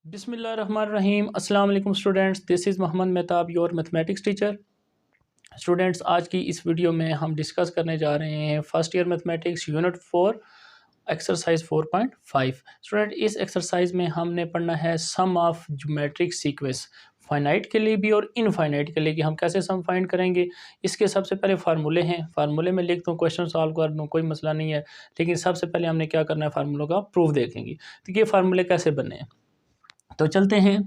बिस्मिल्लाहिर्रहमानिर्रहीम। अस्सलाम वालेकुम students, this is Mohammad Mehtab, your mathematics teacher. Students, आज की इस वीडियो में हम डिस्कस करने जा रहे हैं first year mathematics unit 4 exercise 4.5। Student, इस एक्सरसाइज में हमने पढ़ना है सम ऑफ ज्योमेट्रिक सीक्वेंस, फाइनाइट के लिए भी और इनफाइनाइट के लिए कि हम कैसे सम फाइंड करेंगे। इसके सबसे पहले फार्मूले हैं, फार्मूले में लिख दूँ, क्वेश्चन सॉल्व कर दूँ, कोई मसला नहीं है। लेकिन सबसे पहले हमने क्या करना है, फार्मूलों का प्रूफ देखेंगे। तो ये फार्मूले कैसे बने हैं, तो चलते हैं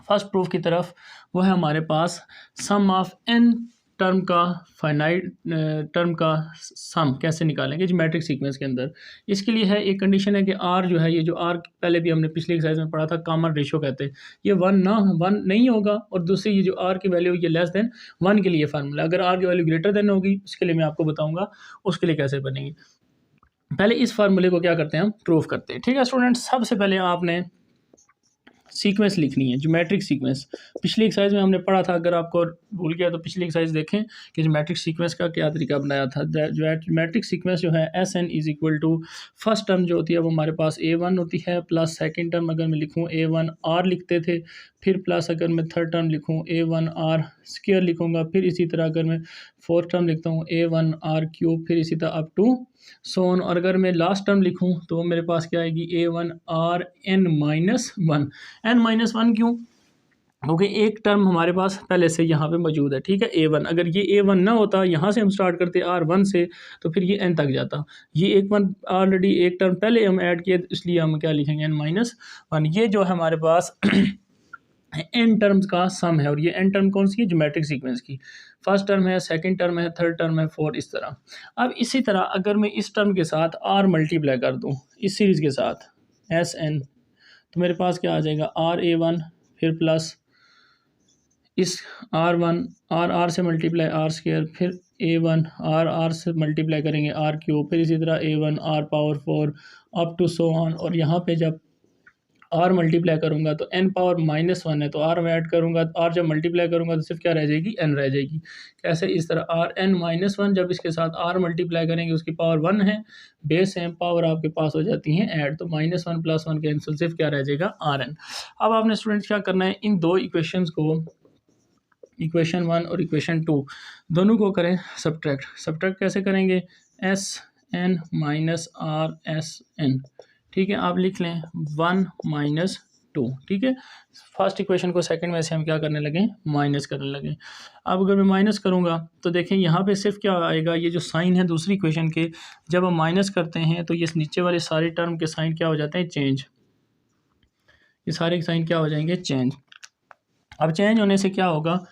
फर्स्ट प्रूफ की तरफ। वो है हमारे पास सम ऑफ एन टर्म का फाइनाइट टर्म का सम कैसे निकालेंगे ज्योमेट्रिक सीक्वेंस के अंदर। इसके लिए है एक कंडीशन है कि आर जो है, ये जो आर पहले भी हमने पिछले एक्सरसाइज में पढ़ा था, कॉमन रेशियो कहते हैं, ये वन नहीं होगा। और दूसरी ये जो आर की वैल्यू ये लेस देन 1 के लिए फार्मूला, अगर आर की वैल्यू ग्रेटर देन होगी उसके लिए मैं आपको बताऊंगा उसके लिए कैसे बनेगी। पहले इस फार्मूले को क्या करते हैं, हम प्रूफ करते हैं। ठीक है स्टूडेंट, सबसे पहले आपने सीक्वेंस लिखनी है, ज्योमेट्रिक सीक्वेंस। पिछली एक्सरसाइज में हमने पढ़ा था, अगर आपको भूल गया तो पिछली एक्सरसाइज देखें कि ज्योमेट्रिक सीक्वेंस का क्या तरीका बनाया था। ज्योमेट्रिक सीक्वेंस जो है S N is equal to, first term जो होती है वो हमारे पास A1 होती है, प्लस सेकंड टर्म अगर मैं लिखूँ A1R लिखते थे, फिर प्लस अगर मैं थर्ड टर्म लिखूँ A1R स्क्वायर लिखूँगा, फिर इसी तरह अगर मैं फोर्थ टर्म लिखता हूँ A1R क्यूब, फिर इसी तरह अप टू सोन। और अगर मैं लास्ट टर्म लिखूं तो वो मेरे पास क्या आएगी A1R n-1 क्यों, क्योंकि एक टर्म हमारे पास पहले से यहाँ पे मौजूद है। ठीक है, A1, अगर ये A1 ना होता, यहाँ से हम स्टार्ट करते R1 से, तो फिर ये n तक जाता। ये एक वन ऑलरेडी एक टर्म पहले हम ऐड किए, इसलिए हम क्या लिखेंगे n-1। ये जो है हमारे पास n टर्म्स का सम है, और ये n टर्म कौन सी है, ज्योमेट्रिक सीक्वेंस की। फर्स्ट टर्म है, सेकंड टर्म है, थर्ड टर्म है, फोर्थ, इस तरह। अब इसी तरह अगर मैं इस टर्म के साथ r मल्टीप्लाई कर दूं इस सीरीज़ के साथ Sn, तो मेरे पास क्या आ जाएगा RA1, फिर प्लस इस R1, R से मल्टीप्लाई R स्क्वायर, फिर A1 R से मल्टीप्लाई करेंगे R क्यूब, फिर इसी तरह A1 R power 4 up to so on. और यहाँ पे जब R मल्टीप्लाई करूँगा तो n पावर -1 है, तो R में ऐड करूँगा, R जब मल्टीप्लाई करूँगा तो सिर्फ क्या रह जाएगी, n रह जाएगी। कैसे, इस तरह Rn-1 जब इसके साथ R मल्टीप्लाई करेंगे, उसकी पावर 1 है, बेस है, पावर आपके पास हो जाती हैं ऐड, तो -1 + 1 कैंसिल, सिर्फ क्या रह जाएगा Rn। अब आपने स्टूडेंट्स क्या करना है, इन दो इक्वेशंस को, इक्वेशन 1 और इक्वेशन 2 दोनों को करें सब्ट्रैक्ट कैसे करेंगे, Sn - Rsn। ठीक है, आप लिख लें 1 - 2। ठीक है, फर्स्ट इक्वेशन को सेकंड में से हम क्या करने लगे, माइनस करने लगे। अब अगर मैं माइनस करूँगा तो देखें यहाँ पे सिर्फ क्या आएगा, ये जो साइन है दूसरी इक्वेशन के, जब हम माइनस करते हैं तो ये नीचे वाले सारे टर्म के साइन क्या हो जाते हैं, चेंज। ये सारे साइन क्या हो जाएंगे, चेंज। अब चेंज होने से क्या होगा,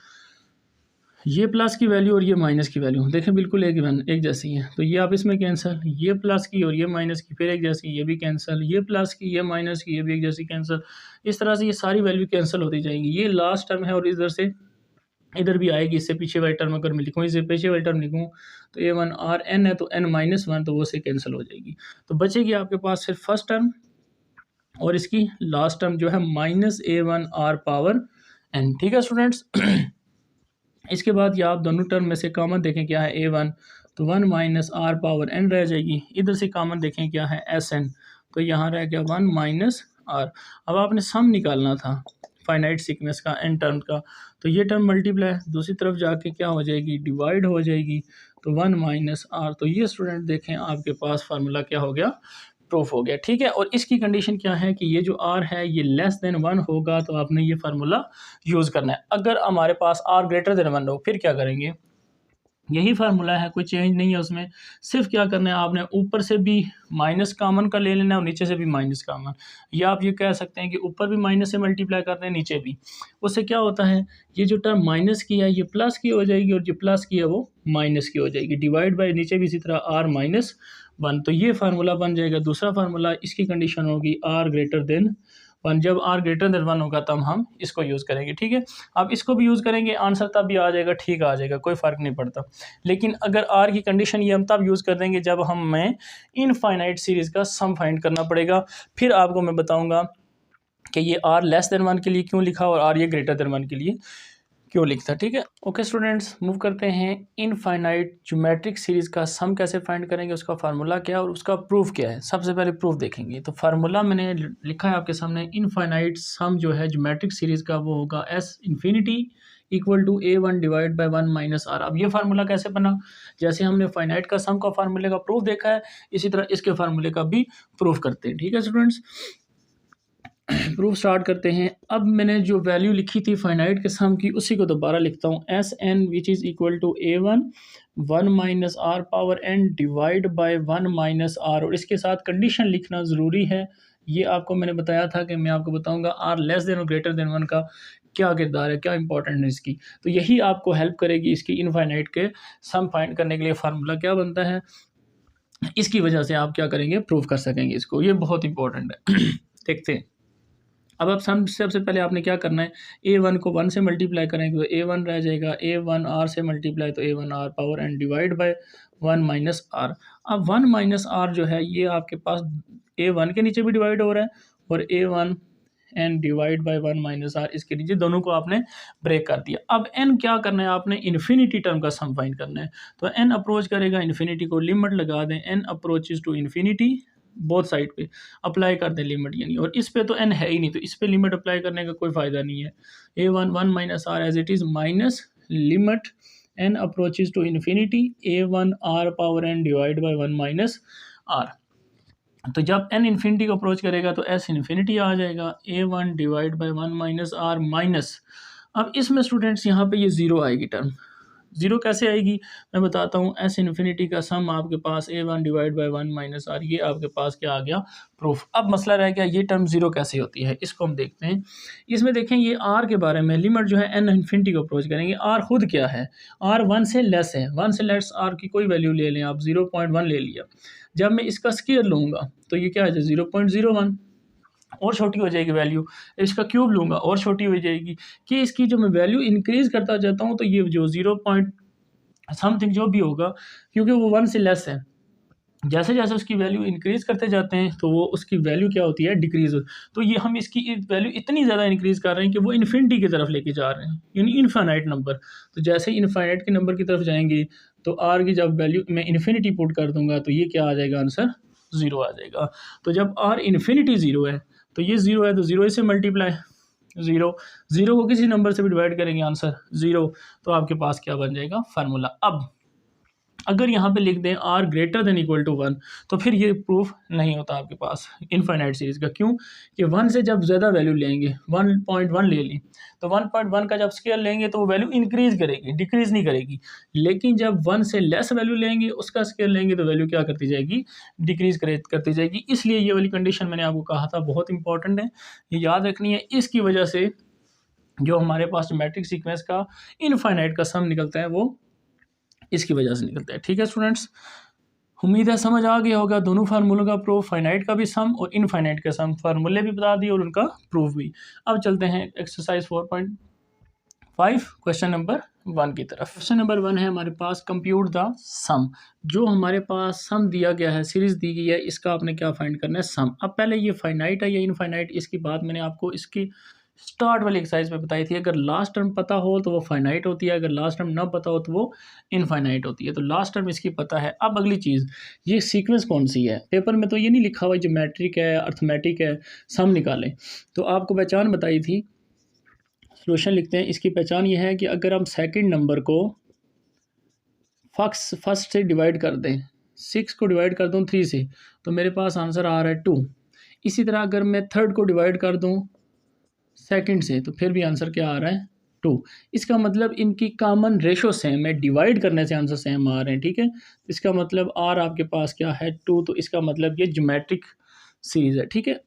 ये प्लस की वैल्यू और ये माइनस की वैल्यू देखें बिल्कुल एक जैसी है, तो ये आप इसमें कैंसिल, ये प्लस की और ये माइनस की फिर एक जैसी, ये भी कैंसिल, ये प्लस की ये माइनस की ये भी एक जैसी, कैंसिल। इस तरह से ये सारी वैल्यू कैंसिल होती जाएंगी। ये लास्ट टर्म है और इधर से इधर भी आएगी, इससे पीछे वाली टर्म अगर मैं लिखूँ, इससे पीछे वाली टर्म लिखूँ तो A1Rn है, तो n-1 तो वो से कैंसिल हो जाएगी। तो बचेगी आपके पास सिर्फ फर्स्ट टर्म और इसकी लास्ट टर्म जो है -A1R पावर n। ठीक है स्टूडेंट्स, इसके बाद ये आप दोनों टर्म में से कॉमन देखें क्या है, A1, तो 1 - R पावर n रह जाएगी। इधर से कॉमन देखें क्या है, Sn, तो यहाँ रह गया 1 - R। अब आपने सम निकालना था फाइनाइट सीक्वेंस का n टर्म का, तो ये टर्म मल्टीप्लाई दूसरी तरफ जाके क्या हो जाएगी, डिवाइड हो जाएगी, तो 1 - R। तो ये स्टूडेंट देखें आपके पास फार्मूला क्या हो गया, प्रूफ हो गया। ठीक है, और इसकी कंडीशन क्या है कि ये जो R है ये लेस देन 1 होगा, तो आपने ये फार्मूला यूज़ करना है। अगर हमारे पास R ग्रेटर देन 1 हो फिर क्या करेंगे, यही फार्मूला है, कोई चेंज नहीं है उसमें। सिर्फ क्या करना है, आपने ऊपर से भी माइनस कॉमन का ले लेना है और नीचे से भी माइनस कॉमन, या आप ये कह सकते हैं कि ऊपर भी माइनस से मल्टीप्लाई कर रहे हैं, नीचे भी। उससे क्या होता है, ये जो टर्म माइनस की है ये प्लस की हो जाएगी, और जो प्लस की है वो माइनस की हो जाएगी, डिवाइड बाई नीचे भी इसी तरह R-1, तो ये फार्मूला बन जाएगा। दूसरा फार्मूला, इसकी कंडीशन होगी R ग्रेटर देन 1, जब R ग्रेटर देन 1 होगा तब हम इसको यूज़ करेंगे। ठीक है, आप इसको भी यूज़ करेंगे, आंसर तब भी आ जाएगा, ठीक आ जाएगा, कोई फ़र्क नहीं पड़ता। लेकिन अगर R की कंडीशन ये हम तब यूज़ कर देंगे जब हमें इनफाइनाइट सीरीज़ का सम फाइंड करना पड़ेगा। फिर आपको मैं बताऊँगा कि ये R लेस देन 1 के लिए क्यों लिखा और R ये ग्रेटर देन 1 के लिए क्यों लिखता। ठीक है, ओके स्टूडेंट्स, मूव करते हैं। इनफाइनाइट ज्योमेट्रिक सीरीज का सम कैसे फाइंड करेंगे, उसका फार्मूला क्या है और उसका प्रूफ क्या है। सबसे पहले प्रूफ देखेंगे। तो फार्मूला मैंने लिखा है आपके सामने। इनफाइनाइट सम जो है ज्योमेट्रिक सीरीज का वो होगा S infinity equal to A1 divide by 1 minus R. अब ये फार्मूला कैसे बना, जैसे हमने फाइनाइट का सम का फार्मूले का प्रूफ देखा है, इसी तरह इसके फार्मूले का भी प्रूफ करते हैं। ठीक है स्टूडेंट्स, प्रूफ स्टार्ट करते हैं। अब मैंने जो वैल्यू लिखी थी फाइनाइट के सम की, उसी को दोबारा लिखता हूँ। S N which is equal to A1 1 minus R power N divide by 1 minus R. और इसके साथ कंडीशन लिखना ज़रूरी है। ये आपको मैंने बताया था कि मैं आपको बताऊंगा आर लेस देन और ग्रेटर देन 1 का क्या किरदार है, क्या इंपॉर्टेंट है इसकी। तो यही आपको हेल्प करेगी इसकी इनफाइनाइट के सम फाइंड करने के लिए फार्मूला क्या बनता है, इसकी वजह से आप क्या करेंगे, प्रूव कर सकेंगे इसको। ये बहुत इंपॉर्टेंट है। देखते हैं। अब सबसे पहले आपने क्या करना है, A1 को 1 से मल्टीप्लाई करेंगे तो A1 रह जाएगा। A1 R से मल्टीप्लाई तो A1 R power N divide by 1 minus R. अब 1 माइनस आर जो है ये आपके पास A1 के नीचे भी डिवाइड हो रहा है और A1 N divide by 1 minus R इसके नीचे, दोनों को आपने ब्रेक कर दिया। अब n क्या करना है, आपने इन्फिनिटी टर्म का सम फाइंड करना है। तो n अप्रोच करेगा इन्फिनिटी को, लिमिट लगा दें, n approaches to infinity, both side पे अप्लाई कर दें लिमिट यानी। और इस पे तो n है ही नहीं, तो इस पे लिमिट अप्लाई करने का कोई फ़ायदा नहीं है। A1 1 minus R as it is minus limit n approaches to infinity A1 R power n divide by 1 minus R. तो जब n इन्फिनिटी को अप्रोच करेगा तो s इन्फिनिटी आ जाएगा। A1 divide by 1 minus R minus, अब इसमें students यहाँ पे ये ज़ीरो आएगी टर्म। ज़ीरो कैसे आएगी मैं बताता हूँ। एस इन्फिनिटी का सम आपके पास A1 divide by 1 minus R, ये आपके पास क्या आ गया, प्रूफ। अब मसला रह गया ये टर्म ज़ीरो कैसे होती है, इसको हम देखते हैं। इसमें देखें ये आर के बारे में, लिमिट जो है एन इन्फिनिटी को अप्रोच करेंगे। आर खुद क्या है, आर 1 से लेस है। 1 से लेस आर की कोई वैल्यू ले लें आप, 0.1 ले लिया। जब मैं इसका स्क्वायर लूँगा तो ये क्या है, 0.01 और छोटी हो जाएगी वैल्यू। इसका क्यूब लूँगा और छोटी हो जाएगी। कि इसकी जो मैं वैल्यू इंक्रीज़ करता जाता हूँ तो ये जो 0 पॉइंट समथिंग जो भी होगा, क्योंकि वो 1 से लेस है, जैसे जैसे उसकी वैल्यू इंक्रीज़ करते जाते हैं तो वो उसकी वैल्यू क्या होती है, डिक्रीज़। तो ये हम इसकी वैल्यू इतनी ज़्यादा इंक्रीज़ कर रहे हैं कि वो इन्फिनिटी की तरफ लेके जा रहे हैं, यानी इनफाइनाइट नंबर। तो जैसे ही इनफाइनाइट के नंबर की तरफ जाएंगे तो आर की जब वैल्यू मैं इन्फिनिटी पुट कर दूंगा तो ये क्या आ जाएगा, आंसर ज़ीरो आ जाएगा। तो जब आर इन्फिनिटी ज़ीरो है तो ये ज़ीरो है, तो ज़ीरो से मल्टीप्लाई, ज़ीरो को किसी नंबर से भी डिवाइड करेंगे, आंसर ज़ीरो। तो आपके पास क्या बन जाएगा, फार्मूला। अब अगर यहाँ पे लिख दें R greater than equal to 1 तो फिर ये प्रूफ नहीं होता आपके पास इनफाइनाइट सीरीज़ का। क्यों कि 1 से जब ज़्यादा वैल्यू लेंगे, 1.1 ले ली तो 1.1 का जब स्केयर लेंगे तो वो वैल्यू इंक्रीज़ करेगी, डिक्रीज़ नहीं करेगी। लेकिन जब 1 से लेस वैल्यू लेंगे, उसका स्केयर लेंगे तो वैल्यू क्या करती जाएगी, डिक्रीज़ करती जाएगी। इसलिए ये वाली कंडीशन मैंने आपको कहा था बहुत इंपॉर्टेंट है, ये याद रखनी है। इसकी वजह से जो हमारे पास मैट्रिक सीक्वेंस का इनफाइनाइट का सम निकलता है वो इसकी वजह से निकलता है। ठीक है स्टूडेंट्स, उम्मीद है समझ आ गया होगा दोनों फार्मूलों का प्रूफ, फाइनाइट का भी सम और इनफाइनाइट का सम, फार्मूले भी बता दिए और उनका प्रूफ भी। अब चलते हैं एक्सरसाइज 4.5 क्वेश्चन नंबर 1 की तरफ। क्वेश्चन नंबर 1 है हमारे पास, कंप्यूट द सम। जो हमारे पास सम दिया गया है, सीरीज दी गई है, इसका आपने क्या फाइंड करना है, सम। अब पहले ये फाइनाइट है या इनफाइनाइट, इसकी बात मैंने आपको इसकी स्टार्ट वाली एक्सरसाइज में बताई थी। अगर लास्ट टर्म पता हो तो वो फाइनाइट होती है, अगर लास्ट टर्म ना पता हो तो वो इनफाइनाइट होती है। तो लास्ट टर्म इसकी पता है। अब अगली चीज़, ये सीक्वेंस कौन सी है, पेपर में तो ये नहीं लिखा हुआ ज्योमेट्रिक है, अर्थमेटिक है, सम निकालें। तो आपको पहचान बताई थी, सोल्यूशन लिखते हैं। इसकी पहचान ये है कि अगर हम सेकंड नंबर को फर्स्ट से डिवाइड कर दें, 6 को डिवाइड कर दूं 3 से, तो मेरे पास आंसर आ रहा है 2। इसी तरह अगर मैं थर्ड को डिवाइड कर दूं सेकंड से तो फिर भी आंसर क्या आ रहा है, 2। इसका मतलब इनकी कॉमन रेशो सेम है, डिवाइड करने से आंसर सेम आ रहे हैं। ठीक है, इसका मतलब आर आपके पास क्या है, 2। तो इसका मतलब ये ज्योमेट्रिक सीरीज है। ठीक है,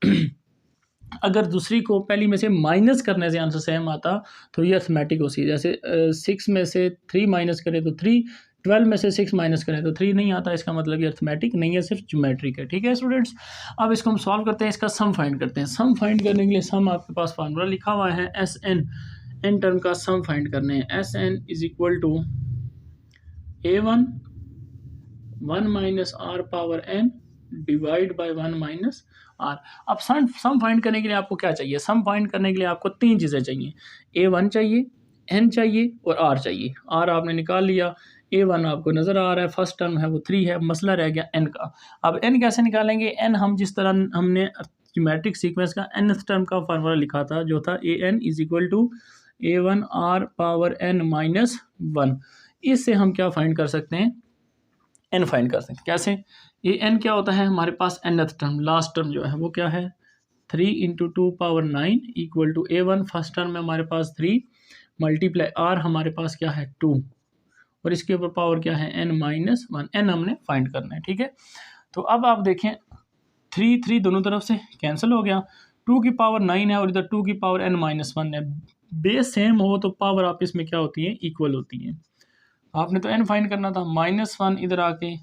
अगर दूसरी को पहली में से माइनस करने से आंसर सेम आता तो ये अर्थमेटिक होती है। जैसे 6 में से 3 माइनस करें तो 3, 12 में से 6 माइनस करें तो 3 नहीं आता। इसका मतलब ये अर्थमेटिक नहीं है, सिर्फ ज्योमेट्रिक है। ठीक है स्टूडेंट्स, अब इसको हम सॉल्व करते हैं, इसका सम फाइंड करते हैं। सम फाइंड करने के लिए सम आपके पास फार्मूला लिखा हुआ है, एस एन, एन टर्म का सम फाइंड करने हैं। S N is equal to A1 1 minus R power N divide by 1 minus R. अब सम फाइंड करने के लिए आपको क्या चाहिए, सम फाइंड करने के लिए आपको 3 चीज़ें चाहिए। A1 चाहिए, n चाहिए और r चाहिए। r आपने निकाल लिया, a1 आपको नज़र आ रहा है, फर्स्ट टर्म है वो 3 है, मसला रह गया n का। अब n कैसे निकालेंगे? n हम जिस तरह हमने ज्योमेट्रिक सीक्वेंस का nth टर्म का फार्मूला लिखा था, जो था an is equal to a1 r power n minus 1। इससे हम क्या फाइंड कर सकते हैं? n फाइंड कर सकते हैं। कैसे? ये n क्या होता है? हमारे पास nth टर्म, लास्ट टर्म जो है वो क्या है? 3 into 2 power 9 equal to a1 first term में हमारे पास 3 मल्टीप्लाई r हमारे पास क्या है? 2, और इसके ऊपर पावर क्या है? n minus 1। n हमने फाइंड करना है, ठीक है। तो अब आप देखें 3 दोनों तरफ से कैंसिल हो गया, 2 की पावर 9 है और इधर 2 की पावर n माइनस 1 है। बेस सेम हो तो पावर आपस में क्या होती है? इक्वल होती है। आपने तो n फाइंड करना था, -1 इधर आके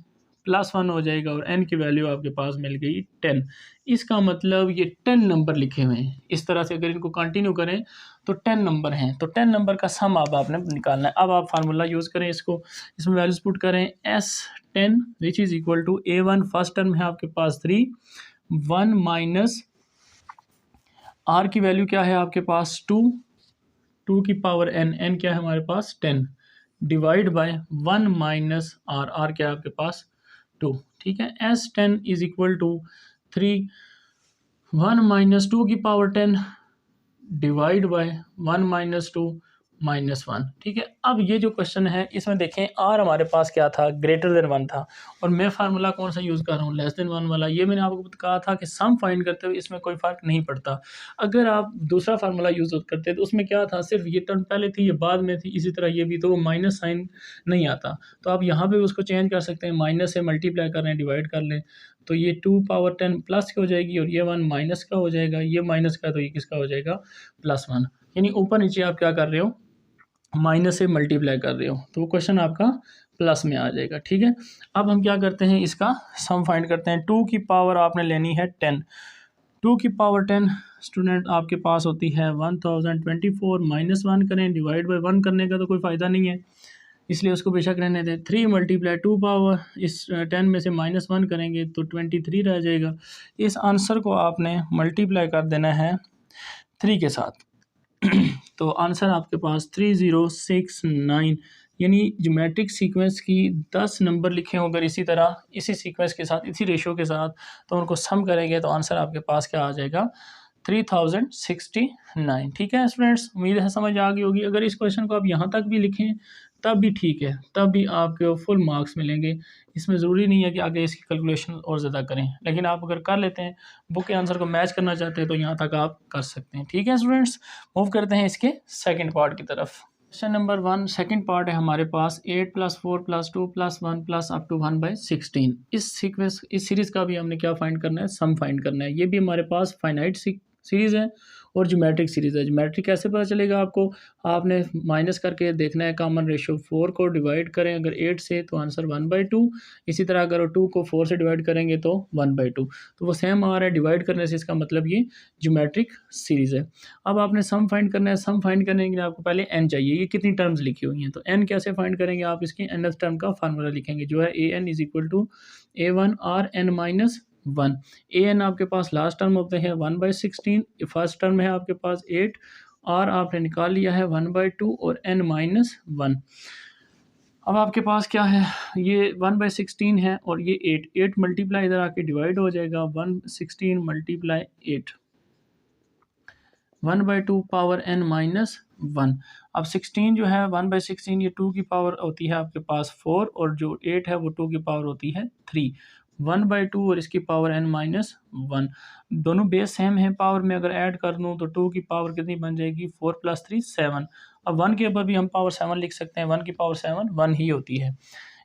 +1 हो जाएगा और n की वैल्यू आपके पास मिल गई 10। इसका मतलब ये 10 नंबर लिखे हुए हैं। इस तरह से अगर इनको कंटिन्यू करें तो 10 नंबर हैं, तो 10 नंबर का सम अब आपने निकालना है। अब आप फार्मूला यूज़ करें, इसको इसमें वैल्यूज पुट करें, S10 which is equal to a1 first term है आपके पास 3, 1 माइनस r की वैल्यू क्या है आपके पास? 2 की पावर n क्या है हमारे पास? 10 डिवाइड बाय 1 माइनस r क्या है आपके पास? 2, ठीक है। S10 is equal to 3, 1 minus 2 की power 10 divide by 1 minus 2 minus 1, ठीक है। अब ये जो क्वेश्चन है इसमें देखें r हमारे पास क्या था? ग्रेटर देन 1 था, और मैं फार्मूला कौन सा यूज़ कर रहा हूँ? लेस देन 1 वाला। ये मैंने आपको कहा था कि सम फाइंड करते हुए इसमें कोई फ़र्क नहीं पड़ता। अगर आप दूसरा फार्मूला यूज़ करते तो उसमें क्या था? सिर्फ ये टर्म पहले थी, ये बाद में थी, इसी तरह ये भी, तो वो माइनस साइन नहीं आता। तो आप यहाँ पर उसको चेंज कर सकते हैं, माइनस से मल्टीप्लाई कर लें, डिवाइड कर लें, तो ये 2 पावर 10 प्लस की हो जाएगी और ये 1 माइनस का हो जाएगा, ये माइनस का, तो ये किसका हो जाएगा? +1। यानी ऊपर नीचे आप क्या कर रहे हो? माइनस से मल्टीप्लाई कर रहे हो, तो वो क्वेश्चन आपका प्लस में आ जाएगा, ठीक है। अब हम क्या करते हैं? इसका सम फाइंड करते हैं। 2 की पावर आपने लेनी है 10, 2 की पावर 10 स्टूडेंट आपके पास होती है 1024, माइनस 1 करें, डिवाइड बाई 1 करने का तो कोई फ़ायदा नहीं है, इसलिए उसको बेशक रहने दें। 3 मल्टीप्लाई 2 पावर, इस 10 में से -1 करेंगे तो 23 रह जाएगा। इस आंसर को आपने मल्टीप्लाई कर देना है 3 के साथ तो आंसर आपके पास 3069, यानी ज्योमेट्रिक सीक्वेंस की 10 नंबर लिखे हों अगर इसी तरह, इसी सीक्वेंस के साथ, इसी रेशो के साथ, तो उनको सम करेंगे तो आंसर आपके पास क्या आ जाएगा? 3069, ठीक है स्टूडेंट्स। उम्मीद है समझ आ गई होगी। अगर इस क्वेश्चन को आप यहाँ तक भी लिखें तब भी ठीक है, तब भी आपको फुल मार्क्स मिलेंगे। इसमें ज़रूरी नहीं है कि आगे इसकी कैलकुलेशन और ज़्यादा करें, लेकिन आप अगर कर लेते हैं, बुक के आंसर को मैच करना चाहते हैं, तो यहाँ तक आप कर सकते हैं, ठीक है स्टूडेंट्स। मूव करते हैं इसके सेकंड पार्ट की तरफ। क्वेश्चन नंबर 1 सेकंड पार्ट है हमारे पास 8 + 4 + 2 + 1 + अप टू 1/16। इस सीक्वेंस, इस सीरीज़ का भी हमने क्या फाइंड करना है? सम फाइंड करना है। ये भी हमारे पास फाइनाइट सीरीज़ है और ज्योमेट्रिक सीरीज़ है। ज्योमेट्रिक कैसे पता चलेगा आपको? आपने माइनस करके देखना है, कॉमन रेशियो 4 को डिवाइड करें अगर 8 से तो आंसर 1/2, इसी तरह अगर 2 को 4 से डिवाइड करेंगे तो 1/2, तो वो सेम आ रहा है। डिवाइड करने से इसका मतलब ये ज्योमेट्रिक सीरीज़ है। अब आपने सम फाइंड करना है। सम फाइंड करने के लिए आपको पहले n चाहिए। ये कितनी टर्म्स लिखी हुई हैं, तो n कैसे फाइंड करेंगे? आप इसकी nth टर्म का फार्मूला लिखेंगे, जो है an is equal to a1 r n minus 1। an आपके पास लास्ट टर्म होते हैं 1/16, फर्स्ट टर्म है आपके पास 8, r आपने निकाल लिया है 1/2 और n माइनस 1। अब आपके पास क्या है? ये 1/16 है और ये 8 मल्टीप्लाई इधर आके डिवाइड हो जाएगा, 116 मल्टीप्लाई 8, 1/2 पावर n माइनस 1। अब 16 जो है 1/16, ये 2 की पावर होती है आपके पास 4, और जो 8 है वो 2 की पावर होती है 3, 1/2 और इसकी पावर n माइनस 1। दोनों बेस सेम है, पावर में अगर ऐड कर दूँ तो 2 की पावर कितनी बन जाएगी? 4 + 3 7। अब 1 के ऊपर भी हम पावर 7 लिख सकते हैं, 1 की पावर 7 1 ही होती है।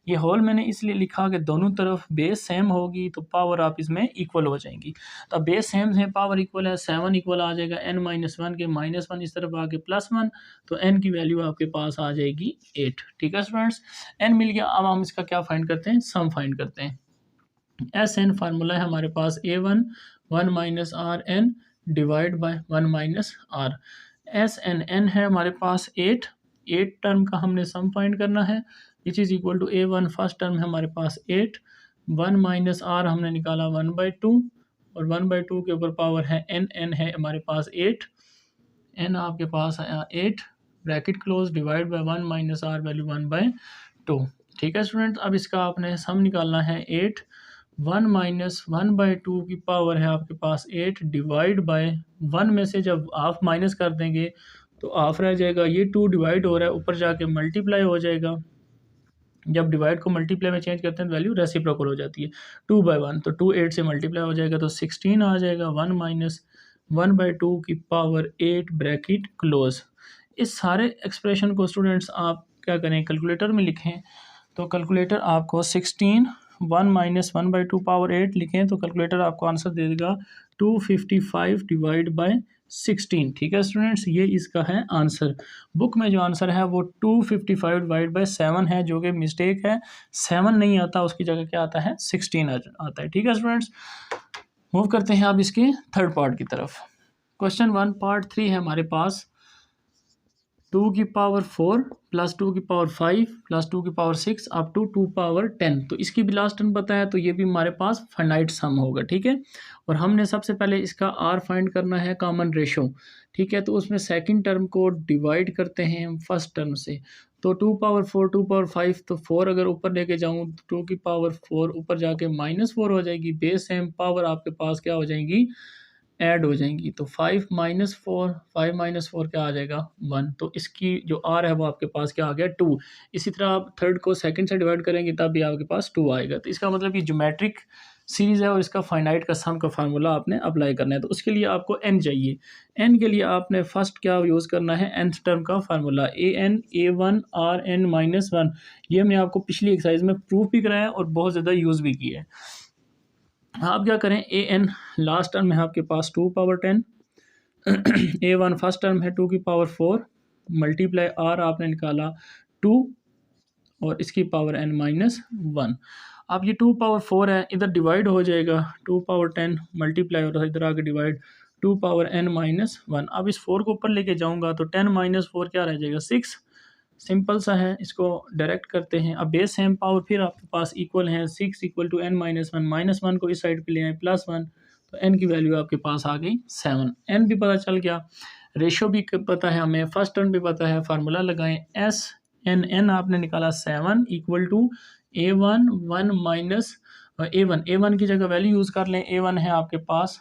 ये होल मैंने इसलिए लिखा कि दोनों तरफ बेस सेम होगी तो पावर आप इसमें इक्वल हो जाएंगी। तो बेस सेम है, पावर इक्वल है, 7 इक्वल आ जाएगा n माइनस 1 के, -1 इस तरफ आके +1, तो n की वैल्यू आपके पास आ जाएगी 8, ठीक है स्टूडेंट्स। n मिल गया। अब हम इसका क्या फाइंड करते हैं? सम फाइंड करते हैं। Sn फार्मूला है हमारे पास a1 1 minus r n divide by 1 minus r। Sn है हमारे पास 8 टर्म का हमने सम फाइंड करना है, which is equal to a1 first term है हमारे पास 8, 1 माइनस r हमने निकाला 1/2, और 1/2 के ऊपर पावर है n है हमारे पास 8, n आपके पास आया 8 bracket close divide by 1 minus R value 1/2। ठीक है स्टूडेंट, अब इसका आपने सम निकालना है 8। 1 माइनस 1/2 की पावर है आपके पास 8 डिवाइड बाय 1 में से जब हाफ माइनस कर देंगे तो हाफ रह जाएगा। ये 2 डिवाइड हो रहा है, ऊपर जाके मल्टीप्लाई हो जाएगा। जब डिवाइड को मल्टीप्लाई में चेंज करते हैं तो वैल्यू रेसिप्रोकल हो जाती है। 2/1 तो 2 8 से मल्टीप्लाई हो जाएगा तो 16 आ जाएगा। 1 माइनस 1/2 की पावर 8 ब्रैकेट क्लोज। इस सारे एक्सप्रेशन को स्टूडेंट्स आप क्या करें, कैलकुलेटर में लिखें। तो कैलकुलेटर आपको 16 1 माइनस 1/2 पावर 8 लिखें तो कैलकुलेटर आपको आंसर दे देगा 255 डिवाइड बाय 16। ठीक है स्टूडेंट्स, ये इसका है आंसर। बुक में जो आंसर है वो 255 डिवाइड बाय 7 है, जो कि मिस्टेक है। 7 नहीं आता, उसकी जगह क्या आता है, 16 आता है। ठीक है स्टूडेंट्स, मूव करते हैं अब इसके थर्ड पार्ट की तरफ। क्वेश्चन 1 पार्ट 3 है हमारे पास। 2 की पावर 4 प्लस 2 की पावर 5 प्लस 2 की पावर 6 अप टू 2 पावर 10। तो इसकी भी लास्ट टर्म पता है, तो ये भी हमारे पास फाइनाइट सम होगा। ठीक है, और हमने सबसे पहले इसका आर फाइंड करना है, कॉमन रेशो। ठीक है, तो उसमें सेकंड टर्म को डिवाइड करते हैं हम फर्स्ट टर्म से। तो 2 पावर 4 2 पावर 5, तो 4 अगर ऊपर लेके जाऊँ तो 2 की पावर 4 ऊपर जाके -4 हो जाएगी। बेस सेम, पावर आपके पास क्या हो जाएंगी, ऐड हो जाएंगी। तो 5 माइनस 4 5 माइनस 4 क्या आ जाएगा, 1। तो इसकी जो आर है वो आपके पास क्या आ गया, 2। इसी तरह आप थर्ड को सेकंड से डिवाइड करेंगे तब भी आपके पास 2 आएगा। तो इसका मतलब ये ज्योमेट्रिक सीरीज़ है और इसका फाइनाइट का सम का फार्मूला आपने अप्लाई करना है। तो उसके लिए आपको n चाहिए। n के लिए आपने फर्स्ट क्या यूज़ करना है, nth टर्म का formula an a1 rn minus 1। ये हमने आपको पिछली एक्सरसाइज में प्रूफ भी कराया और बहुत ज़्यादा यूज़ भी किया है। आप क्या करें, ए एन लास्ट टर्म है आपके पास 2 पावर 10, a1 फर्स्ट टर्म है 2 की पावर 4 मल्टीप्लाई आर आपने निकाला 2 और इसकी पावर n माइनस 1। अब ये 2 पावर 4 है, इधर डिवाइड हो जाएगा 2 पावर 10 मल्टीप्लाई और इधर आके डिवाइड 2 पावर n माइनस 1। अब इस 4 को ऊपर लेके जाऊंगा तो 10 माइनस 4 क्या रह जाएगा, 6। सिंपल सा है, इसको डायरेक्ट करते हैं। अब बेस सेम पावर फिर आपके पास इक्वल है 6 equal to n minus 1। Minus 1 को इस साइड पे ले आए +1, तो n की वैल्यू आपके पास आ गई 7। n भी पता चल गया, रेशो भी पता है हमें, फर्स्ट टर्म भी पता है। फार्मूला लगाएं s n आपने निकाला 7 equal to a1 1 minus a1 की जगह वैल्यू यूज़ कर लें। a1 है आपके पास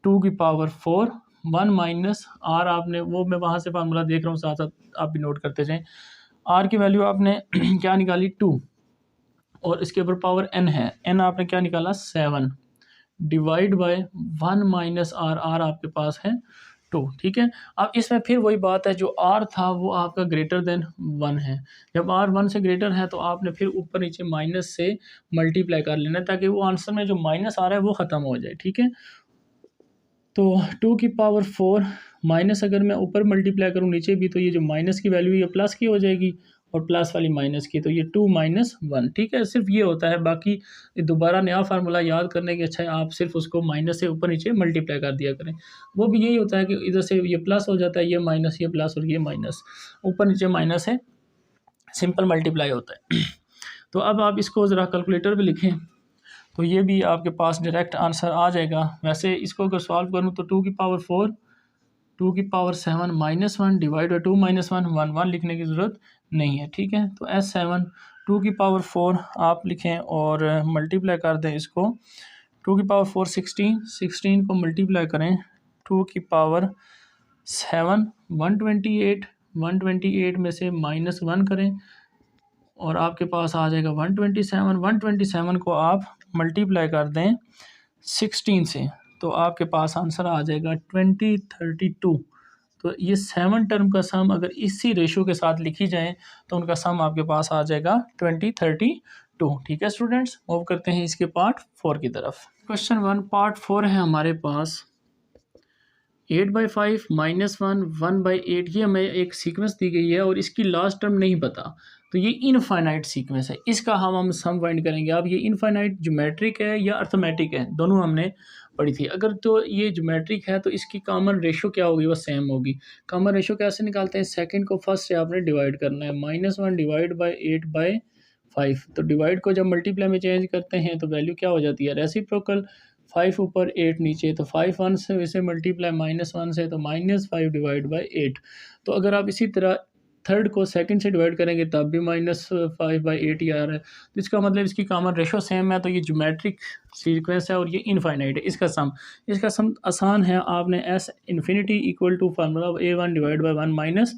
2 की पावर 4 1 माइनस आर आपने, वो मैं वहाँ से फार्मूला देख रहा हूँ, साथ साथ आप भी नोट करते जाएं। आर की वैल्यू आपने क्या निकाली, 2, और इसके ऊपर पावर n है, n आपने क्या निकाला 7 divide by 1 minus R, R आपके पास है 2। ठीक है, अब इसमें फिर वही बात है, जो आर था वो आपका ग्रेटर देन 1 है। जब आर 1 से ग्रेटर है तो आपने फिर ऊपर नीचे माइनस से मल्टीप्लाई कर लेना है, ताकि वो आंसर में जो माइनस आ रहा है वो ख़त्म हो जाए। ठीक है, तो 2 की पावर 4 माइनस, अगर मैं ऊपर मल्टीप्लाई करूँ नीचे भी, तो ये जो माइनस की वैल्यू ये प्लस की हो जाएगी और प्लस वाली माइनस की, तो ये 2 माइनस 1। ठीक है, सिर्फ ये होता है, बाकी दोबारा नया फार्मूला याद करने के अच्छा है आप सिर्फ उसको माइनस से ऊपर नीचे मल्टीप्लाई कर दिया करें। वो भी यही होता है कि इधर से ये प्लस हो जाता है, ये माइनस, ये प्लस और ये माइनस, ऊपर नीचे माइनस है, सिंपल मल्टीप्लाई होता है। तो अब आप इसको ज़रा कैलकुलेटर पर लिखें तो ये भी आपके पास डायरेक्ट आंसर आ जाएगा। वैसे इसको अगर सॉल्व करूँ तो 2 की पावर 4 2 की power 7 minus 1 divide by 2 minus 1 1 1 लिखने की ज़रूरत नहीं है। ठीक है, तो S7 2 की पावर 4 आप लिखें और मल्टीप्लाई कर दें इसको। 2 की पावर 4 16 को मल्टीप्लाई करें 2 की पावर 7 128 में से -1 करें और आपके पास आ जाएगा 127। 127 को आप मल्टीप्लाई कर दें 16 से, तो आपके पास आंसर आ जाएगा 2032। तो ये 7 टर्म का सम अगर इसी रेशो के साथ लिखी जाए तो उनका सम आपके पास आ जाएगा 2032। ठीक है स्टूडेंट्स, मूव करते हैं इसके पार्ट 4 की तरफ। क्वेश्चन 1 पार्ट 4 है हमारे पास। 8/5 -1 1/8, ये हमें एक सीक्वेंस दी गई है और इसकी लास्ट टर्म नहीं पता, तो ये इनफाइनाइट सीक्वेंस है। इसका हम सम फाइंड करेंगे। अब ये इनफाइनाइट ज्योमेट्रिक है या अर्थमेटिक है, दोनों हमने पढ़ी थी। अगर तो ये ज्योमेट्रिक है तो इसकी कॉमन रेशो क्या होगी, वो सेम होगी। कॉमन रेशो कैसे निकालते हैं, सेकंड को फर्स्ट से आपने डिवाइड करना है। -1 डिवाइड बाई 8/5, तो डिवाइड को जब मल्टीप्लाई में चेंज करते हैं तो वैल्यू क्या हो जाती है, रेसिप्रोकल। 5 ऊपर 8 नीचे, तो 5 1 से इसे मल्टीप्लाई -1 से, तो -5 डिवाइड बाई 8। तो अगर आप इसी तरह थर्ड को सेकंड से डिवाइड करेंगे तब भी -5/8 ही आ रहा है। तो इसका मतलब इसकी कॉमन रेशो सेम है, तो ये ज्योमेट्रिक सीक्वेंस है और ये इनफाइनाइट है। इसका सम आसान है, आपने s infinity equal to formula a1 divide by 1 minus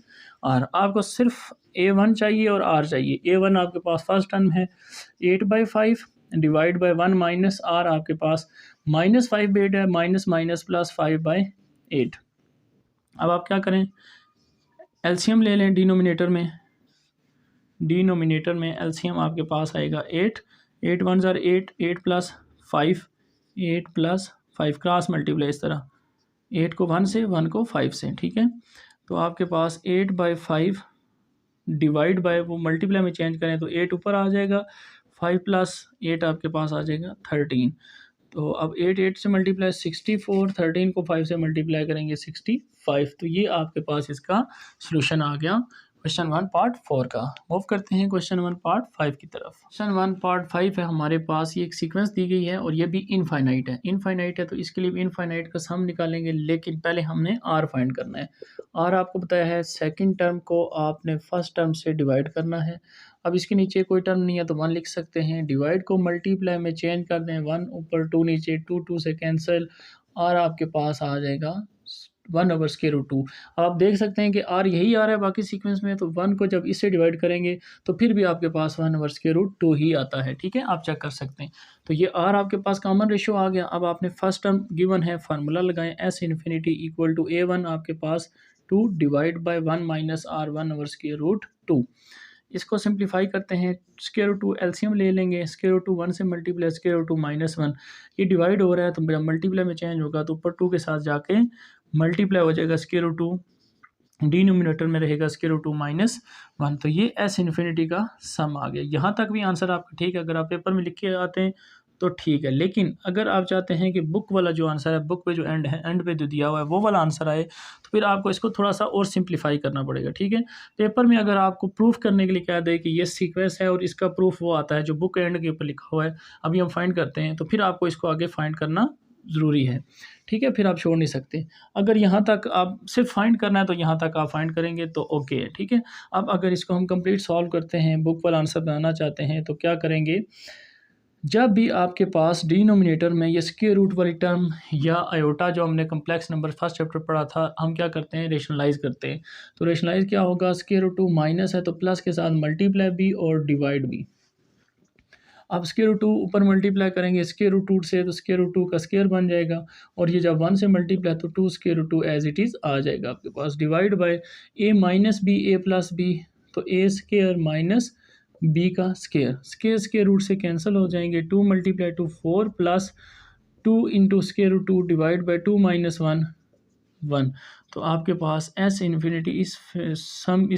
r। आपको सिर्फ a1 चाहिए और r चाहिए। a1 आपके पास फर्स्ट टर्म है 8/5 डिवाइड बाई 1 माइनस r आपके पास -5/8 है, माइनस माइनस प्लस 5/8। अब आप क्या करें, एलसीएम ले लें डिनोमिनेटर में एलसीएम आपके पास आएगा 8 8 1 ज़र 8 8 प्लस 5 8 प्लस 5 क्रॉस मल्टीप्लाई इस तरह 8 को 1 से 1 को 5 से, ठीक है। तो आपके पास 8/5 डिवाइड बाय, वो मल्टीप्लाई में चेंज करें तो 8 ऊपर आ जाएगा, 5 प्लस 8 आपके पास आ जाएगा 13। तो अब 8 8 से मल्टीप्लाई 64, 13 को 5 से मल्टीप्लाई करेंगे 65। तो ये आपके पास इसका सॉल्यूशन आ गया क्वेश्चन 1 पार्ट 4 का। मूव करते हैं क्वेश्चन 1 पार्ट 5 की तरफ। क्वेश्चन 1 पार्ट 5 है हमारे पास, ये एक सीक्वेंस दी गई है और ये भी इनफाइनाइट है। तो इसके लिए भी इनफाइनाइट का सम निकालेंगे, लेकिन पहले हमने आर फाइंड करना है। आर आपको बताया है सेकंड टर्म को आपने फर्स्ट टर्म से डिवाइड करना है। अब इसके नीचे कोई टर्म नहीं है तो 1 लिख सकते हैं। डिवाइड को मल्टीप्लाई में चेंज कर दें, 1 ऊपर 2 नीचे, 2 2 से कैंसिल, आर आपके पास आ जाएगा 1/√2। आप देख सकते हैं कि आर यही आ रहा है बाकी सीक्वेंस में, तो 1 को जब इससे डिवाइड करेंगे तो फिर भी आपके पास 1/√2 ही आता है, ठीक है, आप चेक कर सकते हैं। तो ये आर आपके पास कॉमन रेशियो आ गया। अब आपने फर्स्ट टर्म गिवन है, फार्मूला लगाएं, s infinity equal to a1 आपके पास 2 डिवाइड बाई 1 माइनस आर 1/√2। इसको सिंप्लीफाई करते हैं, √2 एलसीएम ले लेंगे, √2 1 से मल्टीप्लाई √2 -1, ये डिवाइड हो रहा है तो मेरा मल्टीप्लाई में चेंज होगा तो ऊपर 2 के साथ जाके मल्टीप्लाई हो जाएगा, √2 डिनोमिनेटर में रहेगा √2 -1। तो ये s इन्फिनिटी का सम आ गया। यहाँ तक भी आंसर आपका ठीक है, अगर आप पेपर में लिख के आते हैं तो ठीक है, लेकिन अगर आप चाहते हैं कि बुक वाला जो आंसर है, बुक पे जो एंड पे जो दिया हुआ है वो वाला आंसर आए, तो फिर आपको इसको थोड़ा सा और सिंप्लीफाई करना पड़ेगा, ठीक है। पेपर में अगर आपको प्रूफ करने के लिए कह दे कि ये सीक्वेंस है और इसका प्रूफ वो आता है जो बुक एंड के ऊपर लिखा हुआ है, अभी हम फाइंड करते हैं, तो फिर आपको इसको आगे फाइंड करना ज़रूरी है, ठीक है, फिर आप छोड़ नहीं सकते। अगर यहाँ तक आप सिर्फ फाइंड करना है तो यहाँ तक आप फाइंड करेंगे तो ओके है, ठीक है। अब अगर इसको हम कंप्लीट सॉल्व करते हैं, बुक वाला आंसर बनाना चाहते हैं, तो क्या करेंगे, जब भी आपके पास डिनोमिनेटर में ये स्क्वायर रूट वाली टर्म या आयोटा जो हमने कम्प्लेक्स नंबर फर्स्ट चैप्टर पढ़ा था, हम क्या करते हैं, रेशनलाइज करते हैं। तो रेशनलाइज क्या होगा, √2 माइनस है तो प्लस के साथ मल्टीप्लाई भी और डिवाइड भी। अब √2 ऊपर मल्टीप्लाई करेंगे √2 से, तो √2 का स्क्वायर बन जाएगा, और ये जब 1 से मल्टीप्लाई तो 2 √2 एज इट इज़ आ जाएगा आपके पास, divide by a minus B a plus B, तो a स्क्वायर माइनस b का स्क्वायर रूट से कैंसिल हो जाएंगे, 2 × 2 4 प्लस 2 इंटू √2 डिवाइड बाई 2 - 1 1। तो आपके पास s इन्फिनिटी इस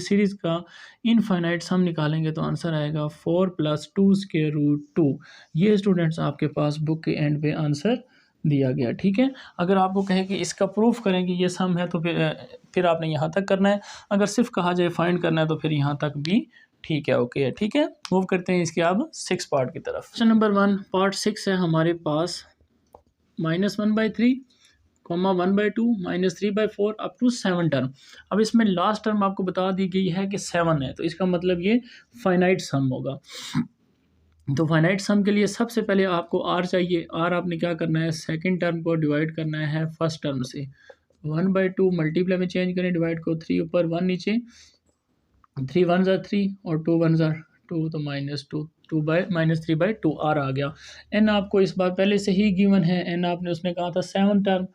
सीरीज़ का इनफाइनाइट सम निकालेंगे तो आंसर आएगा 4 + 2 √2। ये स्टूडेंट्स आपके पास बुक के एंड पे आंसर दिया गया, ठीक है। अगर आपको कहें कि इसका प्रूफ करें कि ये सम है तो फिर आपने यहाँ तक करना है, अगर सिर्फ कहा जाए फाइंड करना है तो फिर यहाँ तक भी ठीक है, ओके है, ठीक है। मूव करते हैं इसके अब 6 पार्ट की तरफ। क्वेश्चन नंबर 1 पार्ट 6 है हमारे पास, -1/3, 1/2, -3/4 अप टू 7 टर्म। अब इसमें लास्ट टर्म आपको बता दी गई है कि 7 है, तो इसका मतलब ये फाइनाइट सम होगा। तो फाइनाइट सम के लिए सबसे पहले आपको आर चाहिए। आर आपने क्या करना है, सेकंड टर्म को डिवाइड करना है फर्स्ट टर्म से, 1/2 मल्टीप्लाई में चेंज करें, डिवाइड को 3 ऊपर 1 नीचे, 3 1 ज़र 3 और 2 1 ज़र 2, तो -3/2 आर आ गया। एन आपको इस बार पहले से ही गिवन है, एन आपने उसमें कहा था 7 टर्म,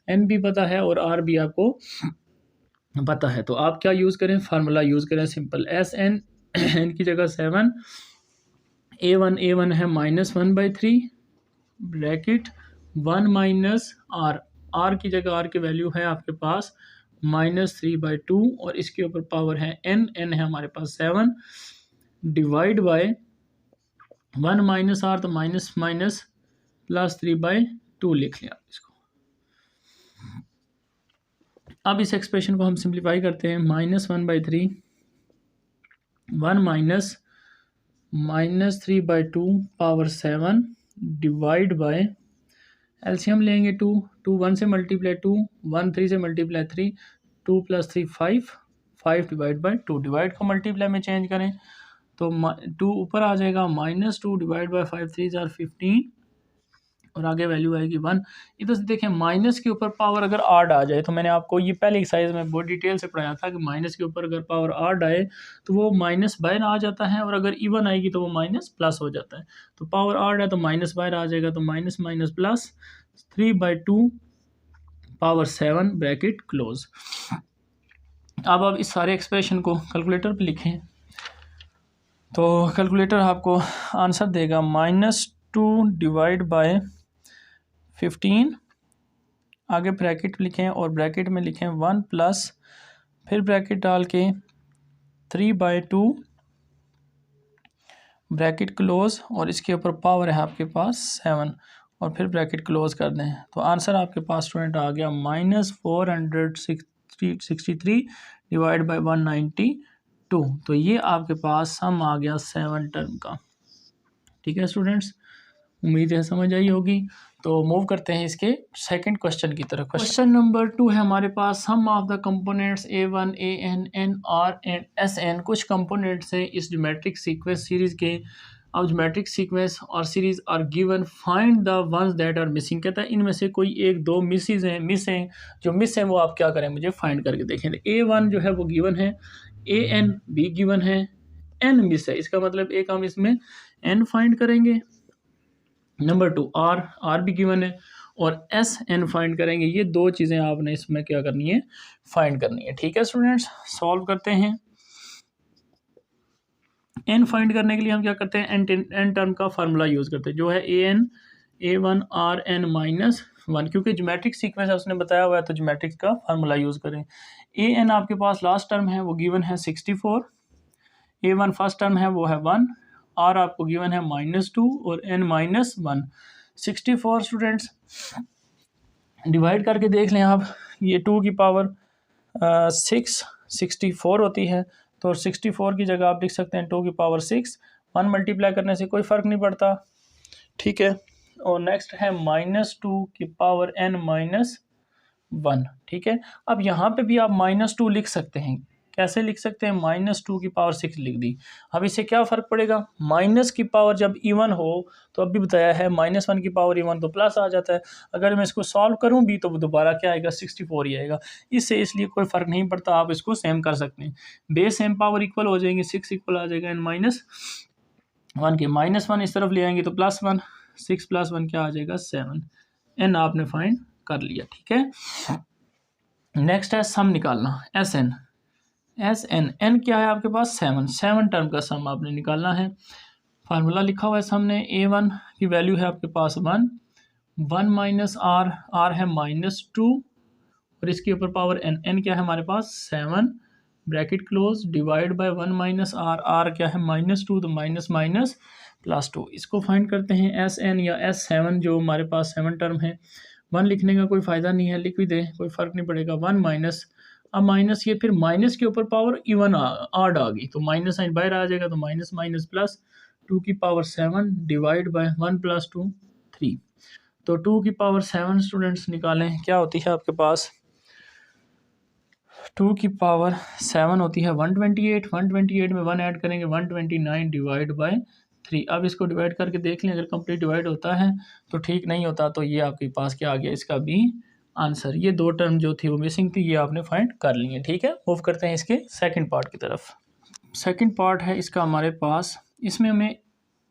एन भी पता है और आर भी आपको पता है। तो आप क्या यूज़ करें, फार्मूला यूज़ करें सिंपल, एस एन एन की जगह 7, a1 है -1/3 ब्रैकेट 1 माइनस आर, आर की जगह आर की वैल्यू है आपके पास -3/2 और इसके ऊपर पावर है एन है हमारे पास 7 डिवाइड बाय 1 माइनस आर, तो माइनस माइनस प्लस 3/2 लिख लिया इसको। अब इस एक्सप्रेशन को हम सिंप्लीफाई करते हैं, -1/3 1 minus -3/2 power 7 divide bye LCM लेंगे 2, 2 1 से मल्टीप्लाई 2, 1 3 से मल्टीप्लाई 3, 2 + 3 5, 5 डिवाइड बाई 2, डिवाइड को मल्टीप्लाई में चेंज करें तो 2 ऊपर आ जाएगा, -2 डिवाइड बाई 5 3 जार 15 और आगे वैल्यू आएगी 1। इधर से देखें माइनस के ऊपर पावर अगर आड आ जाए, तो मैंने आपको ये पहले एक्सरसाइज में बहुत डिटेल से पढ़ाया था कि माइनस के ऊपर अगर पावर आड आए तो वो माइनस बाहर आ जाता है, और अगर इवन आएगी तो वो माइनस प्लस हो जाता है। तो पावर आड है तो माइनस बाहर आ जाएगा, तो minus minus plus 3/2 power 7 bracket close. अब आप इस सारे एक्सप्रेशन को कैलकुलेटर पे लिखें तो कैलकुलेटर आपको आंसर देगा -2 डिवाइड बाय 15, आगे ब्रैकेट लिखें और ब्रैकेट में लिखें 1 प्लस, फिर ब्रैकेट डाल के 3/2 ब्रैकेट क्लोज, और इसके ऊपर पावर है आपके पास 7 और फिर ब्रैकेट क्लोज कर दें। तो आंसर आपके पास स्टूडेंट आ गया -463 डिवाइड बाई 192। तो ये आपके पास सम आ गया 7 टर्म का। ठीक है स्टूडेंट्स, उम्मीद है समझ आई होगी। तो मूव करते हैं इसके सेकंड क्वेश्चन की तरफ। क्वेश्चन नंबर 2 है हमारे पास, sum of the components A1 AN NR and SN। कुछ कंपोनेंट्स हैं इस ज्योमेट्रिक सीक्वेंस सीरीज के। अब ज्योमेट्रिक सीक्वेंस और series are given, find the ones that are missing. कहता है इनमें से कोई एक दो मिस हैं, जो मिस हैं वो आप क्या करें, मुझे फाइंड करके देखें। A1 जो है वो गिवन है, AN भी गिवन है, N मिस है, इसका मतलब एक हम इसमें N फाइंड करेंगे। नंबर 2 आर भी गिवन है, और SN फाइंड करेंगे। ये दो चीज़ें आपने इसमें क्या करनी है, फाइंड करनी है। ठीक है स्टूडेंट्स, सॉल्व करते हैं। N फाइंड करने के लिए हम क्या करते हैं, एन टर्म का फार्मूला यूज़ करते हैं, जो है AN A1 RN -1, क्योंकि ज्योमेट्रिक सीक्वेंस है उसने बताया हुआ है, तो ज्योमेट्रिक का फार्मूला यूज़ करें। AN आपके पास लास्ट टर्म है वो गिवन है 64, A1 फर्स्ट टर्म है वो है 1, R आपको गिवन है -2 और N -1। 64 स्टूडेंट्स डिवाइड करके देख लें आप, ये 2 की पावर 6 64 होती है, तो 64 की जगह आप लिख सकते हैं 2 की पावर 6। 1 मल्टीप्लाई करने से कोई फ़र्क नहीं पड़ता। ठीक है, और नेक्स्ट है -2 की पावर N -1। ठीक है, अब यहाँ पे भी आप -2 लिख सकते हैं। कैसे लिख सकते हैं, -2 की पावर 6 लिख दी। अब इससे क्या फ़र्क पड़ेगा, माइनस की पावर जब इवन हो, तो अभी बताया है -1 की पावर इवन तो प्लस आ जाता है। अगर मैं इसको सॉल्व करूं भी तो दोबारा क्या आएगा, 64 ही आएगा। इससे इसलिए कोई फ़र्क नहीं पड़ता, आप इसको सेम कर सकते हैं। बेस सेम पावर इक्वल हो जाएंगे, 6 इक्वल आ जाएगा N -1 के, -1 इस तरफ ले आएंगे तो +1, 6 + 1 क्या आ जाएगा 7। N आपने फाइंड कर लिया। ठीक है, नेक्स्ट है सम निकालना, SN क्या है आपके पास 7 टर्म का सम आपने निकालना है। फार्मूला लिखा हुआ है सामने, A1 की वैल्यू है आपके पास 1 -R है -2 और इसके ऊपर पावर N क्या है हमारे पास 7 bracket close divide by 1 -R क्या है -2, तो माइनस माइनस +2। इसको फाइंड करते हैं SN या S7, जो हमारे पास 7 टर्म है। 1 लिखने का कोई फ़ायदा नहीं है, लिख भी दें कोई फ़र्क नहीं पड़ेगा। 1 माइनस, अब माइनस ये फिर माइनस के ऊपर पावर इवन आड आ गई, तो माइनस साइन बाहर आ जाएगा, तो माइनस माइनस प्लस 2 की पावर 7 डिवाइड बाय 1 + 2 3। तो 2 की पावर 7 स्टूडेंट्स निकालें, क्या होती है आपके पास, 2 की पावर 7 होती है 128, 128 में 1 ऐड करेंगे 129 डिवाइड बाय 3। अब इसको डिवाइड करके देख लें, अगर कंप्लीट डिवाइड होता है तो ठीक, नहीं होता तो ये आपके पास क्या आ गया, इसका भी आंसर। ये दो टर्म जो थी वो मिसिंग थी, ये आपने फाइंड कर ली है। ठीक है, मूव करते हैं इसके सेकंड पार्ट की तरफ। सेकंड पार्ट है इसका हमारे पास, इसमें हमें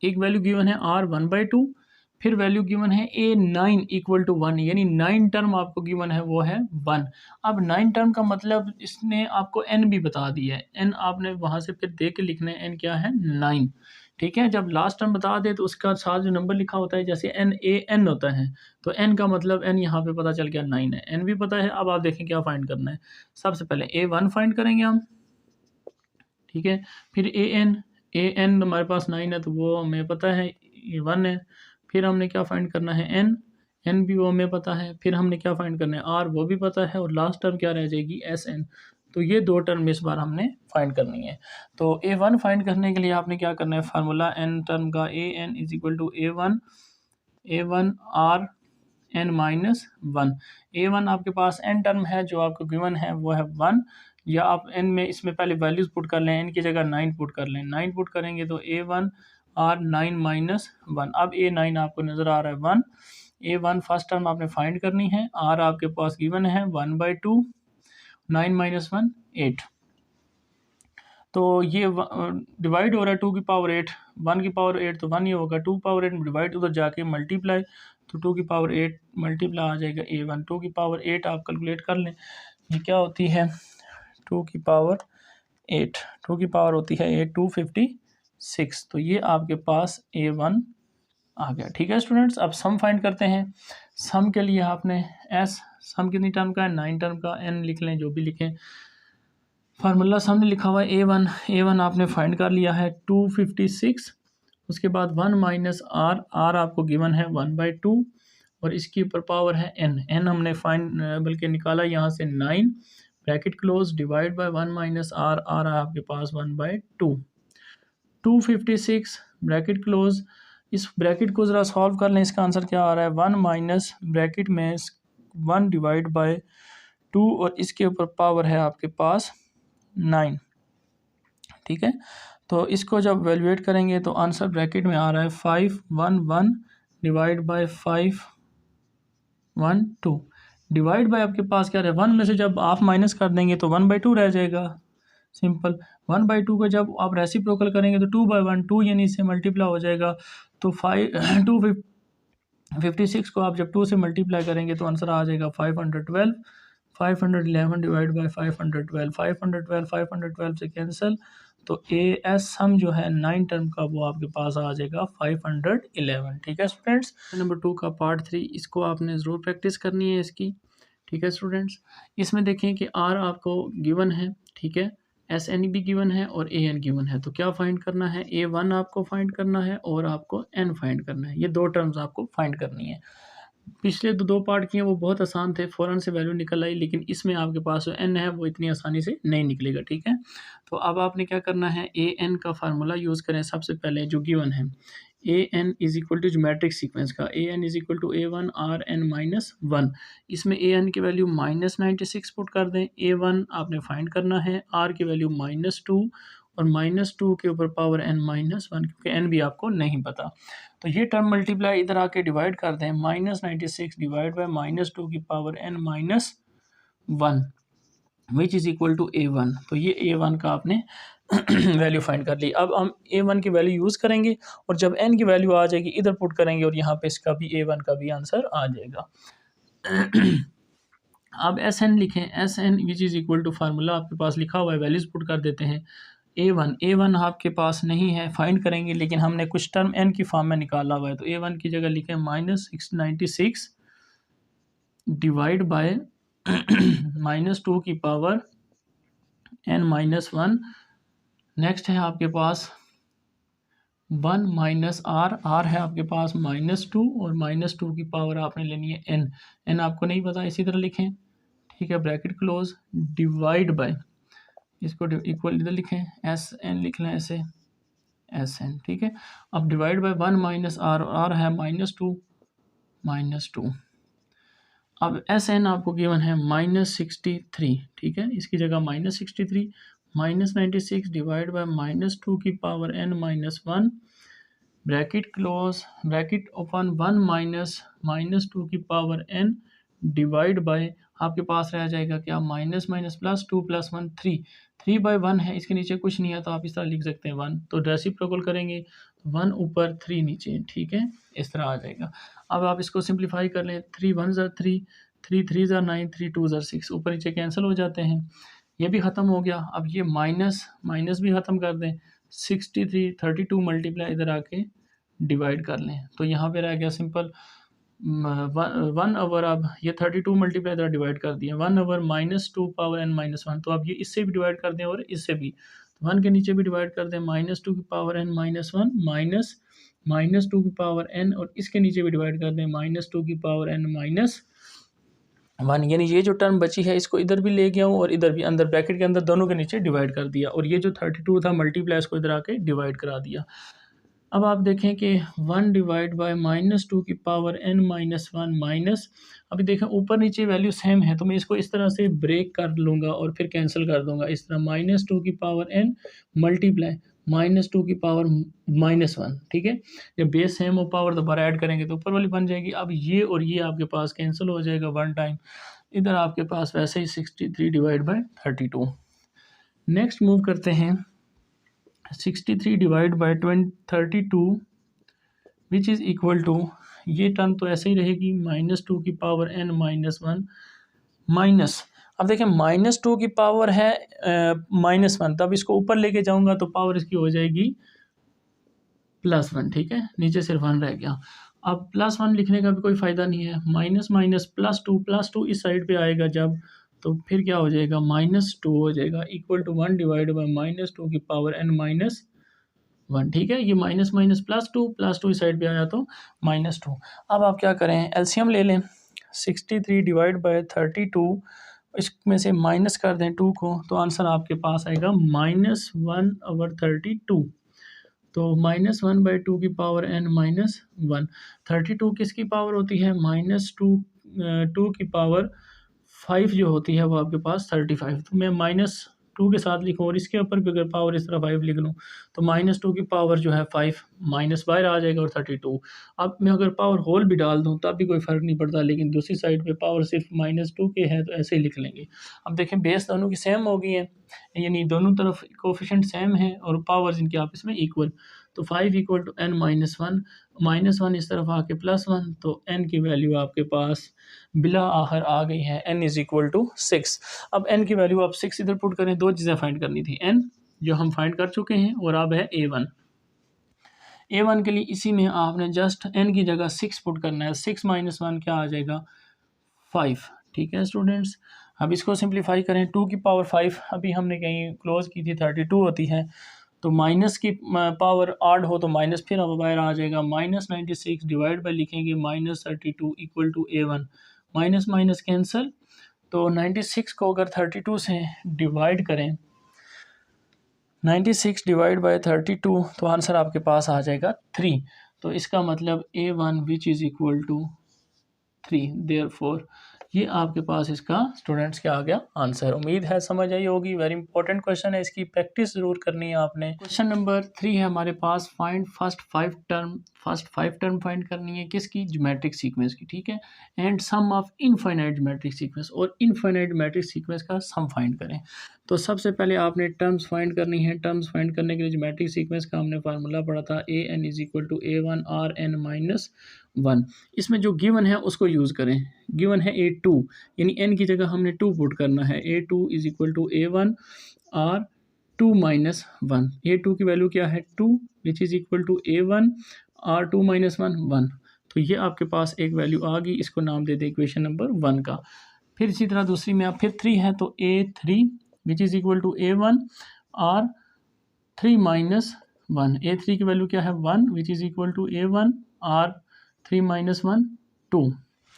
एक वैल्यू गिवन है R 1/2, फिर वैल्यू गिवन है A9 = 1, यानी 9 टर्म आपको गिवन है वो है 1। अब 9 टर्म का मतलब इसने आपको N भी बता दिया है, N आपने वहाँ से फिर देख के लिखना है, N क्या है 9। ठीक है, जब लास्ट टर्म बता दे तो उसका साथ जो नंबर लिखा होता है, जैसे NAN होता है, तो N का मतलब N यहाँ पे पता चल गया 9 है, N भी पता है। अब आप देखें क्या फाइंड करना है, सबसे पहले A1 फाइंड करेंगे हम। ठीक है, फिर AN हमारे पास 9 है तो वो हमें पता है, ये 1 है। फिर हमने क्या फाइंड करना है N भी वो हमें पता है। फिर हमने क्या फाइंड करना है R, वो भी पता है, और लास्ट टर्म क्या रह जाएगी SN। तो ये दो टर्म इस बार हमने फाइंड करनी है। तो A1 फाइंड करने के लिए आपने क्या करना है, फार्मूला N टर्म का AN = A1 R n-1। a1 आपके पास n टर्म है जो आपको गिवन है वो है 1, या आप n में इसमें पहले वैल्यूज़ पुट कर लें, n की जगह 9 पुट कर लें। 9 पुट करेंगे तो a1 r 9-1। अब a9 आपको नज़र आ रहा है 1। a1 फर्स्ट टर्म आपने फाइंड करनी है, r आपके पास गिवन है 1/2, 9 - 1 8। तो ये डिवाइड हो रहा है 2 की पावर 8, 1 की पावर 8 तो 1 ही होगा, 2 पावर 8 डिवाइड उधर जाके मल्टीप्लाई, तो 2 की पावर 8 मल्टीप्लाई आ जाएगा a1। 2 की पावर 8 आप कैलकुलेट कर लें, ये क्या होती है 2 की पावर 8, 2 की पावर होती है 8, 256। तो ये आपके पास a1 आ गया। ठीक है स्टूडेंट्स, अब सम फाइंड करते हैं। सम के लिए आपने सम कितनी टर्म का है, 9 टर्म का, n लिख लें जो भी लिखें। फार्मूला सामने लिखा हुआ है a1 आपने फाइंड कर लिया है 256। उसके बाद 1 - r आपको गिवन है 1/2, और इसके ऊपर पावर है n हमने फाइंड बल्कि निकाला यहाँ से 9, bracket close, divide by 1 - r है आपके पास 1/2। 256 ब्रैकेट क्लोज, इस ब्रैकेट को ज़रा सॉल्व कर लें, इसका आंसर क्या आ रहा है 1 माइनस ब्रैकेट में 1 डिवाइड बाय 2, और इसके ऊपर पावर है आपके पास 9। ठीक है, तो इसको जब वैल्यूएट करेंगे तो आंसर ब्रैकेट में आ रहा है 511 डिवाइड बाय 512, डिवाइड बाय आपके पास क्या रहा है 1 में से जब आप माइनस कर देंगे तो 1/2 रह जाएगा। सिंपल, 1/2 को जब आप रेसिप्रोकल करेंगे तो 2/1, 2 यानी इससे मल्टीप्लाई हो जाएगा। तो 256 को आप जब 2 से मल्टीप्लाई करेंगे तो आंसर आ जाएगा 512। 511 डिवाइड बाय 512, 512 से कैंसिल, तो सम जो है 9 टर्म का वो आपके पास आ जाएगा 511। ठीक है स्टूडेंट्स, नंबर 2 का पार्ट 3 इसको आपने ज़रूर प्रैक्टिस करनी है इसकी। ठीक है स्टूडेंट्स, इसमें देखें कि आर आपको गिवन है, ठीक है, SN भी गिवन है और AN गिवन है। तो क्या फाइंड करना है, A1 आपको फाइंड करना है और आपको N फाइंड करना है। ये दो टर्म्स आपको फाइंड करनी है। पिछले दो पार्ट किए वो बहुत आसान थे, फ़ौरन से वैल्यू निकल आई, लेकिन इसमें आपके पास जो n है वो इतनी आसानी से नहीं निकलेगा। ठीक है, तो अब आपने क्या करना है, an का फार्मूला यूज़ करें सबसे पहले जो गिवन है। an is equal to metric sequence का an is equal to a1 rn-1। इसमें an की वैल्यू -96 पुट कर दें, a1 आपने फाइंड करना है, r की वैल्यू -2 और -2 के ऊपर पावर n-1, क्योंकि n भी आपको नहीं पता। तो ये टर्म मल्टीप्लाई इधर आके डिवाइड कर दें, -96 डिवाइड बाय -2 की power n-1 which is equal to a1। तो ये a1 का आपने वैल्यू फाइंड कर ली। अब हम a1 की वैल्यू यूज़ करेंगे और जब n की वैल्यू आ जाएगी इधर पुट करेंगे और यहाँ पे इसका भी a1 का भी आंसर आ जाएगा। अब SN लिखें, SN which is equal to formula आपके पास लिखा हुआ है, वैल्यूज़ पुट कर देते हैं। a1 आपके पास नहीं है, फाइंड करेंगे, लेकिन हमने कुछ टर्म n की फॉर्म में निकाला हुआ है। तो a1 की जगह लिखें -696 डिवाइड बाय -2 की पावर n-1। नेक्स्ट है आपके पास 1 - r है आपके पास -2 और -2 की पावर आपने लेनी है n आपको नहीं पता, इसी तरह लिखें। ठीक है, ब्रैकेट क्लोज, डिवाइड बाय, इसको इक्वल इधर लिखें, SN लिख लें ऐसे, SN। ठीक है, अब डिवाइड बाय 1 - r है -2। अब SN आपको गिवन है -63। ठीक है, इसकी जगह -63 -96 डिवाइड बाय -2 की power n-1, bracket close, bracket open, 1 - -2 की पावर n डिवाइड बाय, आपके पास रह जाएगा क्या, माइनस +2 + 1 3/1 है, इसके नीचे कुछ नहीं है तो आप इस तरह लिख सकते हैं 1। तो रेसिप्रोकल करेंगे 1 ऊपर 3 नीचे। ठीक है, इस तरह आ जाएगा। अब आप इसको सिंप्लीफाई कर लें, 3 × 1 = 3, 3 × 3 = 9, 3 × 2 = 6, ऊपर नीचे कैंसिल हो जाते हैं, ये भी ख़त्म हो गया। अब ये माइनस भी ख़त्म कर दें, 63 32 मल्टीप्लाई इधर आके डिवाइड कर लें, तो यहाँ पे रह गया सिंपल 1/, अब ये 32 मल्टीप्लाई इधर डिवाइड कर दिया, 1/, -2 पावर n-1। तो अब ये इससे भी डिवाइड कर दें और इससे भी, 1 के नीचे भी डिवाइड कर दें, -2 की पावर n-1 -2 की पावर n, और इसके नीचे भी डिवाइड कर दें, -2 की पावर n-1। यानी ये जो टर्म बची है इसको इधर भी ले गया हूँ और इधर भी, अंदर ब्रैकेट के अंदर दोनों के नीचे डिवाइड कर दिया, और ये जो 32 था मल्टीप्लाई इसको इधर आके डिवाइड करा दिया। अब आप देखें कि 1 डिवाइड बाय -2 की power n minus one minus, अभी देखें ऊपर नीचे वैल्यू सेम है तो मैं इसको इस तरह से ब्रेक कर लूँगा और फिर कैंसिल कर दूँगा। इस तरह -2 की पावर n मल्टीप्लाई -2 की पावर -1, ठीक है। जब बेस सेम हो पावर दोबारा ऐड करेंगे तो ऊपर वाली बन जाएगी। अब ये और ये आपके पास कैंसिल हो जाएगा वन टाइम। इधर आपके पास वैसे ही 63 डिवाइड बाय 32। नेक्स्ट मूव करते हैं 63 divide by 32 which is equal to, ये टर्म तो ऐसे ही रहेगी -2 की power n minus one minus, अब देखें -2 की पावर है -1, तब इसको ऊपर लेके जाऊंगा तो पावर इसकी हो जाएगी +1, ठीक है। नीचे सिर्फ 1 रह गया। अब +1 लिखने का भी कोई फ़ायदा नहीं है, माइनस माइनस +2 इस साइड पे आएगा जब, तो फिर क्या हो जाएगा -2 हो जाएगा इक्वल टू 1 डिवाइड बाई -2 की पावर n माइनस 1, ठीक है। ये माइनस माइनस +2 इस साइड पे आया तो -2। अब आप क्या करें, एलसीएम ले लें। 63 डिवाइड बाय 32, इसमें से माइनस कर दें 2 को तो आंसर आपके पास आएगा -1/32। तो -1/2 की पावर n माइनस 1। 32 किसकी पावर होती है, -2 की पावर 5 जो होती है वो आपके पास 35। तो मैं -2 के साथ लिखूँ और इसके ऊपर भी अगर पावर इस तरह 5 लिख लूँ तो -2 की पावर जो है 5 माइनस बाहर आ जाएगा और 32। अब मैं अगर पावर होल भी डाल दूँ तब भी कोई फ़र्क नहीं पड़ता, लेकिन दूसरी साइड पे पावर सिर्फ -2 के है तो ऐसे ही लिख लेंगे। अब देखें बेस दोनों की सेम हो गई है, यानी दोनों तरफ कोफिशिएंट सेम है और पावर्स इनके आपस में इक्वल। तो 5 equal to n minus one, -1 इस तरफ आके +1, तो n की वैल्यू आपके पास बिला आखिर आ गई है, n इज़ इक्वल टू 6। अब n की वैल्यू आप 6 इधर पुट करें, दो चीज़ें फाइंड करनी थी, n जो हम फाइंड कर चुके हैं और अब है a1 के लिए इसी में आपने जस्ट n की जगह 6 पुट करना है। 6 माइनस 1 क्या आ जाएगा 5, ठीक है स्टूडेंट्स। अब इसको सिंप्लीफाई करें, 2 की पावर 5 अभी हमने कहीं क्लोज की थी 32 होती है, तो माइनस की पावर आड हो तो माइनस फिर अब बाहर आ जाएगा। -96 डिवाइड बाय लिखेंगे -32 equal to a1, minus minus cancel, तो 96 को अगर 32 से डिवाइड करें, 96 डिवाइड बाय 32 तो आंसर आपके पास आ जाएगा 3। तो इसका मतलब a1 which is equal to 3, therefore ये आपके पास इसका स्टूडेंट्स क्या आ गया आंसर। उम्मीद है समझ आई होगी। वेरी इंपॉर्टेंट क्वेश्चन है, इसकी प्रैक्टिस ज़रूर करनी है आपने। क्वेश्चन नंबर 3 है हमारे पास, find first five term find करनी है किसकी, ज्योमेट्रिक सीक्वेंस की, ठीक है। And sum of infinite geometric sequence, और इनफाइनाइट ज्योमेट्रिक सीक्वेंस का सम फाइंड करें। तो सबसे पहले आपने टर्म्स फाइंड करनी है। टर्म्स फाइंड करने के लिए ज्योमेट्रिक सीक्वेंस का हमने फार्मूला पढ़ा था, an is equal to a1 r n minus 1। इसमें जो गिवन है उसको यूज़ करें। गिवन है a2, यानी n की जगह हमने 2 पुट करना है। a2 is equal to a1 r 2 minus 1। a2 की वैल्यू क्या है 2, which is equal to a1 r 2 minus 1। तो ये आपके पास एक वैल्यू आ गई, इसको नाम दे दे इक्वेशन नंबर 1 का। फिर इसी तरह दूसरी में आप फिर 3 है तो a3 which is equal to a1 r 3 minus 1। a3 की वैल्यू क्या है 1, which is equal to a1 r 3 minus 1 2।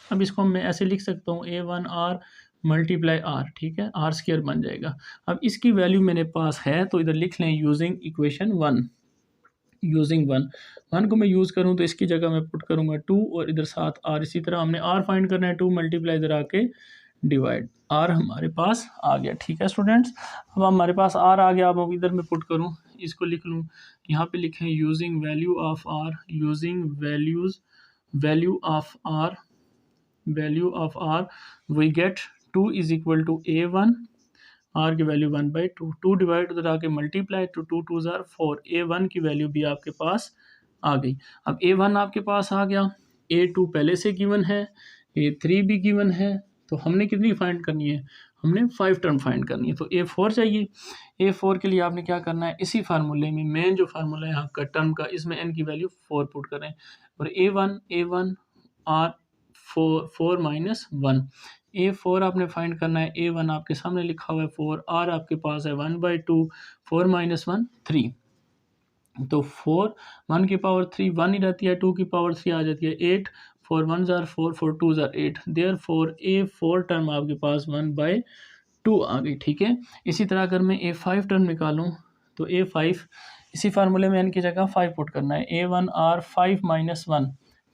अब इसको मैं ऐसे लिख सकता हूँ a1 r मल्टीप्लाई r, ठीक है, r स्क्वायर बन जाएगा। अब इसकी वैल्यू मेरे पास है तो इधर लिख लें यूजिंग इक्वेशन 1, यूजिंग 1 को मैं यूज़ करूँ तो इसकी जगह मैं पुट करूँगा 2 और इधर साथ r। इसी तरह हमने r फाइंड करना है, 2 मल्टीप्लाई इधर आके डिवाइड, r हमारे पास आ गया, ठीक है स्टूडेंट्स। अब हमारे पास r आ गया, अब इधर मैं पुट करूँ, इसको लिख लूँ, यहाँ पे लिखें using value of r, using value of r we get 2 is equal to a1, r की वैल्यू 1/2, 2 डिवाइड उधर आके मल्टीप्लाई तो 2 2 ज़ार 4, a1 की वैल्यू भी आपके पास आ गई। अब a1 आपके पास आ गया, a2 पहले से गिवन है, a3 भी गिवन है, तो हमने कितनी फाइंड करनी है, हमने 5 टर्म फाइंड करनी है। तो a4 चाहिए। a4 के लिए आपने क्या करना है, इसी फार्मूले में मेन जो फार्मूला है आपका टर्म का, इसमें n की वैल्यू 4 पुट करें और a1 r 4 माइनस 1। a4 आपने फाइंड करना है, a1 आपके सामने लिखा हुआ है 4, r आपके पास है 1/2, 4 माइनस 1 3। तो 4 1 की पावर 3 1 ही रहती है, 2 की पावर 3 आ जाती है 8, 4 1 ज़ार 4, 4 2 ज़ार 8, देयरफॉर a4 टर्म आपके पास 1/2 आ गई, ठीक है। इसी तरह अगर मैं a5 टर्म निकालूं तो a5 इसी फार्मूले में n की जगह 5 पुट करना है, A1R5 माइनस 1,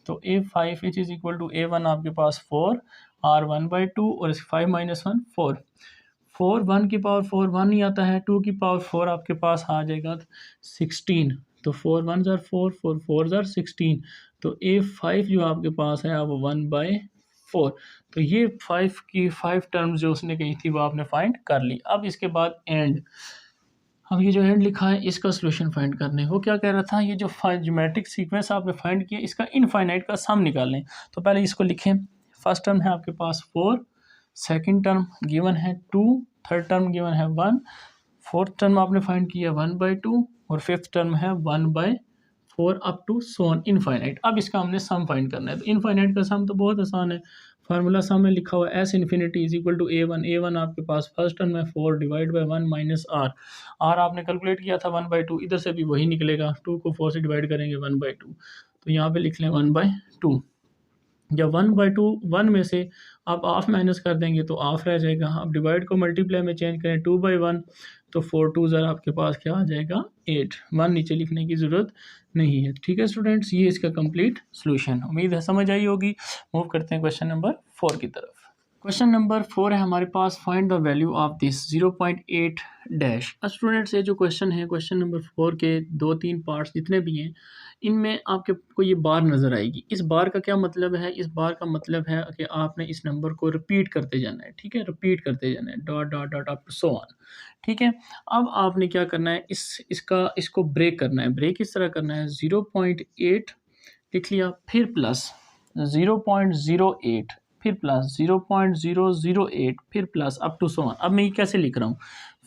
तो A5 which is equal to A1 आपके पास 4, R1/2 और इस 5 माइनस 1 4, 4 1 की पावर 4 1 ही आता है, 2 की पावर 4 आपके पास आ जाएगा 16, तो 4 1 ज़ार 4, 4 4 ज़ार 16, तो A5 जो आपके पास है अब 1/4, तो ये 5 की 5 टर्म्स जो उसने कही थी वो आपने फाइंड कर ली। अब इसके बाद एंड, अब ये जो एंड लिखा है इसका सोल्यूशन फाइंड करने, वो क्या कह रहा था, ये जो ज्योमेट्रिक सीक्वेंस आपने फाइंड किया इसका इनफाइनाइट का सम निकालें। तो पहले इसको लिखें, फर्स्ट टर्म है आपके पास 4, सेकंड टर्म गिवन है 2, थर्ड टर्म गिवन है 1, फोर्थ टर्म आपने फाइंड किया 1/2 और फिफ्थ टर्म है 1/4 अप टू सोन इनफाइनाइट। अब इसका हमने सम फाइंड करना है, तो इनफाइनाइट का सम तो बहुत आसान है, फार्मूला सम में लिखा हुआ है S infinity is equal to A1 आपके पास फर्स्ट टर्म है 4 divide by 1 minus R, R आपने कैलकुलेट किया था 1/2, इधर से भी वही निकलेगा, 2 को 4 से डिवाइड करेंगे 1/2, तो यहाँ पे लिख लें 1/2, जब 1/2 1 में से आप हाफ माइनस कर देंगे तो हाफ रह जाएगा, आप डिवाइड को मल्टीप्लाई में चेंज करें 2/1, तो 4 2 ज़रा आपके पास क्या आ जाएगा 8, 1 नीचे लिखने की ज़रूरत नहीं है। ठीक है स्टूडेंट्स, ये इसका कंप्लीट सॉल्यूशन, उम्मीद है समझ आई होगी। मूव करते हैं क्वेश्चन नंबर 4 की तरफ। क्वेश्चन नंबर 4 है हमारे पास, find the value of this 0.8 dash. Students ये जो क्वेश्चन है, क्वेश्चन नंबर 4 के 2-3 पार्ट्स जितने भी हैं इनमें आपके को ये बार नज़र आएगी। इस बार का क्या मतलब है, इस बार का मतलब है कि आपने इस नंबर को रिपीट करते जाना है, ठीक है, रिपीट करते जाना है, dot dot dot up to so on, ठीक है। अब आपने क्या करना है, इसको ब्रेक करना है, ब्रेक इस तरह करना है 0.8 लिख लिया, फिर प्लस 0.08, फिर प्लस 0.008, फिर plus up to so on. अब मैं ये कैसे लिख रहा हूँ,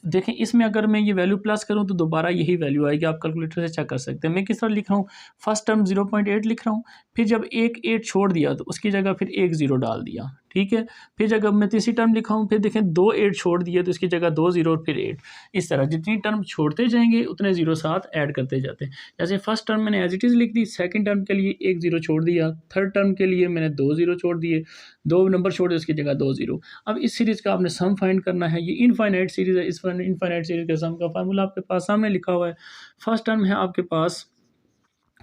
देखें इसमें अगर मैं ये वैल्यू प्लस करूँ तो दोबारा यही वैल्यू आएगी, आप कैलकुलेटर से चेक कर सकते हैं। मैं किस तरह लिख रहा हूँ, फर्स्ट टर्म 0.8 लिख रहा हूँ, फिर जब एक 8 छोड़ दिया तो उसकी जगह फिर एक 0 डाल दिया, ठीक है। फिर जब मैं तीसरी टर्म लिखा हूँ, फिर देखें 2 8 छोड़ दिए तो इसकी जगह 2 0 और फिर 8, इस तरह जितनी टर्म छोड़ते जाएंगे उतने 0 साथ ऐड करते जाते हैं। जैसे फर्स्ट टर्म मैंने एज इट इज़ लिख दी, सेकंड टर्म के लिए एक 0 छोड़ दिया, थर्ड टर्म के लिए मैंने 2 0 छोड़ दिए, 2 नंबर छोड़ दिए उसकी जगह 2 0। अब इस सीरीज़ का आपने सम फाइंड करना है, ये इनफाइनाइट सीरीज़ है, इस इनफाइनाइट सीरीज़ के सम का फार्मूला आपके पास सामने लिखा हुआ है। फर्स्ट टर्म है आपके पास,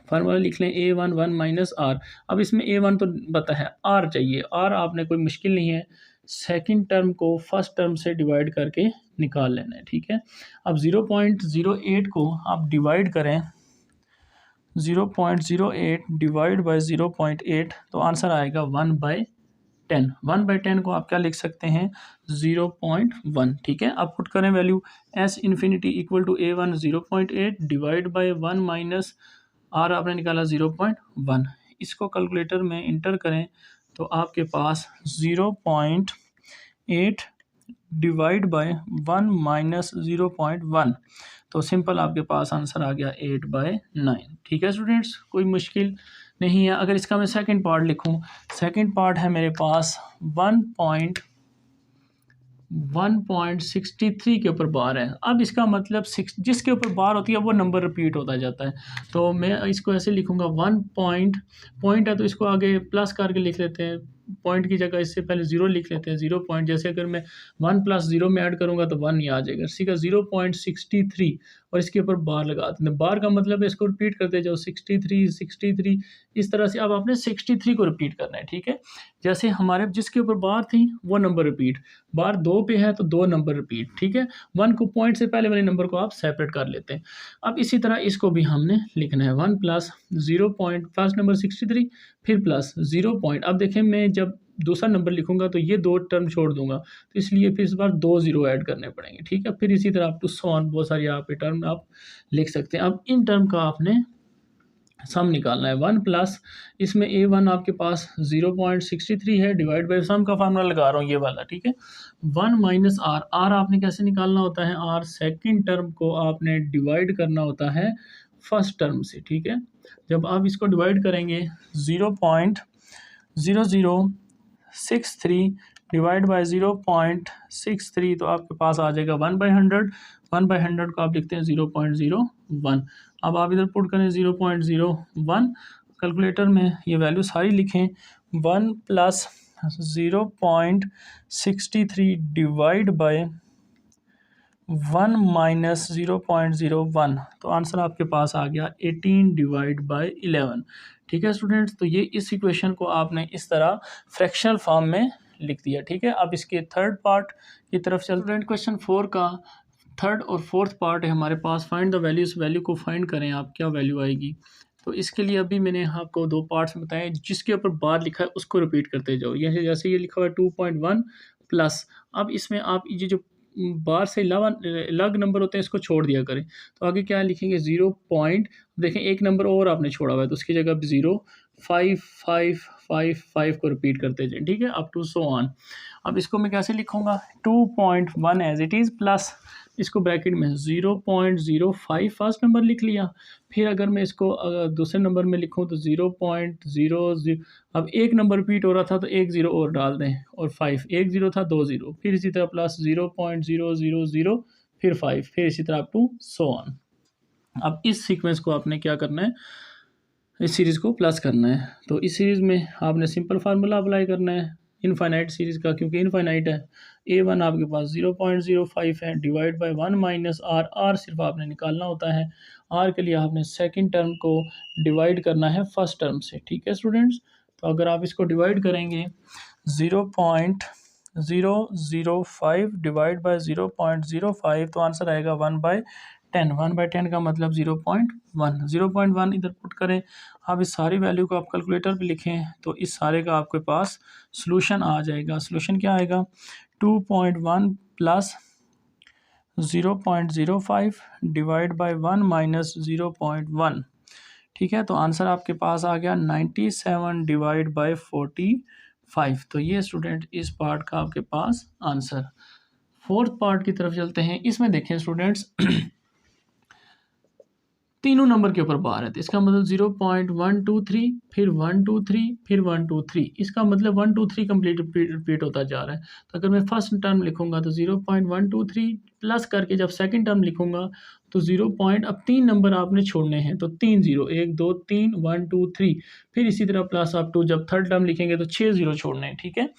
फार्मूला लिख लें A1 1 माइनस आर। अब इसमें A1 तो पता है, आर चाहिए, आर आपने कोई मुश्किल नहीं है, सेकंड टर्म को फर्स्ट टर्म से डिवाइड करके निकाल लेना है, ठीक है। अब 0.08 को आप डिवाइड करें, 0.08 डिवाइड बाई 0.8, तो आंसर आएगा 1/10। 1/10 को आप क्या लिख सकते हैं 0.1, ठीक है। अब पुट करें value, S infinity equal to A1 0.8 divide by 1 minus R आपने निकाला 0.1, इसको कैलकुलेटर में इंटर करें तो आपके पास 0.8 डिवाइड बाय 1 माइनस 0.1, तो सिंपल आपके पास आंसर आ गया 8/9। ठीक है स्टूडेंट्स, कोई मुश्किल नहीं है। अगर इसका मैं सेकंड पार्ट लिखूं, सेकंड पार्ट है मेरे पास 1.63 के ऊपर बार है। अब इसका मतलब जिसके ऊपर बार होती है वो नंबर रिपीट होता जाता है, तो मैं इसको ऐसे लिखूंगा 1 पॉइंट है तो इसको आगे प्लस करके लिख लेते हैं, पॉइंट की जगह इससे पहले 0 लिख लेते हैं, 0 पॉइंट, जैसे अगर मैं 1 + 0 में ऐड करूंगा तो 1 ही आ जाएगा, इसी का 0.63 और इसके ऊपर बार लगा देते हैं। बार का मतलब है इसको रिपीट करते जाओ, 63 इस तरह से। अब आपने 63 को रिपीट करना है, ठीक है। जैसे हमारे जिसके ऊपर बार थी वो नंबर रिपीट, बार 2 पे है तो 2 नंबर रिपीट, ठीक है। 1 को पॉइंट से पहले वाले नंबर को आप सेपरेट कर लेते हैं। अब इसी तरह इसको भी हमने लिखना है 1 + 0 पॉइंट, फर्स्ट नंबर 63 फिर प्लस 0 पॉइंट। अब देखें मैं जब दूसरा नंबर लिखूंगा तो ये 2 टर्म छोड़ दूंगा, तो इसलिए फिर इस बार 2 0 ऐड करने पड़ेंगे, ठीक है। फिर इसी तरह आप टू सो ऑन बहुत सारी यहाँ पे टर्म आप लिख सकते हैं। अब इन टर्म का आपने सम निकालना है, 1 प्लस इसमें A1 आपके पास 0.63 है, डिवाइड बाई सम का फार्मूला लगा रहा हूँ ये वाला, ठीक है। 1 माइनस आर, आर आपने कैसे निकालना होता है, आर सेकंड टर्म को आपने डिवाइड करना होता है फर्स्ट टर्म से, ठीक है। जब आप इसको डिवाइड करेंगे 0.0063 डिवाइड बाई 0.63 तो आपके पास आ जाएगा 1/100। 1/100 को आप लिखते हैं 0.01। अब आप इधर पुट करें 0.01, कैलकुलेटर में ये वैल्यू सारी लिखें, 1 + 0.63 डिवाइड बाय 1 माइनस 0.01, तो आंसर आपके पास आ गया 18 डिवाइड बाय 11। ठीक है स्टूडेंट्स, तो ये इस इक्वेशन को आपने इस तरह फ्रैक्शनल फॉर्म में लिख दिया। ठीक है, अब इसके थर्ड पार्ट की तरफ चलते हैं। क्वेश्चन 4 का थर्ड और फोर्थ पार्ट है हमारे पास, फाइंड द वैल्यू। इस वैल्यू को फाइंड करें आप, क्या वैल्यू आएगी। तो इसके लिए अभी मैंने आपको दो पार्ट्स बताए, जिसके ऊपर बार लिखा है उसको रिपीट करते जाओ। ये जैसे ये लिखा हुआ है 2.1 प्लस, अब इसमें आप ये जो बार से अलग नंबर होते हैं इसको छोड़ दिया करें। तो आगे क्या लिखेंगे, 0 पॉइंट, देखें एक नंबर और आपने छोड़ा हुआ है तो उसकी जगह अब 0.5555 को रिपीट करते जाए। ठीक है, अप टू सो ऑन। अब इसको मैं कैसे लिखूंगा, 2.1 एज इट इज़ प्लस इसको ब्रैकेट में 0.05 फर्स्ट नंबर लिख लिया। फिर अगर मैं इसको दूसरे नंबर में लिखूं तो 0.00, अब एक नंबर रिपीट हो रहा था तो एक ज़ीरो और डाल दें, और 5, एक ज़ीरो था 2 ज़ीरो, फिर इसी तरह प्लस 0.000, फिर 5, फिर इसी तरह अप टू सो ऑन। अब इस सीक्वेंस को आपने क्या करना है, इस सीरीज़ को प्लस करना है। तो इस सीरीज़ में आपने सिंपल फार्मूला अप्लाई करना है इनफाइनाइट सीरीज़ का, क्योंकि इनफाइनाइट है। A1 आपके पास 0.05 है, divide by 1 minus R, R सिर्फ आपने निकालना होता है। आर के लिए आपने सेकंड टर्म को डिवाइड करना है फर्स्ट टर्म से। ठीक है स्टूडेंट्स, तो अगर आप इसको डिवाइड करेंगे 0.005 डिवाइड बाय 0.05, तो आंसर आएगा 1/10। 1/10 का मतलब 0.1, 0.1 इधर पुट करें। आप इस सारी वैल्यू को आप कैलकुलेटर पे लिखें तो इस सारे का आपके पास सॉल्यूशन आ जाएगा। सॉल्यूशन क्या आएगा, 2.1 प्लस 0.05 डिवाइड बाय 1 माइनस 0.1। ठीक है, तो आंसर आपके पास आ गया 97 डिवाइड बाय 45। तो ये स्टूडेंट इस पार्ट का आपके पास आंसर। फोर्थ पार्ट की तरफ चलते हैं। इसमें देखें स्टूडेंट्स तीनों नंबर के ऊपर बार है, तो इसका मतलब 0.123, फिर 123, फिर 123। इसका मतलब 123 कंप्लीट रिपीट होता जा रहा है। तो अगर मैं फर्स्ट टर्म लिखूंगा तो 0.123 प्लस करके जब सेकंड टर्म लिखूंगा तो 0 पॉइंट, अब तीन नंबर आपने छोड़ने हैं तो 3 0, 1 2 3, 1 2 3, फिर इसी तरह प्लस अप टू जब थर्ड टर्म लिखेंगे तो 6 0 छोड़ने हैं। ठीक है,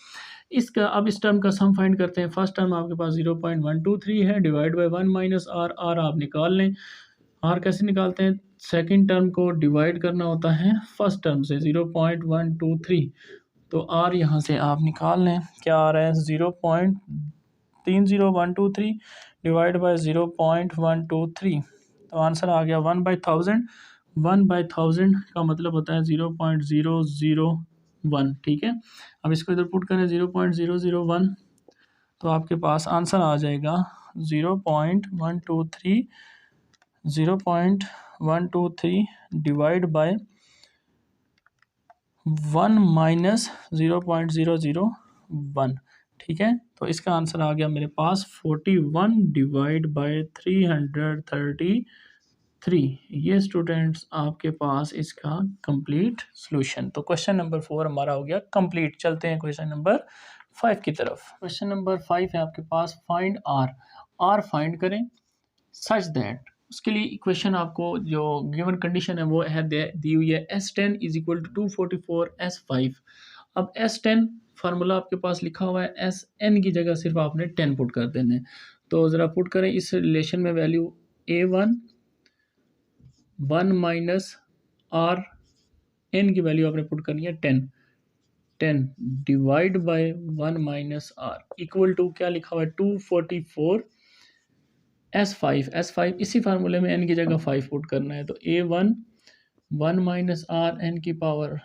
इसका अब इस टर्म का सम फाइंड करते हैं। फर्स्ट टर्म आपके पास 0.123 है, divide by 1 minus R, R आप निकाल लें। आर कैसे निकालते हैं, सेकंड टर्म को डिवाइड करना होता है फर्स्ट टर्म से, 0.123। तो आर यहाँ से आप निकाल लें, क्या आ रहा है 0.30123 डिवाइड बाय 0.123। तो आंसर आ गया 1/1000। 1/1000 का मतलब होता है 0.001। ठीक है, अब इसको इधर पुट करें 0.001, तो आपके पास आंसर आ जाएगा 0.123 डिवाइड बाय 1 माइनस 0.001। ठीक है, तो इसका आंसर आ गया मेरे पास 41 डिवाइड बाय 333। ये स्टूडेंट्स आपके पास इसका कंप्लीट सॉल्यूशन। तो क्वेश्चन नंबर 4 हमारा हो गया कंप्लीट। चलते हैं क्वेश्चन नंबर 5 की तरफ। क्वेश्चन नंबर 5 है आपके पास, फाइंड आर। आर फाइंड करें सच दैट, उसके लिए इक्वेशन आपको जो गिवन कंडीशन है वो है दी हुई है, S10 is equal to 244 S5। अब S10 फार्मूला आपके पास लिखा हुआ है, SN की जगह सिर्फ आपने 10 पुट कर देने। तो ज़रा पुट करें इस रिलेशन में value A1 1 minus R, N की वैल्यू आपने पुट करनी है 10 divide by 1 minus R equal to क्या लिखा हुआ है 244 S5 इसी फार्मूले में n की जगह 5 पुट करना है। तो A1 1 माइनस आर एन की पावर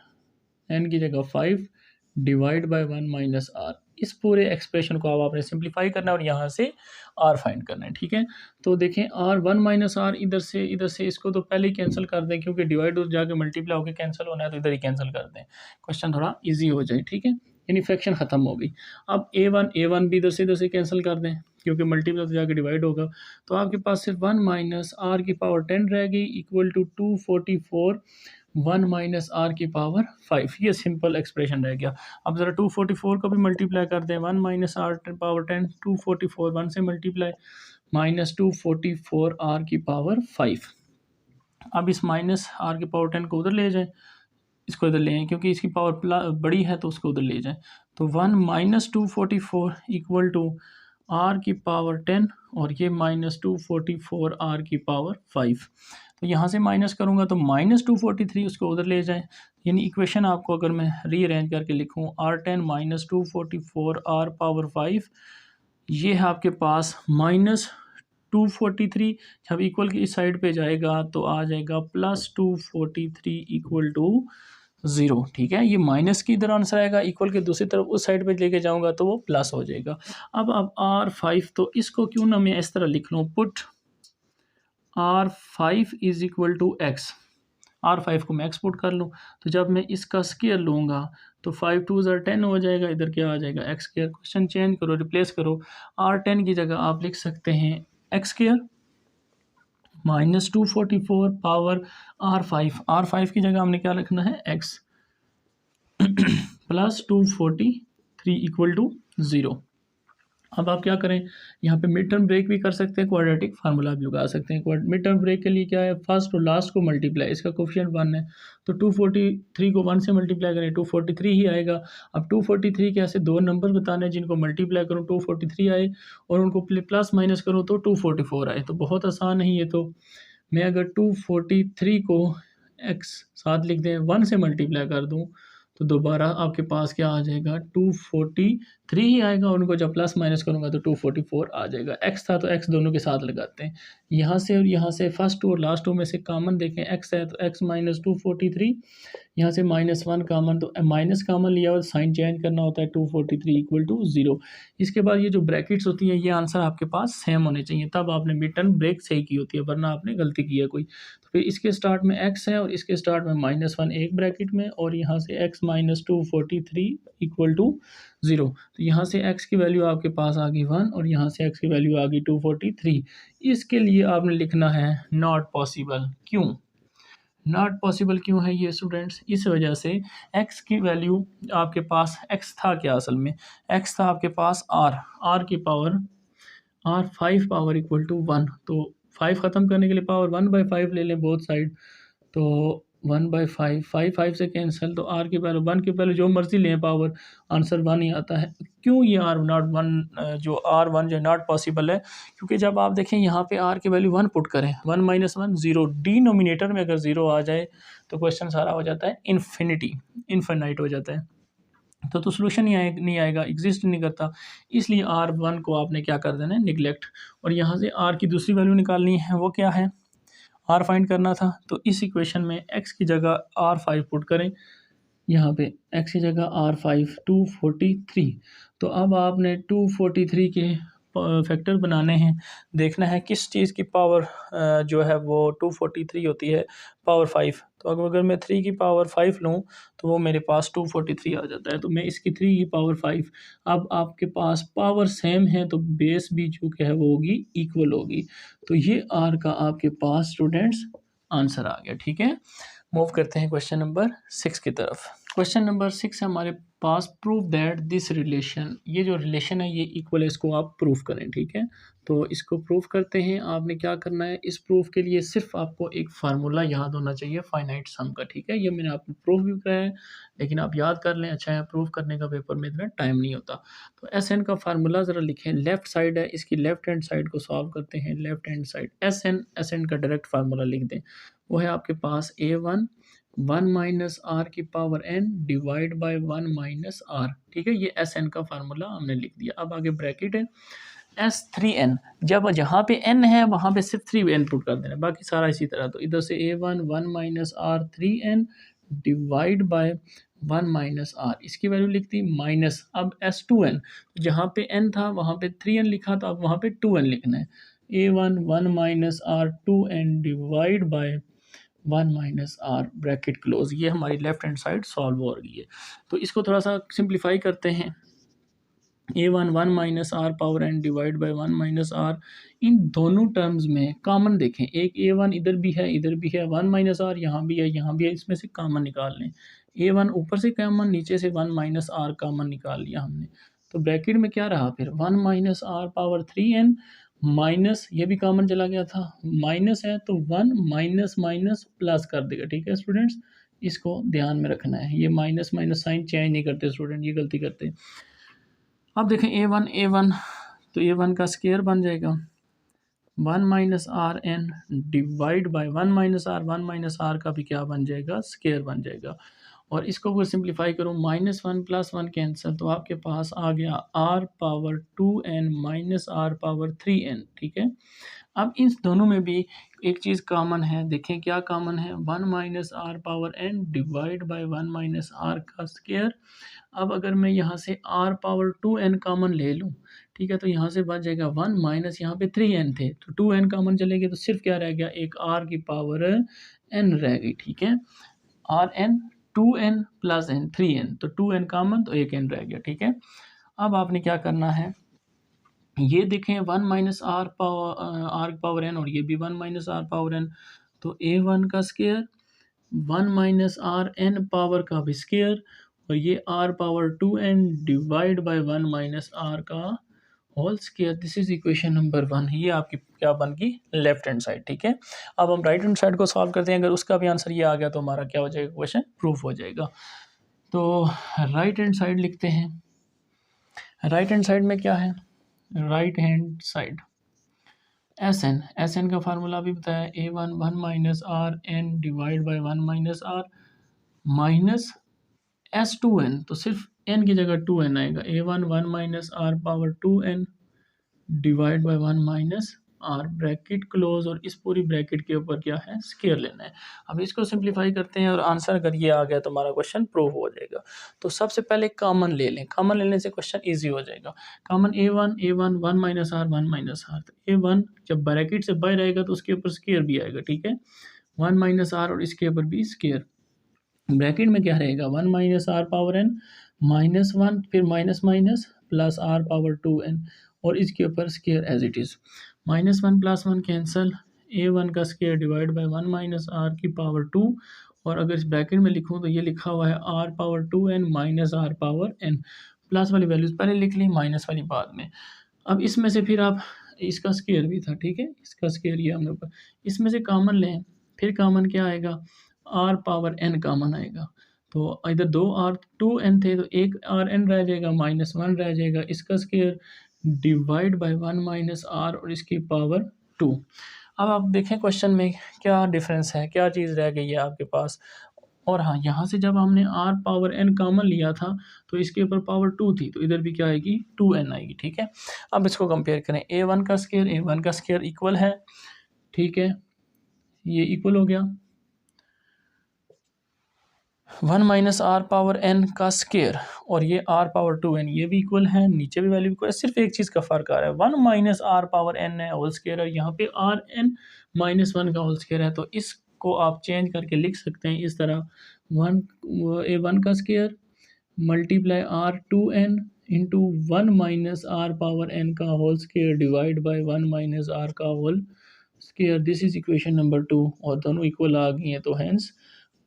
n की जगह 5 डिवाइड बाय 1 माइनस आर। इस पूरे एक्सप्रेशन को अब आपने सिंप्लीफाई करना है और यहाँ से r फाइंड करना है। ठीक है, तो देखें r 1 माइनस आर इधर से इसको तो पहले ही कैंसिल कर दें, क्योंकि डिवाइड हो जाके मल्टीप्लाई होकर कैंसिल होना है, तो इधर ही कैंसिल कर दें, क्वेश्चन थोड़ा ईजी हो जाए। ठीक है, यानी फ्रैक्शन ख़त्म हो गई। अब A1 भी इधर से कैंसिल कर दें, क्योंकि मल्टीप्लाई तो जाके डिवाइड होगा। तो आपके पास सिर्फ 1 माइनस आर की पावर 10 रह गई इक्वल टू 244 1 माइनस आर की पावर 5। ये सिंपल एक्सप्रेशन रह गया। अब ज़रा 244 को भी मल्टीप्लाई कर दें, 1 माइनस आर पावर 10, 244 1 से मल्टीप्लाई, माइनस 244 आर की पावर 5। अब इस माइनस आर की पावर 10 को उधर ले जाएं, इसको इधर ले आएँ, क्योंकि इसकी पावर बड़ी है तो उसको उधर ले जाएं। तो 1 माइनस 244 इक्वल टू आर की पावर 10 और ये -244 आर की पावर 5। तो यहाँ से माइनस करूँगा तो -243 उसको उधर ले जाएं, यानी इक्वेशन आपको अगर मैं रीअरेंज करके लिखूँ R10 -244 आर पावर 5, ये है आपके पास -243। जब इक्वल की इस साइड पे जाएगा तो आ जाएगा +243 इक्वल टू 0। ठीक है, ये माइनस की इधर आंसर आएगा, इक्वल के दूसरी तरफ उस साइड पे लेके जाऊंगा तो वो प्लस हो जाएगा। अब R5, तो इसको क्यों ना मैं इस तरह लिख लूँ, put R5 is equal to X. R5 को मैं एक्स पुट कर लूँ, तो जब मैं इसका स्क्वायर लूँगा तो 5 2 10 हो जाएगा, इधर क्या आ जाएगा एक्स स्क्वायर। क्वेश्चन चेंज करो, रिप्लेस करो, R10 की जगह आप लिख सकते हैं एक्स स्क्वायर -244 पावर R5 की जगह हमने क्या लिखना है एक्स +243 इक्वल टू 0। अब आप क्या करें, यहाँ पे मिड टर्म ब्रेक भी कर सकते हैं, क्वाड्रेटिक फार्मूला भी लगा सकते हैं। मिड टर्म ब्रेक के लिए क्या है, फर्स्ट और लास्ट को मल्टीप्लाई, इसका कोफिशिएंट 1 है तो 243 को 1 से मल्टीप्लाई करें 243 ही आएगा। अब 243 के ऐसे दो नंबर बताने हैं जिनको मल्टीप्लाई करूँ 243 आए और उनको प्लस माइनस करूँ तो 244 आए, तो बहुत आसान है ये। तो मैं अगर 243 को एक्स साथ लिख दें 1 से मल्टीप्लाई कर दूँ तो दोबारा आपके पास क्या आ जाएगा 243 ही आएगा, और उनको जब प्लस माइनस करूँगा तो 244 आ जाएगा। एक्स था तो एक्स दोनों के साथ लगाते हैं, यहाँ से और यहाँ से फर्स्ट टू और लास्ट टू में से कॉमन देखें, एक्स है तो एक्स -243, यहाँ से -1 कॉमन, तो माइनस कॉमन लिया और साइन चेंज करना होता है 243 इक्वल टू 0। इसके बाद ये जो ब्रैकेट्स होती हैं ये आंसर आपके पास सेम होने चाहिए, तब आपने मिड टर्म ब्रेक सही की होती है, वरना आपने गलती की है कोई। तो फिर इसके स्टार्ट में x है और इसके स्टार्ट में -1 एक ब्रैकेट में, और यहाँ से x -243 इक्वल टू 0। तो यहाँ से x की वैल्यू आपके पास आ गई 1 और यहाँ से x की वैल्यू आ गई 243। इसके लिए आपने लिखना है नॉट पॉसिबल। क्यों नॉट पॉसिबल क्यों है ये स्टूडेंट्स, इस वजह से x की वैल्यू आपके पास, x था क्या असल में, x था आपके पास r की power R5 power equal to 1, तो 5 ख़त्म करने के लिए पावर 1/5 ले लें बोथ साइड, तो 1/5, 5 से कैंसिल, तो R की वैल्यू 1 की वैल्यू जो मर्जी लें पावर, आंसर 1 ही आता है। क्यों ये R नॉट 1 जो R1 जो नॉट पॉसिबल है, क्योंकि जब आप देखें यहाँ पे R की वैल्यू 1 पुट करें, 1 - 1 0, डिनोमिनेटर में अगर 0 आ जाए तो क्वेश्चन सारा हो जाता है इन्फिनाइट हो जाता है, तो सोल्यूशन नहीं आएगा, एग्जिस्ट नहीं करता। इसलिए R1 को आपने क्या कर देना है, निगलेक्ट, और यहाँ से R की दूसरी वैल्यू निकालनी है, वो क्या है, R फाइंड करना था। तो इस इक्वेशन में x की जगह R5 पुट करें, यहाँ पे x की जगह R5 243। तो अब आपने 243 के फैक्टर बनाने हैं, देखना है किस चीज़ की पावर जो है वो 243 होती है पावर 5। तो अगर मैं 3 की पावर 5 लूँ तो वो मेरे पास 243 आ जाता है, तो मैं इसकी 3 की पावर 5। अब आपके पास पावर सेम है तो बेस भी जो क्या है वो होगी इक्वल होगी, तो ये R का आपके पास स्टूडेंट्स आंसर आ गया। ठीक है, मूव करते हैं क्वेश्चन नंबर 6 की तरफ। क्वेश्चन नंबर 6 है हमारे पास, प्रूव दैट दिस रिलेशन, ये जो रिलेशन है ये इक्वल है, इसको आप प्रूफ करें। ठीक है, तो इसको प्रूफ करते हैं। आपने क्या करना है, इस प्रूफ के लिए सिर्फ आपको एक फार्मूला याद होना चाहिए फाइनाइट सम का। ठीक है, ये मैंने आपको प्रूफ भी कराया है, लेकिन आप याद कर लें, अच्छा है, प्रूफ करने का पेपर में इतना टाइम नहीं होता। तो एस एन का फार्मूला ज़रा लिखें, लेफ्ट साइड है इसकी, लेफ्ट हैंड साइड को सॉल्व करते हैं। Left hand side S N का डायरेक्ट फार्मूला लिख दें, वो है आपके पास A1 1 - r की power n divide by 1 - r। ठीक है, ये एस एन का फार्मूला हमने लिख दिया। अब आगे ब्रैकेट है S3n, जब जहाँ पे n है वहाँ पे सिर्फ 3n पुट कर देना, बाकी सारा इसी तरह। तो इधर से A1 1 - r 3n divide by 1 - r, इसकी वैल्यू लिख दी माइनस। अब S2n, जहाँ पे n था वहाँ पे 3n लिखा, तो अब वहाँ पे 2n लिखना है। A1 1 - r 2n divide by 1 - r bracket close. ये हमारी लेफ्ट हैंड साइड सॉल्व हो रही है। तो इसको थोड़ा सा सिंप्लीफाई करते हैं। A1 1 - r power n divide by 1 - r, इन दोनों टर्म्स में कॉमन देखें, एक A1 इधर भी है इधर भी है, 1 - r यहाँ भी है यहाँ भी है, इसमें से कॉमन निकाल लें। A1 ऊपर से कॉमन, नीचे से 1 - r कॉमन निकाल लिया हमने, तो ब्रैकेट में क्या रहा फिर 1 - r पावर 3n माइनस, ये भी कॉमन चला गया था, माइनस है तो 1 माइनस माइनस प्लस कर देगा। ठीक है स्टूडेंट्स, इसको ध्यान में रखना है, ये माइनस साइन चेंज नहीं करते स्टूडेंट, ये गलती करते हैं। अब देखें A1 तो ये 1 का स्क्वायर बन जाएगा 1 minus R N divide by 1 का भी क्या बन जाएगा, स्क्वायर बन जाएगा। और इसको अगर सिंप्लीफाई करो -1 + 1 कैंसिल, तो आपके पास आ गया r power 2n minus r power 3n। ठीक है, अब इन दोनों में भी एक चीज़ कॉमन है, देखें क्या कॉमन है, 1 minus R power n divide by 1 minus R का स्क्वायर। अब अगर मैं यहाँ से r पावर 2n कॉमन ले लूँ, ठीक है, तो यहाँ से बच जाएगा 1 माइनस यहाँ पे 3n थे, तो 2n कॉमन चले गए, तो सिर्फ क्या रह गया, एक r की पावर n रह गई। ठीक है, rn 2n plus n 3n, तो 2n कॉमन, तो एक n रह गया। ठीक है, अब आपने क्या करना है, ये देखें 1 माइनस आर पावर n और ये भी 1 माइनस आर पावर n, तो a1 का square 1 minus R N power का भी स्क्वायर और ये r power 2n divide by 1 minus R का whole square. This is equation number 1। ये आपकी क्या बन गई, लेफ्ट हैंड साइड। ठीक है, अब हम राइट हैंड साइड को सॉल्व करते हैं, अगर उसका भी आंसर ये आ गया तो हमारा क्या हो जाएगा, क्वेश्चन प्रूफ हो जाएगा। तो राइट हैंड साइड लिखते हैं, राइट हैंड साइड में क्या है, right hand side S N का फार्मूला भी बताया, a1 1 minus R N divide by 1 minus R minus S2n, तो सिर्फ n की जगह 2n आएगा, a1 1 minus R power 2n divide by 1 minus R, bracket close, और इस पूरी ब्रैकेट के ऊपर क्या है, स्क्वायर लेना है। अब इसको सिंप्लीफाई करते हैं और आंसर अगर ये आ गया तो हमारा क्वेश्चन प्रूव हो जाएगा। तो सबसे पहले कॉमन ले लें, कॉमन लेने से क्वेश्चन इजी हो जाएगा। Common a1 1 minus R 1 minus R, तो a1 जब ब्रैकेट से बाहर आएगा तो उसके ऊपर स्क्वायर भी आएगा। ठीक है, 1 माइनस आर और इसके ऊपर भी स्क्वायर, ब्रैकेट में क्या रहेगा, 1 माइनस आर पावर n -1 फिर minus minus plus R power 2n और इसके ऊपर square as it is, -1 + 1 cancel, a1 का square divide by 1 minus R की पावर 2, और अगर इस ब्रैकेट में लिखूँ तो ये लिखा हुआ है r power 2n minus R power n, plus वाली वैल्यूज़ पहले लिख ली, माइनस वाली बाद में। अब इसमें से फिर आप, इसका स्क्वायर भी था, ठीक है, इसका स्क्वायर ये हमने ऊपर, इसमें से कॉमन लें, फिर कॉमन क्या आएगा, r पावर n कॉमन आएगा, तो इधर 2n थे तो एक rn रह जाएगा, -1 रह जाएगा, इसका square divide by 1 minus r और इसकी पावर 2। अब आप देखें क्वेश्चन में क्या डिफरेंस है, क्या चीज़ रह गई है आपके पास। और हाँ, यहाँ से जब हमने r पावर n कॉमन लिया था तो इसके ऊपर पावर 2 थी, तो इधर भी क्या आएगी, 2n आएगी। ठीक है, अब इसको कंपेयर करें, a1 का स्क्वायर इक्वल है, ठीक है, ये इक्वल हो गया 1 माइनस आर पावर n का स्क्वायर, और ये r पावर 2n ये भी इक्वल है, नीचे भी वैल्यू इक्वल है, सिर्फ एक चीज़ का फ़र्क आ रहा है, 1 माइनस आर पावर n है होल स्क्वायर है, यहाँ पे rn -1 का होल स्क्वायर है, तो इसको आप चेंज करके लिख सकते हैं इस तरह, a1 का square multiply r2n into 1 minus R power n का whole square divide by 1 minus R का whole square. This is equation number 2, और दोनों इक्वल आ गई हैं, तो हैंस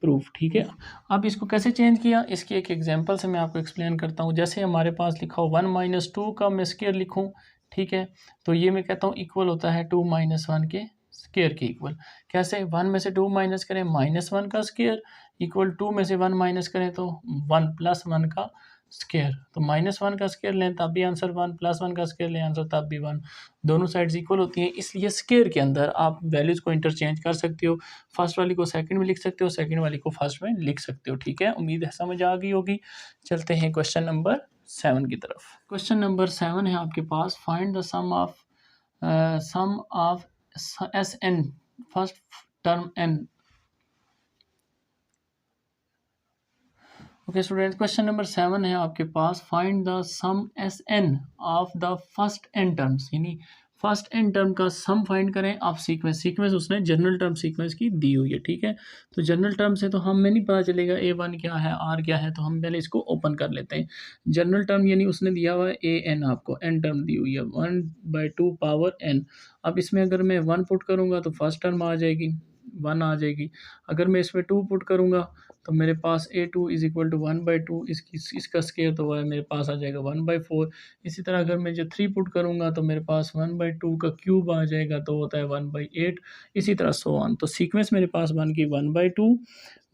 प्रूफ। ठीक है, अब इसको कैसे चेंज किया, इसकी एक एग्जांपल से मैं आपको एक्सप्लेन करता हूँ। जैसे हमारे पास लिखा हो 1 माइनस 2 का मैं स्क्वायर लिखूँ, ठीक है, तो ये मैं कहता हूँ इक्वल होता है 2 माइनस 1 के स्क्वायर के इक्वल। कैसे, 1 में से 2 माइनस करें, -1 का स्क्वायर इक्वल 2 में से 1 माइनस करें तो 1 + 1 का स्क्वायर, तो -1 का स्क्वायर लें तब भी आंसर 1, +1 का स्क्वायर लें आंसर तब भी 1, दोनों साइड्स इक्वल होती हैं, इसलिए स्क्वायर के अंदर आप वैल्यूज़ को इंटरचेंज कर सकते हो, फर्स्ट वाली को सेकंड में लिख सकते हो, सेकंड वाली को फर्स्ट में लिख सकते हो। ठीक है, उम्मीद है समझ आ गई होगी। चलते हैं क्वेश्चन नंबर 7 की तरफ। क्वेश्चन नंबर 7 है आपके पास, find the sum of S N first term N. Okay student, question number 7 है आपके पास, find the sum S N of the first N terms, यानी फर्स्ट एन टर्म का सम फाइंड करें आप सीक्वेंस उसने जनरल टर्म सीक्वेंस की दी हुई है। ठीक है, तो जनरल टर्म से तो हमें नहीं पता चलेगा a1 क्या है, r क्या है, तो हम पहले इसको ओपन कर लेते हैं। जनरल टर्म यानी उसने दिया हुआ है an, आपको n टर्म दी हुई है 1/2 पावर n। अब इसमें अगर मैं 1 पुट करूँगा तो फर्स्ट टर्म आ जाएगी 1 आ जाएगी, अगर मैं इसमें 2 पुट करूँगा तो मेरे पास a2 इज़ इक्वल टू 1/2, इसका स्क्वायर तो वह मेरे पास आ जाएगा 1/4। इसी तरह अगर मैं जो 3 पुट करूँगा तो मेरे पास 1/2 का क्यूब आ जाएगा, तो होता है 1/8, इसी तरह सो ऑन। तो सीक्वेंस मेरे पास बन गई 1/2,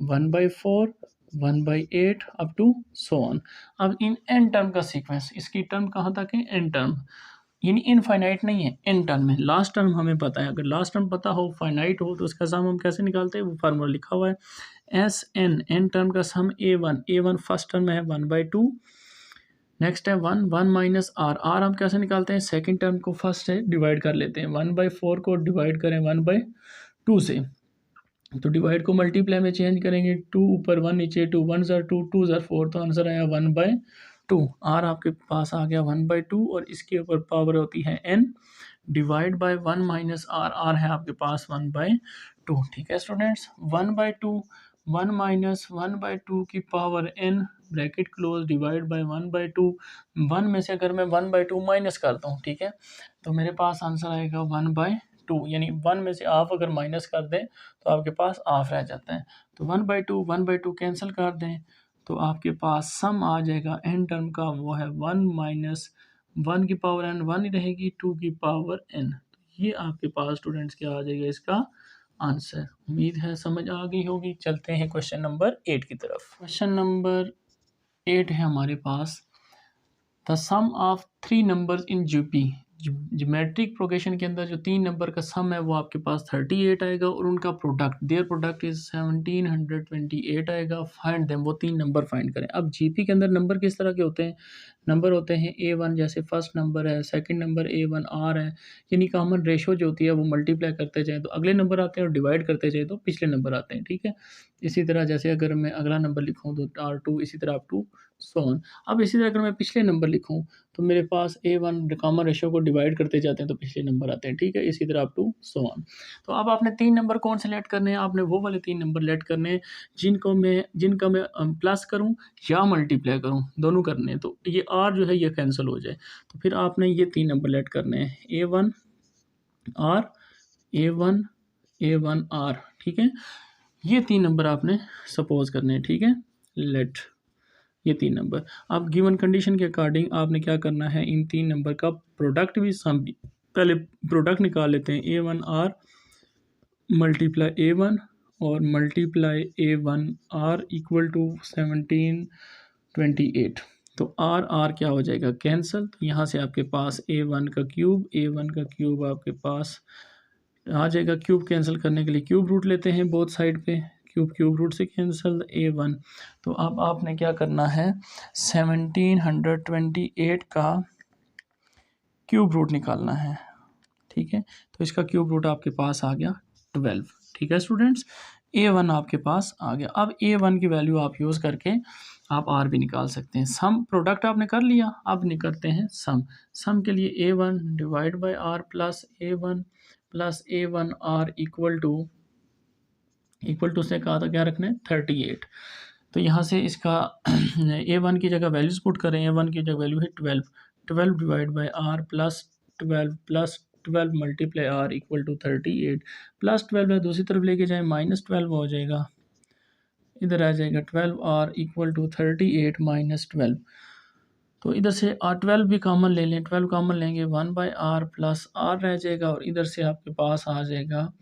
1/4, 1/8 अप टू सो ऑन। अब इन एन टर्म का सीक्वेंस, इसकी टर्म कहाँ तक है, एन टर्म, यानी इनफाइनाइट नहीं है, एन टर्म है। लास्ट टर्म हमें पता है, अगर लास्ट टर्म पता हो, फाइनाइट हो, तो उसका सम हम कैसे निकालते हैं, वो फार्मूला लिखा हुआ है एस एन, एन टर्म का सम ए वन फर्स्ट टर्म है 1/2, नेक्स्ट है 1 माइनस आर, आर हम कैसे निकालते हैं, सेकंड टर्म को फर्स्ट से डिवाइड कर लेते हैं, 1/4 को डिवाइड करें 1/2 से, तो डिवाइड को मल्टीप्लाई में चेंज करेंगे, 2 ऊपर 1 नीचे 2, 1 ज़र 2, 2 ज़र 4, तो आंसर आया 1/2। आर आपके पास आ गया 1/2 और इसके ऊपर पावर होती है n, divide by 1 minus R, R है आपके पास 1/2। ठीक है स्टूडेंट्स, 1/2, 1 माइनस 1/2 की power n, bracket close, divide bye 1/2, 1 में से अगर मैं 1/2 माइनस करता हूँ, ठीक है, तो मेरे पास आंसर आएगा 1/2, यानी 1 में से हाफ अगर माइनस कर दें तो आपके पास हाफ रह जाता है, तो 1/2 कैंसिल कर दें, तो आपके पास सम आ जाएगा एन टर्म का, वो है 1 माइनस 1 की पावर n, 1 ही रहेगी, 2 की पावर n। ये आपके पास स्टूडेंट्स क्या आ जाएगा इसका आंसर। उम्मीद है समझ आ गई होगी। चलते हैं क्वेश्चन नंबर 8 की तरफ। क्वेश्चन नंबर 8 है हमारे पास, the sum of 3 numbers in GP, geometric progression के अंदर जो 3 नंबर का सम है वो आपके पास 38 आएगा, और उनका प्रोडक्ट, देयर प्रोडक्ट इज 1728 आएगा, फाइंड देम, वो 3 नंबर फाइंड करें। अब जीपी के अंदर नंबर किस तरह के होते हैं, नंबर होते हैं A1, जैसे फर्स्ट नंबर है, सेकंड नंबर A1 R है, यानी कॉमन रेशो जो होती है वो मल्टीप्लाई करते जाएँ तो अगले नंबर आते हैं, और डिवाइड करते जाए तो पिछले नंबर आते हैं, ठीक है। इसी तरह जैसे अगर मैं अगला नंबर लिखूँ तो R2, इसी तरह up to so on। अब इसी तरह अगर मैं पिछले नंबर लिखूँ तो मेरे पास A1 कॉमन रेशो को डिवाइड करते जाते हैं तो पिछले नंबर आते हैं, ठीक है, इसी तरह up to so on। तो अब आपने 3 नंबर कौन से लेट करने हैं, आपने वो वाले 3 नंबर लेट करने हैं जिनका मैं प्लस करूँ या मल्टीप्लाई करूँ, दोनों करने हैं, तो ये आर जो है ये कैंसिल हो जाए, तो फिर आपने ये 3 नंबर लेट करने हैं, A1 R, A1 R, ठीक है, ये 3 नंबर आपने सपोज करने हैं, ठीक है, लेट ये 3 नंबर। अब गिवन कंडीशन के अकॉर्डिंग आपने क्या करना है, इन 3 नंबर का प्रोडक्ट भी सम भी, पहले प्रोडक्ट निकाल लेते हैं, A1 R मल्टीप्लाई A1 और multiply A1 R equal to 1728, तो आर आर क्या हो जाएगा, कैंसिल, तो यहाँ से आपके पास A1 का क्यूब आपके पास आ जाएगा, क्यूब कैंसिल करने के लिए क्यूब रूट लेते हैं बोथ साइड पे, क्यूब रूट से कैंसिल A1, तो अब आपने क्या करना है, 1728 का क्यूब रूट निकालना है, ठीक है, तो इसका क्यूब रूट आपके पास आ गया 12, ठीक है स्टूडेंट्स, A1 आपके पास आ गया। अब A1 की वैल्यू आप यूज़ करके आप R भी निकाल सकते हैं। सम प्रोडक्ट आपने कर लिया, अब निकलते हैं सम के लिए A1 divide by R plus A1 R equal to से कहा था क्या रखना है 38, तो यहाँ से इसका A1 की जगह वैल्यूज पुट करें, A1 की जगह वैल्यू है 12 divide by R plus 12 multiply R equal to 38, plus 12 है दूसरी तरफ लेके जाएँ -12 हो जाएगा, इधर आ जाएगा 12R इक्वल टू 38 -12, तो इधर से R12 भी कॉमन ले लें, 12 कॉमन लेंगे 1/R प्लस R रह जाएगा, और इधर से आपके पास आ जाएगा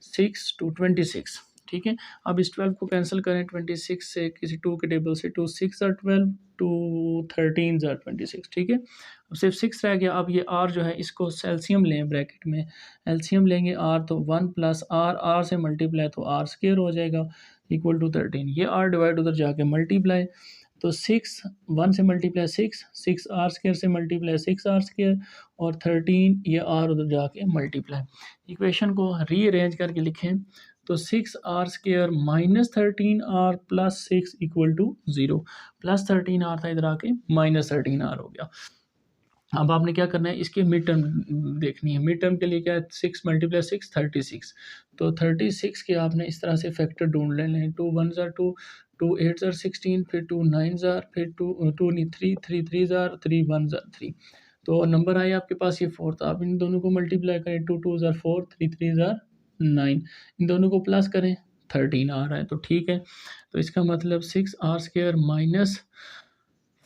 6 to 26, ठीक है। अब इस 12 को कैंसिल करें 26 से, किसी 2 के टेबल से, 2 6 are 12, 2 13 are 26, ठीक है। अब सिर्फ 6 रह गया। अब ये R जो है इसको एलसीएम लें, ब्रैकेट में एलसीएम लेंगे R, तो 1 प्लस R से मल्टीप्लाई तो R स्क्वायर हो जाएगा इक्वल टू 13, ये R डिवाइड उधर जाके मल्टीप्लाई, तो 6 1 से मल्टीप्लाई 6 R स्क्वायर से मल्टीप्लाई 6R स्क्वायर, और 13 ये R उधर जाके मल्टीप्लाई। इक्वेशन को रीअरेंज करके लिखें तो 6R square minus 13R plus 6 equal to 0, plus 13R था इधर आके माइनस 13R हो गया। अब आपने क्या करना है, इसके मिड टर्म देखनी है। मिड टर्म के लिए क्या है, 6 मल्टीप्लाई 6 36, तो 36 के आपने इस तरह से फैक्टर ढूंढ लेने हैं, 2 1 are 2, 2 8 are 16, फिर 2 9 are, फिर 2 नहीं 3 3 3 are 3 1 are 3, तो नंबर आए आपके पास ये 4, तो आप इन दोनों को मल्टीप्लाई करें, 2 2 are 4, 3 3 are 9, इन दोनों को प्लस करें 13 आ रहा है, तो ठीक है। तो इसका मतलब 6R square minus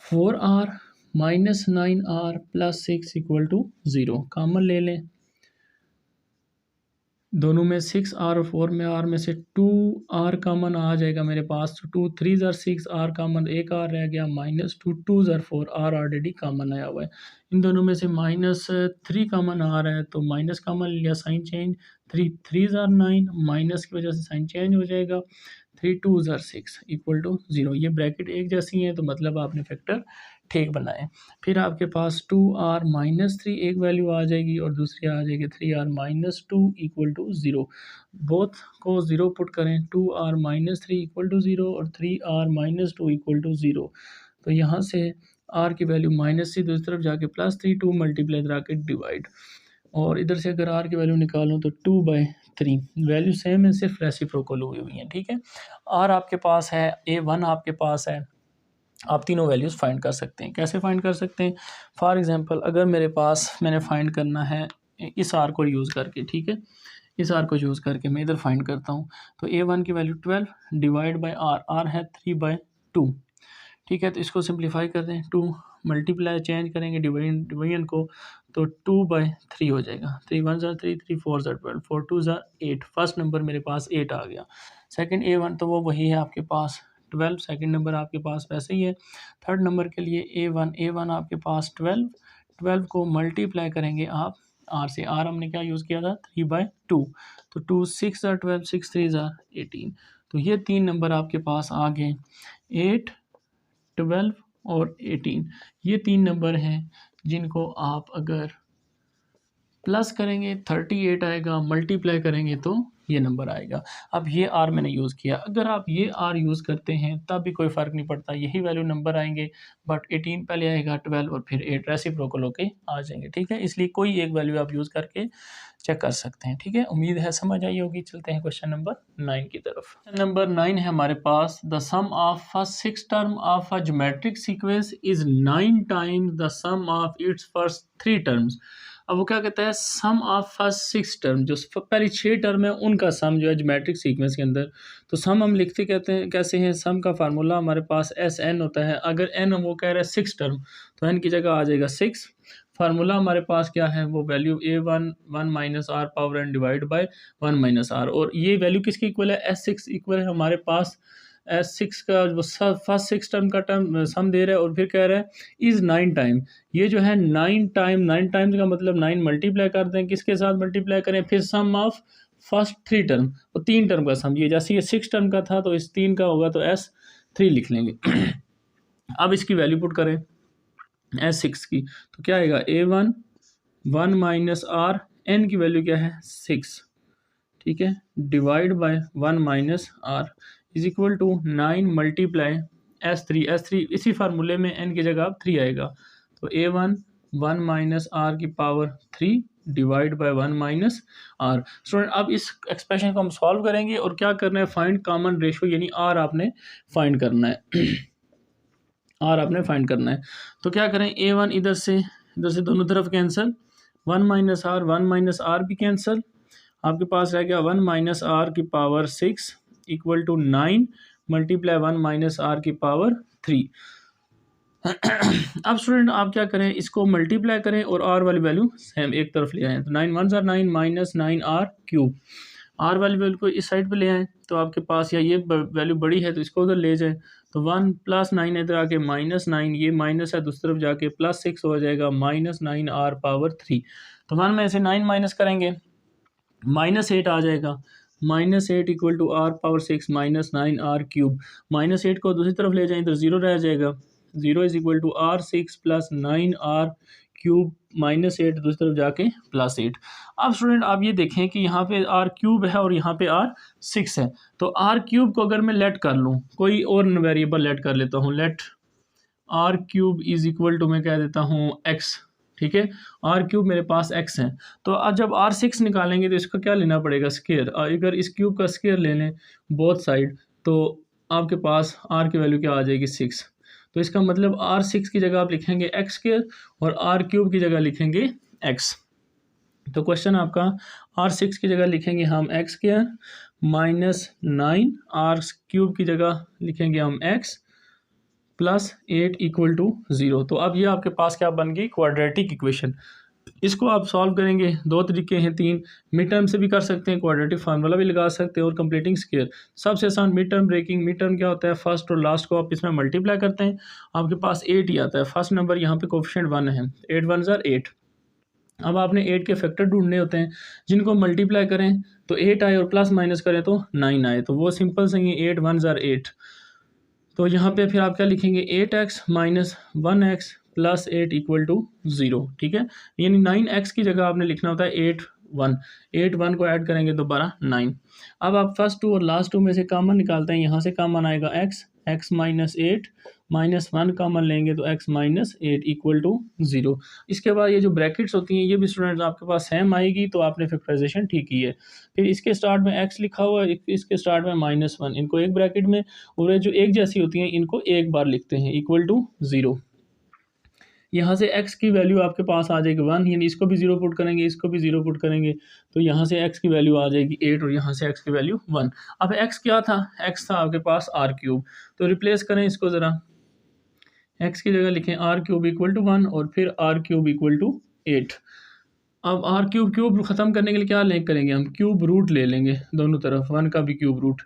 4R minus 9R plus 6 equal to 0, common ले लें, दोनों में 6 आर और 4 में आर में से 2 आर कामन आ जाएगा मेरे पास, तो 2 3 ज़ार 6 आर कामन, एक आर रह गया, -2 2 ज़ार 4 आर ऑलरेडी कामन आया हुआ है। इन दोनों में से -3 कामन आ रहा है, तो माइनस कामन लिया, साइन चेंज, 3 3 ज़ार 9, माइनस की वजह से साइन चेंज हो जाएगा, 3 2 ज़ार 6 इक्वल टू 0। ये ब्रैकेट एक जैसी हैं, तो मतलब आपने फैक्टर ठीक बनाए। फिर आपके पास 2r-3 एक वैल्यू आ जाएगी और दूसरी आ जाएगी 3r-2 इक्वल टू 0। बोथ को 0 पुट करें, 2r-3 इक्वल टू 0 और 3r-2 इक्वल टू 0। तो यहाँ से r की वैल्यू माइनस से दूसरी तरफ जाके +3, 2 मल्टीप्लाई करा के डिवाइड, और इधर से अगर r की वैल्यू निकालूँ तो 2/3, वैल्यू सेम है, सिर्फ रेसिप्रोकल हुई हुई है, ठीक है। r आपके पास है, a1 आपके पास है, आप तीनों वैल्यूज़ फाइंड कर सकते हैं। कैसे फाइंड कर सकते हैं? फॉर एग्जांपल अगर मेरे पास, मैंने फाइंड करना है इस आर को यूज़ करके, ठीक है, इस आर को यूज़ करके मैं इधर फाइंड करता हूँ। तो a1 की वैल्यू 12 डिवाइड बाय r है 3/2, ठीक है। तो इसको सिंप्लीफाई कर दें, 2 मल्टीप्लाई चेंज करेंगे डिवीजन को, तो 2/3 हो जाएगा। 3 1 ज़ार 3, 3 4 ज़ार 12, 4 2 ज़ार 8। फर्स्ट नंबर मेरे पास 8 आ गया। सेकंड a1 तो वो वही है आपके पास 12, सेकंड नंबर आपके पास वैसे ही है। थर्ड नंबर के लिए a1 आपके पास 12, 12 को मल्टीप्लाई करेंगे आप r से, r हमने क्या यूज़ किया था 3/2, तो 2 6 ज़ार 12, 6 3 ज़ार 18। तो ये तीन नंबर आपके पास आ गए, 8 12 और 18। ये तीन नंबर हैं जिनको आप अगर प्लस करेंगे 38 आएगा, मल्टीप्लाई करेंगे तो ये नंबर आएगा। अब ये आर मैंने यूज़ किया, अगर आप ये आर यूज़ करते हैं तब भी कोई फ़र्क नहीं पड़ता, यही वैल्यू नंबर आएंगे, बट 18 पहले आएगा, 12 और फिर 8 रेसिप्रोकल होके आ जाएंगे, ठीक है। इसलिए कोई एक वैल्यू आप यूज़ करके चेक कर सकते हैं, ठीक है। उम्मीद है समझ आई होगी। चलते हैं क्वेश्चन नंबर 9 की तरफ। क्वेश्चन नंबर 9 है हमारे पास, the sum of first 6 term of a geometric sequence is 9 times the sum of its first 3 terms. अब वो क्या कहता है, सम ऑफ फर्स्ट 6 टर्म, जो पहली 6 टर्म है उनका सम जो है ज्योमेट्रिक सीक्वेंस के अंदर। तो सम हम लिखते कहते हैं कैसे हैं, सम का फार्मूला हमारे पास एस एन होता है। अगर एन वो कह रहा है 6 टर्म, तो एन की जगह आ जाएगा 6। फार्मूला हमारे पास क्या है, वो value a1 1 minus R power N divide by 1 minus R, और ये वैल्यू किसकी इक्वल है, S6 इक्वल है हमारे पास S6 का वो फर्स्ट 6 टर्म का टर्म सम दे रहा है, और फिर कह रहा है इज़ 9 टाइम। ये जो है 9 टाइम्स का मतलब 9 मल्टीप्लाई कर दें, किसके साथ मल्टीप्लाई करें, फिर सम ऑफ फर्स्ट 3 टर्म, और 3 टर्म का सम, ये जैसे ये 6 टर्म का था तो इस 3 का होगा, तो S3 लिख लेंगे। अब इसकी वैल्यू पुट करें S6 की, तो क्या आएगा, a1 1 माइनस आर, एन की वैल्यू क्या है 6, ठीक है, divide by 1 minus R is equal to 9 multiply S3 इसी फार्मूले में n की जगह अब 3 आएगा, तो a1 1 माइनस आर की power 3 divide by 1 minus R. Student अब इस एक्सप्रेशन को हम सॉल्व करेंगे, और क्या करना है, फाइंड कॉमन रेशो, यानी आर आपने फाइंड करना है। आर आपने फाइंड करना है, तो क्या करें, a1 इधर से दोनों तरफ कैंसिल, 1 माइनस आर भी कैंसिल, आपके पास रह गया 1 माइनस आर की power 6 equal to 9 multiply 1 minus R की पावर 3। अब स्टूडेंट आप क्या करें, इसको मल्टीप्लाई करें और आर वाली वैल्यू सेम एक तरफ ले आएँ, तो 9 1 ज़ार 9 माइनस 9 आर क्यूब, आर वाली वैल्यू को इस साइड पे ले आएँ, तो आपके पास या ये वैल्यू बड़ी है तो इसको उधर ले जाएँ, तो 1 + 9 इधर आके -9, ये माइनस है दूसरी तरफ जाके +6 हो जाएगा, -9 आर पावर 3। तो 1 में से 9 माइनस करेंगे, -8 आ जाएगा, -8 equal to R power 6 minus 9 R cube, -8 को दूसरी तरफ ले जाएँ, इधर 0 रह जाएगा, 0 is equal to R6 + 9 R cube -8 दूसरी तरफ जाके +8। अब स्टूडेंट आप ये देखें कि यहाँ पे आर क्यूब है और यहाँ पे R6 है, तो आर क्यूब को अगर मैं लेट कर लूँ, कोई और वेरिएबल लेट कर लेता हूँ, let R cube is equal to मैं कह देता हूँ x, ठीक है, आर क्यूब मेरे पास x है। तो अब जब R6 निकालेंगे तो इसका क्या लेना पड़ेगा, स्क्वायर, अगर इस क्यूब का स्क्वायर ले लें बोथ साइड, तो आपके पास r की वैल्यू क्या आ जाएगी 6। तो इसका मतलब R6 की जगह आप लिखेंगे x स्क्वायर और आर क्यूब की जगह लिखेंगे x। तो क्वेश्चन आपका R6 की जगह लिखेंगे हम x स्क्वायर -9 आर क्यूब की जगह लिखेंगे हम x +8 इक्वल टू 0। तो अब ये आपके पास क्या बन गई, क्वाड्रेटिक इक्वेशन। इसको आप सॉल्व करेंगे, दो तरीके हैं, तीन। मिड टर्म से भी कर सकते हैं, क्वाड्रेटिक फार्मूला भी लगा सकते हैं, और कंप्लीटिंग स्क्वायर। सबसे आसान mid term breaking. Mid term क्या होता है, फर्स्ट और लास्ट को आप इसमें मल्टीप्लाई करते हैं, आपके पास 8 ही आता है। फर्स्ट नंबर यहाँ पे कोफिशिएंट 1 है, 8 1 ज़ार 8। अब आपने 8 के फैक्टर ढूंढने होते हैं, जिनको मल्टीप्लाई करें तो 8 आए और प्लस माइनस करें तो 9 आए, तो वो सिंपल से ही 8 1 ज़ार 8। तो यहाँ पे फिर आप क्या लिखेंगे, 8x minus 1x plus 8 equal to 0, ठीक है। यानी 9x की जगह आपने लिखना होता है 8 1 को ऐड करेंगे दोबारा 9। अब आप फर्स्ट टू और लास्ट टू में से कॉमन निकालते हैं, यहाँ से कॉमन आएगा x माइनस 8 माइनस 1 कॉमन लेंगे तो x माइनस 8 इक्वल टू 0। इसके बाद ये जो ब्रैकेट्स होती हैं ये भी स्टूडेंट्स आपके पास सेम आएगी, तो आपने फैक्टराइजेशन ठीक की है। फिर इसके स्टार्ट में x लिखा हुआ है, इसके स्टार्ट में -1, इनको एक ब्रैकेट में, और ये जो एक जैसी होती हैं इनको एक बार लिखते हैं, इक्वल टू 0। यहाँ से x की वैल्यू आपके पास आ जाएगी 1, यानी इसको भी 0 पुट करेंगे, इसको भी 0 पुट करेंगे, तो यहाँ से x की वैल्यू आ जाएगी 8 और यहाँ से x की वैल्यू 1। अब x क्या था, x था आपके पास r³, तो रिप्लेस करें इसको ज़रा, x की जगह लिखें r³ इक्वल टू 1 और फिर r³ इक्वल टू 8। अब r³ क्यूब ख़त्म करने के लिए क्या करेंगे, हम क्यूब रूट ले लेंगे दोनों तरफ, 1 का भी क्यूब रूट,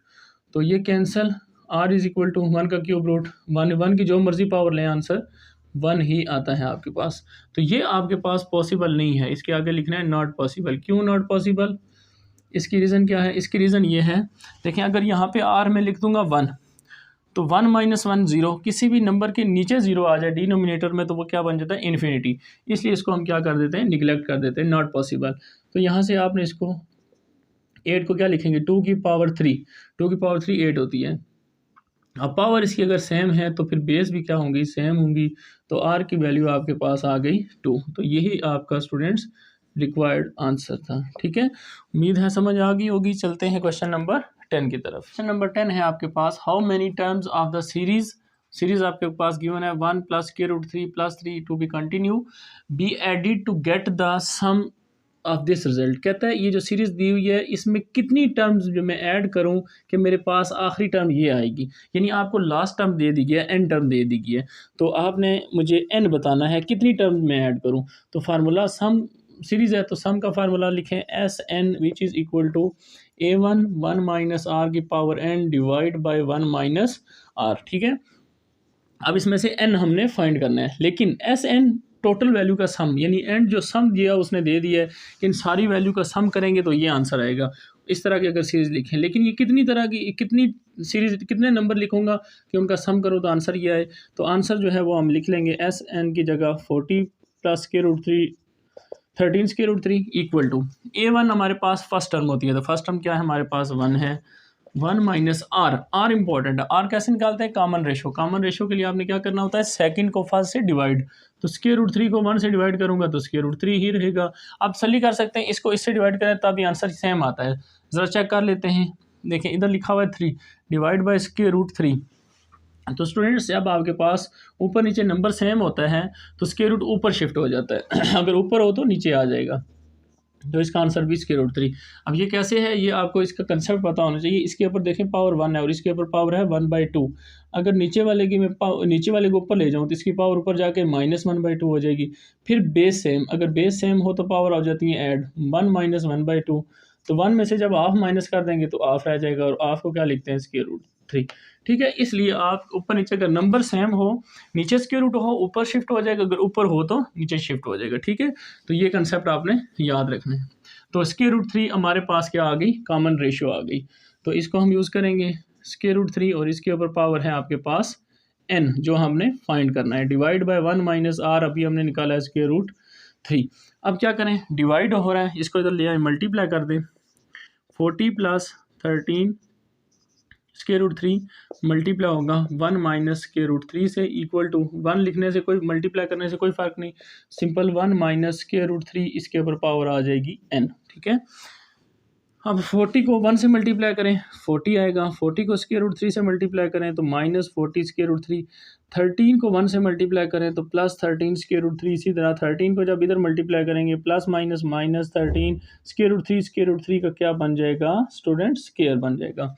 तो ये cancel, r is equal to 1 का क्यूब रूट, 1 की जो मर्जी पावर लें आंसर 1 ही आता है आपके पास। तो ये आपके पास पॉसिबल नहीं है, इसके आगे लिखना है नॉट पॉसिबल। क्यों नॉट पॉसिबल, इसकी रीज़न क्या है, इसकी रीज़न ये है, देखें अगर यहाँ पे r में लिख दूंगा 1, तो 1 माइनस 1 0, किसी भी नंबर के नीचे 0 आ जाए डिनोमिनेटर में तो वो क्या बन जाता है, इन्फिनिटी। इसलिए इसको हम क्या कर देते हैं, निगलेक्ट कर देते हैं, नॉट पॉसिबल। तो यहाँ से आपने इसको 8 को क्या लिखेंगे, 2 की पावर 3, 2 की पावर 3 8 होती है। अब पावर इसकी अगर सेम है तो फिर बेस भी क्या होंगी, सेम होंगी, तो r की वैल्यू आपके पास आ गई 2। तो यही आपका स्टूडेंट्स रिक्वायर्ड आंसर था, ठीक है। उम्मीद है समझ आ गई होगी। चलते हैं क्वेश्चन नंबर 10 की तरफ। क्वेश्चन नंबर 10 है आपके पास, how many terms of the series आपके पास गिवन है 1 plus √3 plus 3 to be continue be added to get the sum of this result. कहता है ये जो सीरीज दी हुई है इसमें कितनी टर्म्स जो मैं ऐड करूं कि मेरे पास आखिरी टर्म ये आएगी, यानी आपको लास्ट टर्म दे दी गया है, n टर्म दे दी गई है, तो आपने मुझे n बताना है कितनी टर्म्स मैं ऐड करूं। तो फार्मूला सम सीरीज है तो सम का फार्मूला लिखें SN which is equal to A1 1 minus r की power n divide by 1 minus r, ठीक है। अब इसमें से n हमने फाइंड करना है, लेकिन SN टोटल वैल्यू का सम, यानी एंड जो सम दिया उसने दे दिया है, इन सारी वैल्यू का सम करेंगे तो ये आंसर आएगा। इस तरह की अगर सीरीज़ लिखें, लेकिन ये कितनी तरह की, कितनी सीरीज़, कितने नंबर लिखूंगा कि उनका सम करो तो आंसर ये आए, तो आंसर जो है वो हम लिख लेंगे SN की जगह 40 प्लस √3 13 √3 इक्वल टू A1 हमारे पास फर्स्ट टर्म होती है, तो फर्स्ट टर्म क्या है हमारे पास 1 है, 1 माइनस r इंपॉर्टेंट है। r कैसे निकालते हैं, कॉमन रेशो। कॉमन रेशो के लिए आपने क्या करना होता है, सेकंड को फर्स्ट से डिवाइड, तो √3 को 1 से डिवाइड करूंगा तो √3 ही रहेगा। आप सली कर सकते हैं, इसको इससे डिवाइड करें तभी आंसर सेम आता है। ज़रा चेक कर लेते हैं, देखें इधर लिखा हुआ है 3 डिवाइड बाई √3। तो स्टूडेंट्स जब आपके पास ऊपर नीचे नंबर सेम होता है तो स्क्वायर रूट ऊपर शिफ्ट हो जाता है अगर ऊपर हो तो नीचे आ जाएगा, तो इसका आंसर भी √3। अब ये कैसे है, ये आपको इसका कंसेप्ट पता होना चाहिए। इसके ऊपर देखें पावर 1 है और इसके ऊपर पावर है 1/2। अगर नीचे वाले की मैं नीचे वाले को ऊपर ले जाऊँ तो इसकी पावर ऊपर जाके -1/2 हो जाएगी। फिर बेस सेम, अगर बेस सेम हो तो पावर आ जाती है ऐड, 1 - 1/2, तो 1 में से जब हाफ माइनस कर देंगे तो हाफ रह जाएगा, और हाफ को क्या लिखते हैं, √3, ठीक है। इसलिए आप ऊपर नीचे अगर नंबर सेम हो, नीचे स्क्वायर रूट हो ऊपर शिफ्ट हो जाएगा, अगर ऊपर हो तो नीचे शिफ्ट हो जाएगा, ठीक है। तो ये कंसेप्ट आपने याद रखना है। तो √3 हमारे पास क्या आ गई, कॉमन रेशियो आ गई, तो इसको हम यूज़ करेंगे √3 और इसके ऊपर पावर है आपके पास n जो हमने फाइंड करना है, डिवाइड बाय 1 माइनस r अभी हमने निकाला है √3। अब क्या करें, डिवाइड हो रहा है, इसको इधर ले आए मल्टीप्लाई कर दें, 40 प्लस 13 √3 मल्टीप्लाई होगा 1 माइनस √3 से इक्वल टू 1 लिखने से कोई, मल्टीप्लाई करने से कोई फ़र्क नहीं, सिंपल 1 माइनस √3 इसके ऊपर पावर आ जाएगी n, ठीक है। अब 40 को 1 से मल्टीप्लाई करें 40 आएगा, 40 को √3 से मल्टीप्लाई करें तो -40 √3, 13 को 1 से मल्टीप्लाई करें तो +13 √3, इसी तरह 13 को जब इधर मल्टीप्लाई करेंगे प्लस माइनस -13 √3 का क्या बन जाएगा स्टूडेंट, स्क्वायर बन जाएगा,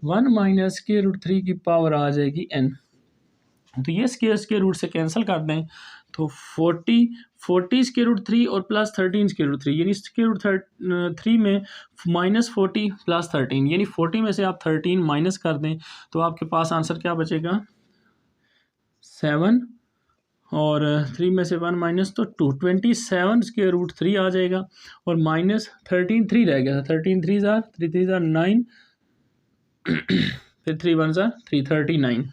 1 माइनस √3 की पावर आ जाएगी n। तो ये स्क्वायर रूट से कैंसिल कर दें तो 40 स्क्वायर रूट 3 और प्लस 13 स्क्वायर रूट 3, यानी स्क्वायर रूट 3 में -40 प्लस 13, यानी 40 में से आप 13 माइनस कर दें तो आपके पास आंसर क्या बचेगा 7, और 3 में से 1 माइनस तो 2, 27 स्क्वायर रूट 3 आ जाएगा, और माइनस 13 3 रह गया था, 13 3 ज़ार 3 3 ज़ार 9, फिर 3 1 ज़ार 3, 39,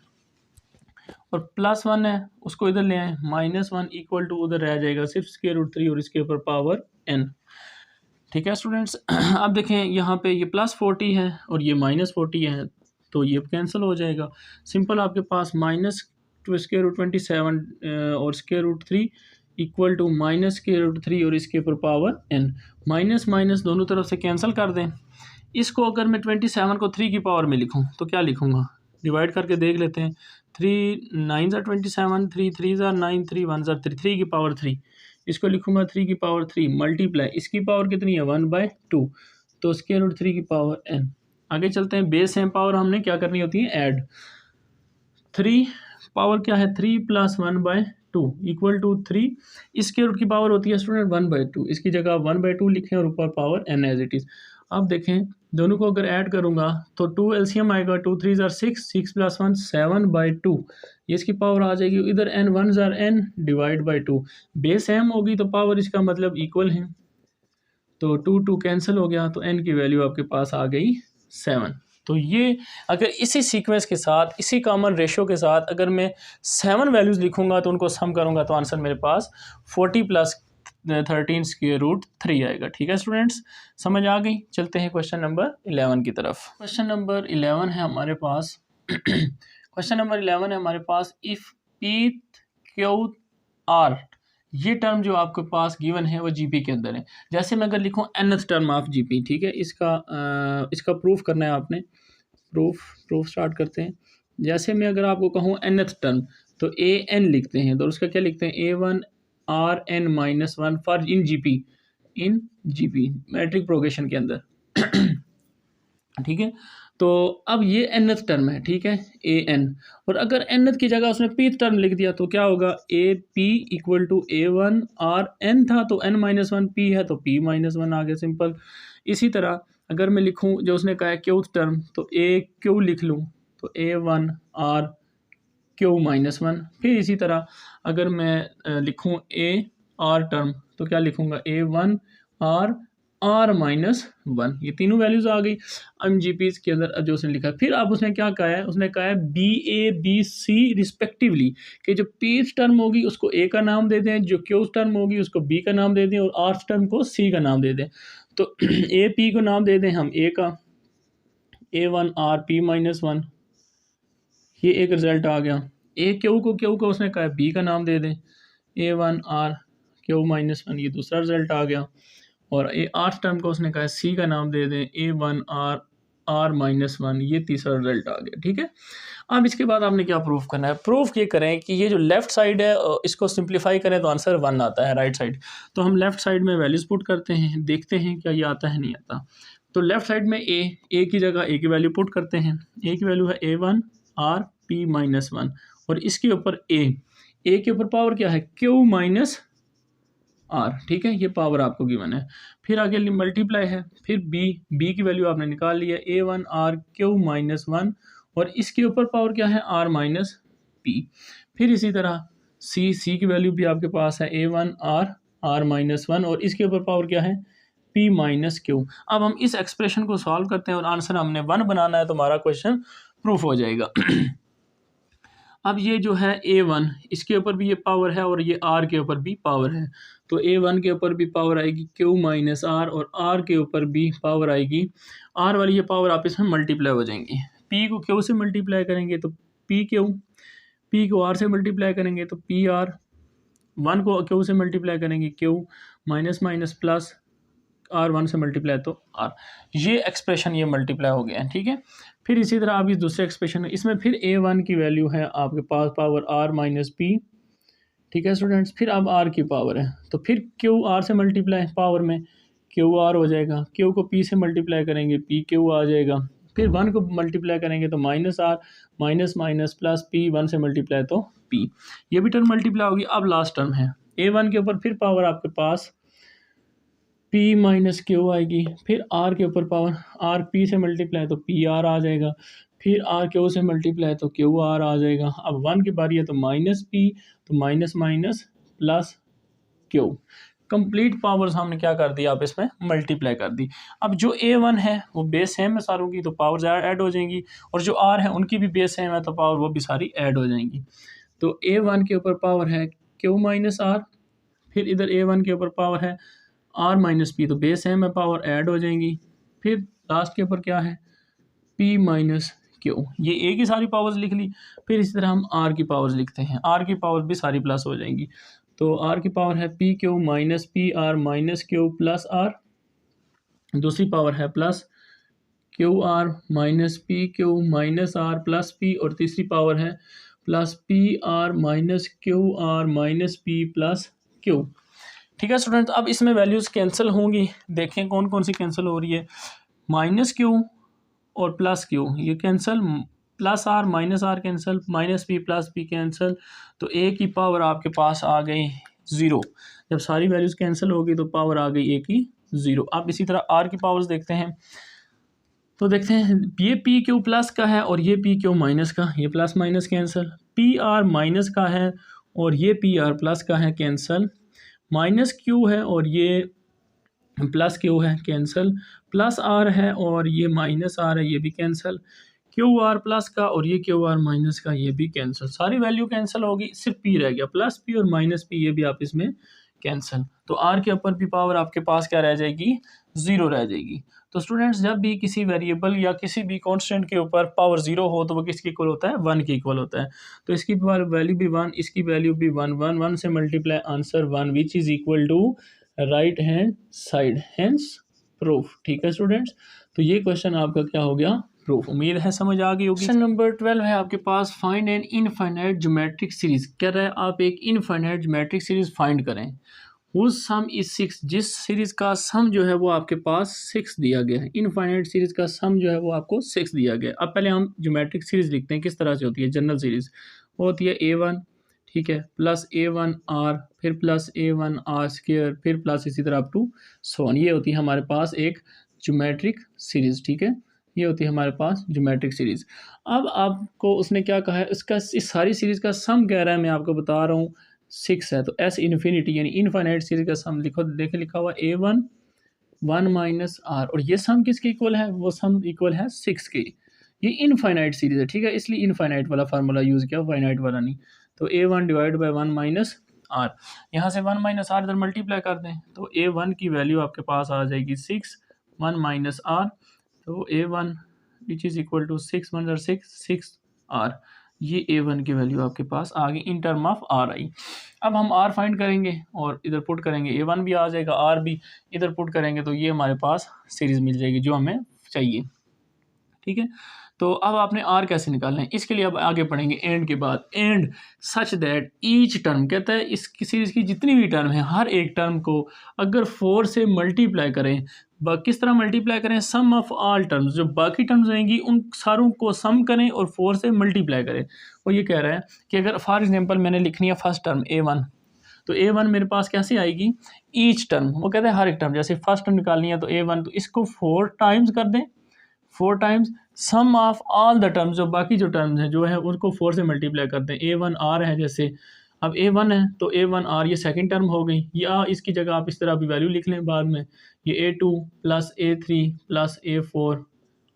और प्लस 1 है उसको इधर ले आए, -1 इक्वल टू उधर रह जाएगा सिर्फ स्क्वायर रूट 3 और इसके ऊपर पावर n। ठीक है स्टूडेंट्स, अब देखें यहाँ पे ये +40 है और ये -40 है, तो ये कैंसिल हो जाएगा। सिंपल आपके पास माइनस स्क्वायर रूट 27 और square root 3 equal to minus square root 3 और इसके ऊपर पावर n। माइनस माइनस दोनों तरफ से कैंसिल कर दें। इसको अगर मैं 27 को 3 की पावर में लिखूँ तो क्या लिखूँगा, डिवाइड करके देख लेते हैं। 3 9 ज़ा 27, 3 3 ज़ा 9, 3 1 ज़ा 3, 3 की पावर 3, इसको लिखूँगा 3 की पावर 3 मल्टीप्लाई, इसकी पावर कितनी है 1/2, तो स्क्वायर रूट 3 की पावर n। आगे चलते हैं, बेस सेम पावर हमने क्या करनी होती है ऐड। 3 पावर क्या है 3 + 1/2 इक्वल टू 3, इसके रूट की पावर होती है स्टूडेंट 1/2, इसकी जगह 1/2 लिखें और ऊपर power n as it is. अब देखें दोनों को अगर ऐड करूँगा तो 2 एलसीएम आएगा, 2 3 ज़ार 6, 6 + 1 7/2, ये इसकी पावर आ जाएगी, इधर n 1 ज़ार n divide by 2, base same होगी तो पावर इसका मतलब इक्वल है, तो 2 2 कैंसिल हो गया, तो n की वैल्यू आपके पास आ गई 7। तो ये अगर इसी सीक्वेंस के साथ, इसी कॉमन रेशो के साथ अगर मैं 7 वैल्यूज़ लिखूंगा तो उनको सम करूंगा तो आंसर मेरे पास 40 + 13 स्क्वायर रूट 3 आएगा। ठीक है स्टूडेंट्स, समझ आ गई। चलते हैं क्वेश्चन नंबर 11 की तरफ। क्वेश्चन नंबर 11 है हमारे पास क्वेश्चन नंबर 11 है हमारे पास, इफ़ पी क्यू आर, ये टर्म जो आपके पास गिवन है वो जीपी के अंदर है। जैसे मैं अगर लिखूँ nth टर्म ऑफ जीपी, ठीक है, इसका प्रूफ करना है आपने। प्रूफ स्टार्ट करते हैं। जैसे मैं अगर आपको कहूँ nth टर्म, तो ए एन लिखते हैं, तो उसका क्या लिखते हैं A1 Rn-1 for in GP metric progression के अंदर। ठीक है, तो अब ये nth टर्म है, ठीक है, ए एन, और अगर nth की जगह उसने pth टर्म लिख दिया तो क्या होगा, A P equal to A1 Rn था तो n-1 p है तो p-1 आ गया, सिंपल। इसी तरह अगर मैं लिखूं जो उसने कहा है क्यूथ टर्म, तो ए क्यू लिख लूँ तो A1 R Q-1। फिर इसी तरह अगर मैं लिखूँ ए आर टर्म तो क्या लिखूँगा A1 R R-1, ये तीनों वैल्यूज़ आ गई MGP के अंदर जो उसने लिखा है। फिर अब उसने क्या कहा है, उसने कहा है BA BC रिस्पेक्टिवली, कि जो पीथ टर्म होगी उसको A का नाम दे दें, जो क्यू टर्म होगी उसको B का नाम दे दें, और आर टर्म को C का नाम दे दें। तो AP को नाम दे दें हम A का, A1 R P-1, ये एक रिजल्ट आ गया। क्यू को उसने कहा B का नाम दे दें, A1 R Q-1, ये दूसरा रिजल्ट आ गया। और आर्थ टर्म को उसने कहा सी का नाम दे दें, A1 R R-1, ये तीसरा रिजल्ट आ गया। ठीक है, अब इसके बाद आपने क्या प्रूफ करना है, प्रूफ ये करें कि ये जो लेफ़्ट साइड है इसको सिंप्लीफाई करें तो आंसर 1 आता है, राइट साइड। तो हम लेफ़्ट साइड में वैल्यूज़ पुट करते हैं, देखते हैं क्या ये आता है नहीं आता। तो लेफ़्ट साइड में ए की जगह ए की वैल्यू पुट करते हैं। ए की वैल्यू है A1 R P-1, और इसके ऊपर ए के ऊपर पावर क्या है Q-R, ठीक है, ये पावर आपको गिवन है। फिर आगे मल्टीप्लाई है, फिर बी की वैल्यू आपने निकाल ली है A1 R Q-1, और इसके ऊपर पावर क्या है R-P। फिर इसी तरह सी की वैल्यू भी आपके पास है A1 R R-1, और इसके ऊपर पावर क्या है P-Q। अब हम इस एक्सप्रेशन को सॉल्व करते हैं और आंसर हमने 1 बनाना है तो हमारा क्वेश्चन प्रूफ हो जाएगा। अब ये जो है A1, इसके ऊपर भी ये पावर है और ये R के ऊपर भी पावर है, तो A1 के ऊपर भी पावर आएगी Q-R, और R के ऊपर भी पावर आएगी R वाली, ये पावर आपस में मल्टीप्लाई हो जाएंगी। P को Q से मल्टीप्लाई करेंगे तो PQ, P को R से मल्टीप्लाई करेंगे तो PR, 1 को Q से मल्टीप्लाई करेंगे Q, minus minus plus, R1 से मल्टीप्लाई तो R, ये एक्सप्रेशन ये मल्टीप्लाई हो गया है। ठीक है, फिर इसी तरह आप इस दूसरे एक्सप्रेशन में, इसमें फिर A1 की वैल्यू है आपके पास पावर R-P, ठीक है स्टूडेंट्स, फिर अब R की पावर है तो फिर Q R से मल्टीप्लाई पावर में QR हो जाएगा, Q को P से मल्टीप्लाई करेंगे PQ आ जाएगा, फिर 1 को मल्टीप्लाई करेंगे तो minus R, minus minus plus P, 1 से मल्टीप्लाई तो पी, ये भी टर्म मल्टीप्लाई होगी। अब लास्ट टर्म है A1 के ऊपर फिर पावर आपके पास P माइनस क्यू आएगी, फिर R के ऊपर पावर R P से मल्टीप्लाई तो पी आर आ जाएगा, फिर R क्यू से मल्टीप्लाई तो क्यू आर आ जाएगा। अब 1 की बारी है तो माइनस पी, तो minus minus plus Q, complete powers हमने क्या कर दी, आप इसमें मल्टीप्लाई कर दी। अब जो A1 है वो बेस सेम है सारों की, तो पावर्स ऐड हो जाएंगी, और जो R है उनकी भी बेस सेम है तो पावर वो भी सारी ऐड हो जाएंगी। तो A1 के ऊपर पावर है Q माइनस आर, फिर इधर A1 के ऊपर पावर है R माइनस पी, तो बेस सेम है पावर ऐड हो जाएंगी। फिर लास्ट के ऊपर क्या है P माइनस क्यू, ये A की सारी पावर्स लिख ली। फिर इसी तरह हम R की पावर्स लिखते हैं, R की पावर्स भी सारी प्लस हो जाएंगी। तो R की पावर है P Q minus P R minus Q plus R, दूसरी पावर है plus Q R minus P Q minus R plus P, और तीसरी पावर है plus P R minus Q R minus P plus Q. ठीक है students, अब इसमें values cancel होंगी, देखें कौन कौन सी कैंसिल हो रही है। माइनस क्यू और प्लस क्यू ये cancel, plus R minus R cancel, minus P plus P cancel, तो ए की पावर आपके पास आ गई 0। जब सारी वैल्यूज़ कैंसिल होगी तो पावर आ गई ए की 0। अब इसी तरह आर की पावर्स देखते हैं, तो देखते हैं ये पी क्यू प्लस का है और ये पी क्यू माइनस का, ये plus minus cancel, P R minus का है और ये पी आर प्लस का है कैंसिल, माइनस क्यू है और ये प्लस क्यू है कैंसिल, प्लस आर है और ये माइनस आर है ये भी कैंसिल, क्यू आर प्लस का और ये क्यू आर माइनस का ये भी कैंसिल, सारी वैल्यू कैंसिल होगी, सिर्फ पी रह गया, प्लस पी और माइनस पी ये भी आप इसमें कैंसिल। तो आर के ऊपर भी पावर आपके पास क्या रह जाएगी, 0 रह जाएगी। तो स्टूडेंट्स जब भी किसी वेरिएबल या किसी भी कांस्टेंट के ऊपर पावर 0 हो तो वो किसके इक्वल होता है, 1 के इक्वल होता है। तो इसकी वैल्यू भी 1, इसकी वैल्यू भी 1, 1 1 से multiply answer 1 which is equal to right hand side, hence proof. ठीक है स्टूडेंट्स, तो ये क्वेश्चन आपका क्या हो गया, प्रूफ। उम्मीद है समझ आ गई होगी। क्वेश्चन नंबर 12 है आपके पास, find an infinite geometric series. कह रहा है आप एक इनफाइनाइट ज्योमेट्रिक सीरीज फाइंड करें, उस सम इज 6, जिस सीरीज का सम जो है वो आपके पास 6 दिया गया है। इनफाइनाइट सीरीज का सम जो है वो आपको 6 दिया गया है। अब पहले हम ज्योमेट्रिक सीरीज लिखते हैं, किस तरह से होती है। जनरल सीरीज वो होती है A1, ठीक है, प्लस A1 R, फिर प्लस A1 R स्क्वायर, फिर प्लस इसी तरह अप टू सो ऑन। ये होती है हमारे पास एक ज्योमेट्रिक सीरीज। ठीक है, ये होती है हमारे पास ज्योमेट्रिक सीरीज। अब आपको उसने क्या कहा है, इसका इस सारी सीरीज का सम कह रहा है, मैं आपको बता रहा हूँ 6 है, तो एस इन्फिनिटी यानी इनफाइनाइट सीरीज का सम लिखो, देखे लिखा हुआ A1 1 माइनस R, और ये सम किसके इक्वल है, वो सम इक्वल है 6 के। ये इनफाइनाइट सीरीज है, ठीक है, इसलिए इनफाइनाइट वाला फार्मूला यूज़ किया, फाइनाइट वाला नहीं। तो A1 divide by 1 minus R, यहाँ से 1 माइनस R इधर मल्टीप्लाई कर दें तो A1 की वैल्यू आपके पास आ जाएगी 6, 1 माइनस R, तो A1 which is equal to 6 1 6 R, ये A1 की वैल्यू आपके पास आ गई इन टर्म ऑफ R आई। अब हम R फाइंड करेंगे और इधर पुट करेंगे, A1 भी आ जाएगा, R भी इधर पुट करेंगे, तो ये हमारे पास सीरीज़ मिल जाएगी जो हमें चाहिए। ठीक है, तो अब आपने R कैसे निकालना है, इसके लिए अब आगे पढ़ेंगे एंड के बाद। And such that each term, कहता है इस सीरीज़ की जितनी भी टर्म है, हर एक टर्म को अगर 4 से मल्टीप्लाई करें, किस तरह मल्टीप्लाई करें, सम ऑफ ऑल टर्म्स, जो बाकी टर्म्स रहेंगी उन सारों को सम करें और 4 से मल्टीप्लाई करें। और ये कह रहा है कि अगर फॉर एग्जांपल मैंने लिखनी है फर्स्ट टर्म A1, तो A1 मेरे पास कैसे आएगी, ईच टर्म, वो कहते हैं हर एक टर्म, जैसे फर्स्ट टर्म निकालनी है तो A1, तो इसको 4 टाइम्स कर दें, 4 times sum of all the terms, जो बाकी जो टर्म्स हैं जो है उनको 4 से मल्टीप्लाई करते हैं। A1 R है, जैसे अब A1 है तो A1 R ये सेकंड टर्म हो गई, या इसकी जगह आप इस तरह भी वैल्यू लिख लें बाद में, ये A2 plus A3 plus A4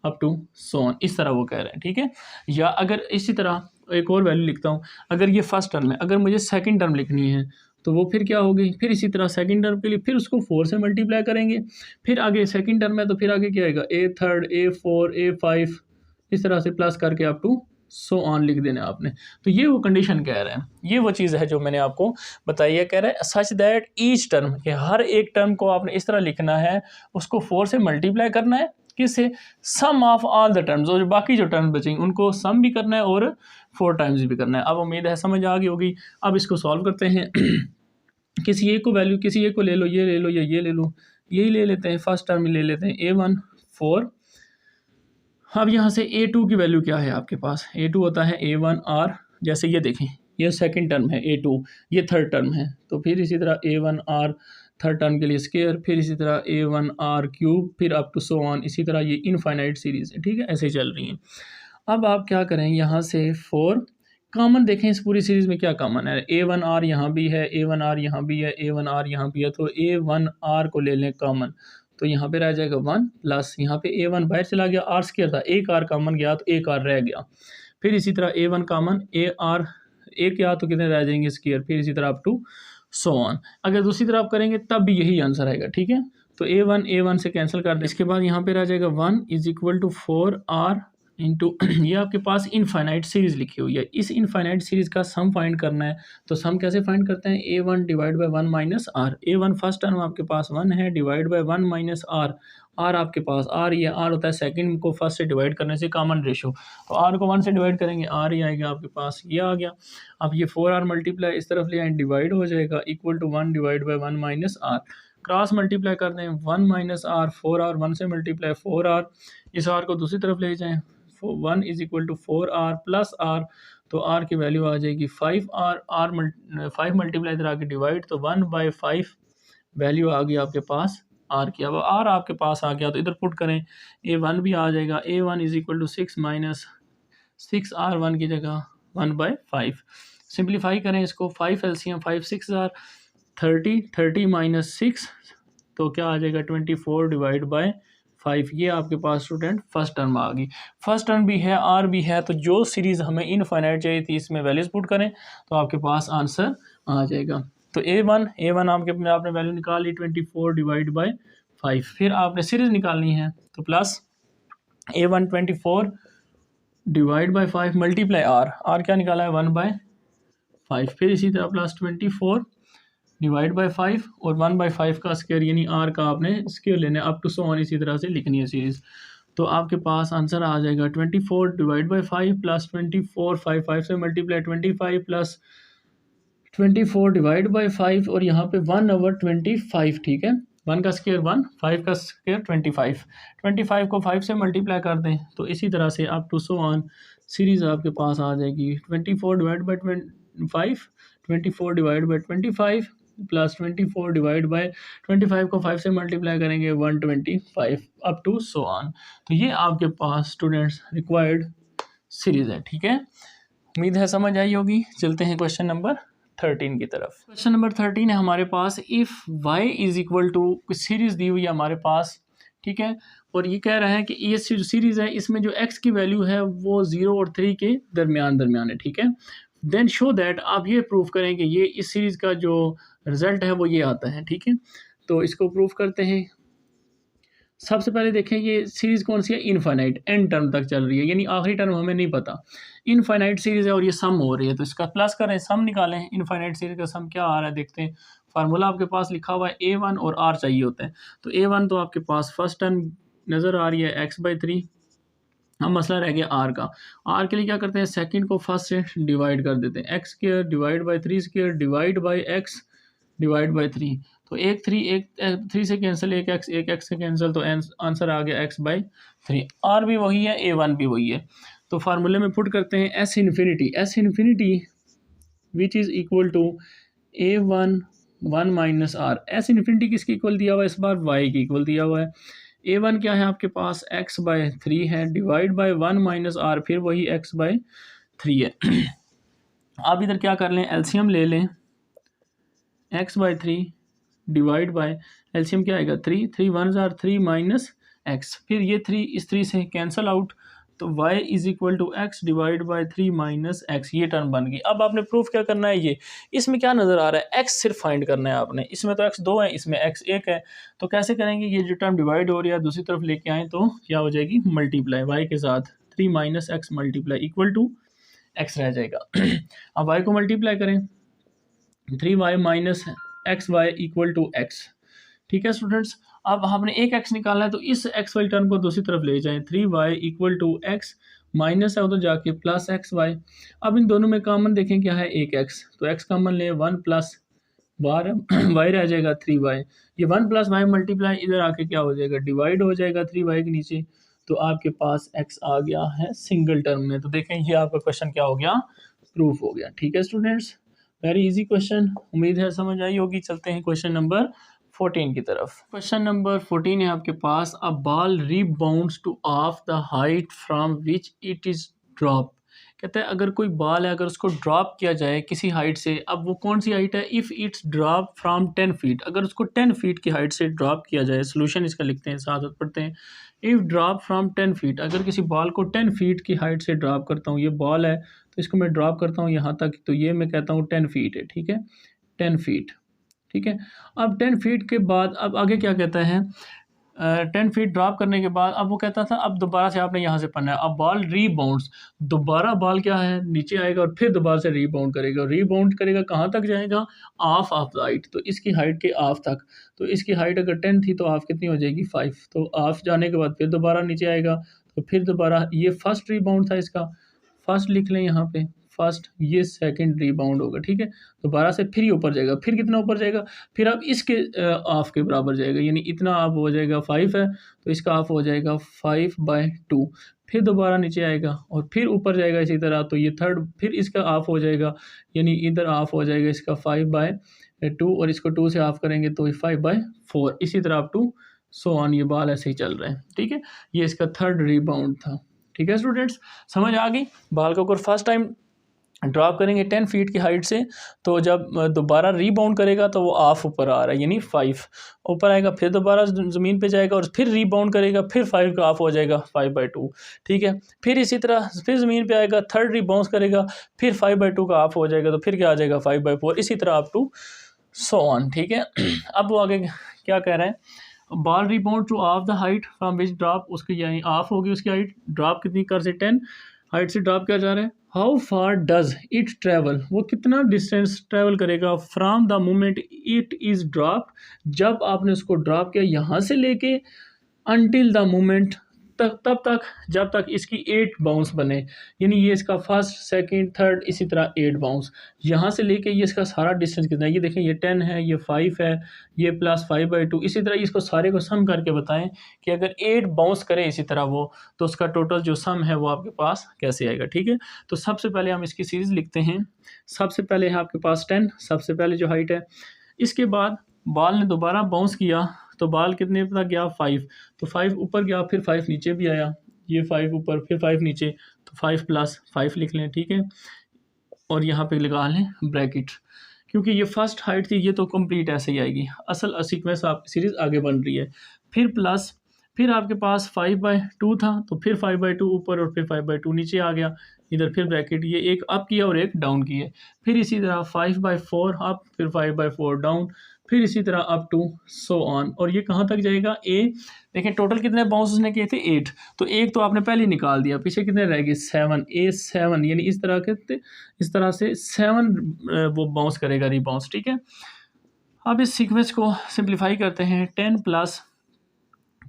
up to so on, इस तरह वो कह रहे हैं। ठीक है, या अगर इसी तरह एक और वैल्यू लिखता हूँ, अगर ये फर्स्ट टर्म है, अगर मुझे सेकंड टर्म लिखनी है तो वो फिर क्या होगी, फिर इसी तरह सेकंड टर्म के लिए फिर उसको 4 से मल्टीप्लाई करेंगे, फिर आगे सेकंड टर्म है तो फिर आगे क्या आएगा, A3 A4 A5, इस तरह से प्लस करके अप टू सो ऑन लिख देना आपने। तो ये वो कंडीशन कह रहे हैं, ये वो चीज़ है जो मैंने आपको बताई है। कह रहे हैं सच दैट ईच टर्म, कि हर एक टर्म को आपने इस तरह लिखना है, उसको 4 से मल्टीप्लाई करना है, किससे, सम ऑफ ऑल द टर्म्स, और बाकी जो टर्म बचेंगे उनको सम भी करना है और 4 टाइम्स भी करना है। अब उम्मीद है समझ आ गई होगी। अब इसको सॉल्व करते हैं किसी एक को वैल्यू, किसी एक को ले लो, ये ले लो या ये ले लो, यही ले लेते हैं, फर्स्ट टर्म ले लेते हैं A1 4 अब यहाँ से A2 की वैल्यू क्या है आपके पास, A2 होता है A1R, जैसे ये देखें ये सेकंड टर्म है A2, ये थर्ड टर्म है, तो फिर इसी तरह A1R थर्ड टर्म के लिए स्क्वायर, फिर इसी तरह A1R क्यूब, फिर अप टू सो ऑन, इसी तरह ये इनफाइनाइट सीरीज़ है, ठीक है, ऐसे चल रही हैं। अब आप क्या करें, यहाँ से 4 कॉमन देखें, इस पूरी सीरीज़ में क्या कॉमन है, A1R यहाँ भी है, A1R यहाँ भी है, A1R यहाँ भी है, तो A1R को ले लें कॉमन, तो यहाँ पे रह जाएगा 1 प्लस यहाँ पे A1 बाहर चला गया, R स्क्वायर था, एक R कॉमन गया तो एक R रह गया, फिर इसी तरह A1 कॉमन, AR एक गया तो कितने रह जाएंगे स्क्वायर, फिर इसी तरह अप टू सो ऑन। अगर दूसरी तरफ करेंगे तब भी यही आंसर आएगा, ठीक है, तो A1 से कैंसिल कर दें, इसके बाद यहाँ पे रह जाएगा 1 is equal to 4R into ये आपके पास इनफाइनाइट सीरीज़ लिखी हुई है, इस इनफाइनाइट सीरीज़ का सम फाइंड करना है, तो सम कैसे फाइंड करते हैं, A1 divide by 1 minus R, A1 first term आपके पास 1 है, divide by 1 minus R, R आपके पास आर, ये आर होता है सेकंड को फर्स्ट से डिवाइड करने से कॉमन रेशो, तो आर को 1 से डिवाइड करेंगे आर ही आएगा आपके पास, ये आ गया। अब ये 4R मल्टीप्लाई इस तरफ ले आए, डिवाइड हो जाएगा, equal to 1 divide by 1 minus R, cross multiply कर दें 1 माइनस आर, 4R 1 से मल्टीप्लाई 4R, इस आर को दूसरी तरफ ले जाएँ, 1 is equal to 4R plus R, तो आर की वैल्यू आ जाएगी 5R, आर 5 मल्टीप्लाई इधर आके डिवाइड, तो 1/5 वैल्यू आ गई आपके पास आर की। अब आर आपके पास आ गया तो इधर पुट करें, A1 भी आ जाएगा, A1 is equal to 6 minus 6R 1 की जगह 1/5, सिंप्लीफाई करें इसको, 5 एलसीएम 5 6 आर 30 माइनस 6, तो क्या आ जाएगा 24 डिवाइड बाय 5, ये आपके पास स्टूडेंट फर्स्ट टर्म आ गई। फर्स्ट टर्म भी है, आर भी है, तो जो सीरीज़ हमें इनफाइनाइट चाहिए थी इसमें वैल्यूज पुट करें तो आपके पास आंसर आ जाएगा। तो A1 आपने वैल्यू निकाल ली 24 डिवाइड बाई 5, फिर आपने सीरीज़ निकालनी है, तो plus A1 24 divide by 5 multiply R क्या निकाला है 1/5, फिर इसी तरह प्लस 24 डिवाइड बाई 5 और 1/5 का स्क्वायर यानी आर का आपने स्क्वायर लेना है, अप टू सो ऑन इसी तरह से लिखनी है सीरीज़, तो आपके पास आंसर आ जाएगा 24 डिवाइड बाई 5 प्लस 24 5 से मल्टीप्लाई 25 प्लस 24 डिवाइड बाई 5 और यहाँ पे 1/25, ठीक है, 1 का स्क्वायर 1, 5 का स्क्वायर 25 को 5 से मल्टीप्लाई कर दें, तो इसी तरह से up to so on series आपके पास आ जाएगी 24 divide by 5, 24 divide by 25 plus 24 divide by 25 को 5 से मल्टीप्लाई करेंगे 125 अप टू सो ऑन, तो ये आपके पास स्टूडेंट्स रिक्वायर्ड सीरीज़ है, ठीक है, उम्मीद है समझ आई होगी। चलते हैं क्वेश्चन नंबर 13 की तरफ। क्वेश्चन नंबर 13 है हमारे पास, if y is equal to, कुछ सीरीज़ दी हुई है हमारे पास, ठीक है, और ये कह रहा है कि ये जो सीरीज़ है इसमें जो x की वैल्यू है वो 0 और 3 के दरमियान है, ठीक है, देन शो दैट, आप ये प्रूफ करें कि ये इस सीरीज़ का जो रिज़ल्ट है वो ये आता है, ठीक है, तो इसको प्रूफ करते हैं। सबसे पहले देखें ये सीरीज़ कौन सी है, इनफाइनाइट, एंड टर्म तक चल रही है, यानी आखिरी टर्म हमें नहीं पता, इनफाइनाइट सीरीज़ है और ये सम हो रही है, तो इसका प्लस करें, सम निकालें, इनफाइनाइट सीरीज़ का सम क्या आ रहा है देखते हैं। फार्मूला आपके पास लिखा हुआ है A1 और R चाहिए होता है, तो A1 तो आपके पास फर्स्ट टर्म नज़र आ रही है x/3, हम मसला रह गया R का, R के लिए क्या करते हैं, सेकंड को फर्स्ट से डिवाइड कर देते हैं, x square divide by 3 square divide by x divide by 3, तो एक 3 से कैंसिल, एक x से कैंसिल, तो आंसर आ गया x/3, R भी वही है, A1 भी वही है, तो फार्मूले में पुट करते हैं S infinity which is equal to A1 1 minus R, S infinity किसकी इक्वल दिया हुआ है, इस बार y की इक्वल दिया हुआ है, A1 क्या है आपके पास x/3 है, डिवाइड बाई 1 माइनस R, फिर वही x/3 है। आप इधर क्या कर लें, एलसीएम ले लें, x/3 डिवाइड बाय, एलसीएम क्या आएगा 3 1 जार 3 माइनस x, फिर ये 3 इस 3 से कैंसल आउट, तो y is equal to x divide by 3 minus x, ये टर्म बन गई। अब आपने प्रूफ क्या करना है, ये इसमें क्या नज़र आ रहा है, x सिर्फ फाइंड करना है आपने, इसमें तो x 2 है, इसमें x 1 है, तो कैसे करेंगे, ये जो टर्म डिवाइड हो रही है दूसरी तरफ लेके आए तो क्या हो जाएगी, मल्टीप्लाई y के साथ 3 minus x multiply equal to x रह जाएगा। अब y को मल्टीप्लाई करें, 3y minus X Y equal to X, ठीक है स्टूडेंट्स। अब हमने एक x निकालना है, तो इस x वाई टर्म को दूसरी तरफ ले जाएं, 3y equal to x minus है उधर जाके प्लस एक्स वाई। अब इन दोनों में कॉमन देखें क्या है, एक x, तो x कॉमन ले, 1 प्लस बार y रह जाएगा 3y, ये 1 प्लस वाई मल्टीप्लाई इधर आके क्या हो जाएगा, डिवाइड हो जाएगा 3y के नीचे, तो आपके पास x आ गया है सिंगल टर्म में। तो देखें ये आपका क्वेश्चन क्या हो गया, प्रूफ हो गया। ठीक है स्टूडेंट्स, वेरी इजी क्वेश्चन, उम्मीद है समझ आई होगी। चलते हैं क्वेश्चन नंबर 14 की तरफ। क्वेश्चन नंबर 14 है आपके पास, a ball rebounds to of the height from which it is drop. कहता है अगर कोई बॉल है, अगर उसको ड्रॉप किया जाए किसी हाइट से, अब वो कौन सी हाइट है, if it's drop from 10 feet, अगर उसको 10 फीट की हाइट से ड्रॉप किया जाए। सोल्यूशन इसका लिखते हैं, साथ साथ पढ़ते हैं। इफ़ ड्रॉप फ्रॉम 10 फीट, अगर किसी बॉल को 10 फीट की हाइट से ड्रॉप करता हूँ, ये बॉल है तो इसको मैं ड्रॉप करता हूँ यहाँ तक, तो ये मैं कहता हूँ 10 फीट है। ठीक है, 10 फीट। ठीक है, अब 10 फीट के बाद अब आगे क्या कहता है, 10 फीट ड्रॉप करने के बाद अब वो कहता था अब दोबारा से आपने यहाँ से पढ़ना है। अब बॉल रीबाउंड्स, दोबारा बॉल क्या है, नीचे आएगा और फिर दोबारा से रीबाउंड करेगा। रीबाउंड करेगा कहाँ तक जाएगा, ऑफ ऑफ द हाइट, तो इसकी हाइट के ऑफ तक। तो इसकी हाइट अगर 10 थी तो ऑफ कितनी हो जाएगी, 5। तो ऑफ जाने के बाद फिर दोबारा नीचे आएगा, तो फिर दोबारा ये फर्स्ट रीबाउंड था इसका, फर्स्ट लिख लें यहाँ पे फर्स्ट, ये सेकंड रीबाउंड होगा। ठीक है, दोबारा से फिर ये ऊपर जाएगा, फिर कितना ऊपर जाएगा, फिर अब इसके ऑफ के बराबर जाएगा, यानी इतना ऑफ हो जाएगा 5 है तो इसका ऑफ हो जाएगा 5/2। फिर दोबारा नीचे आएगा और फिर ऊपर जाएगा इसी तरह, तो ये थर्ड, फिर इसका ऑफ हो जाएगा, यानी इधर ऑफ हो जाएगा इसका 5/2 और इसको 2 से ऑफ करेंगे तो 5/4। इसी तरह अप टू सो ऑन, ये बॉल ऐसे ही चल रहे हैं। ठीक है, ये इसका थर्ड रीबाउंड था। ठीक है स्टूडेंट्स, समझ आ गई। बॉल को अगर फर्स्ट टाइम ड्रॉप करेंगे 10 फीट की हाइट से, तो जब दोबारा रीबाउंड करेगा तो वो ऑफ ऊपर आ रहा है, यानी 5 ऊपर आएगा, फिर दोबारा ज़मीन पे जाएगा और फिर रीबाउंड करेगा, फिर 5 का ऑफ हो जाएगा 5/2। ठीक है, फिर इसी तरह फिर ज़मीन पे आएगा, थर्ड रीबाउंस करेगा, फिर 5/2 का ऑफ हो जाएगा, तो फिर क्या आ जाएगा 5/4, इसी तरह अप टू सो ऑन। ठीक है, अब वो आगे क्या कह रहे हैं, ball rebound to of the height from which drop, उसकी यानी ऑफ होगी उसकी हाइट, ड्रॉप कितनी कर से 10 हाइट से ड्रॉप किया जा रहा है। How far does it travel, वो कितना डिस्टेंस ट्रैवल करेगा from the moment it is drop, जब आपने उसको ड्रॉप किया यहाँ से लेके अनटिल द मोमेंट तक, तब तक जब तक इसकी 8 बाउंस बने, यानी ये इसका फर्स्ट सेकंड थर्ड इसी तरह 8 बाउंस, यहाँ से लेके ये इसका सारा डिस्टेंस कितना है, ये देखें ये 10 है, ये 5 है, ये प्लस 5/2, इसी तरह इसको सारे को सम करके बताएं कि अगर 8 बाउंस करे इसी तरह वो, तो उसका टोटल जो सम है वो आपके पास कैसे आएगा। ठीक है, तो सबसे पहले हम इसकी सीरीज़ लिखते हैं। सबसे पहले है आपके पास 10, सबसे पहले जो हाइट है। इसके बाद बॉल ने दोबारा बाउंस किया तो बॉल कितने तक गया, 5, तो 5 ऊपर गया, फिर 5 नीचे भी आया, ये 5 ऊपर फिर 5 नीचे, तो 5 + 5 लिख लें। ठीक है, और यहाँ पे लगा लें ब्रैकेट, क्योंकि ये फर्स्ट हाइट थी, ये तो कंप्लीट ऐसे ही आएगी, असल सीक्वेंस आपकी सीरीज़ आगे बन रही है। फिर प्लस, फिर आपके पास 5/2 था, तो फिर 5/2 ऊपर और फिर 5/2 नीचे आ गया, इधर फिर ब्रैकेट, ये एक अप किया और एक डाउन किया। फिर इसी तरह 5/4 अप, फिर 5/4 डाउन, फिर इसी तरह अप टू सो ऑन, और ये कहाँ तक जाएगा, ए। देखें टोटल कितने बाउंस उसने किए थे, 8, तो एक तो आपने पहले निकाल दिया, पीछे कितने रह गए, 7, A7, यानी इस तरह से 7 वो बाउंस करेगा, रीबाउंस। ठीक है, अब इस सीक्वेंस को सिंप्लीफाई करते हैं, 10 प्लस,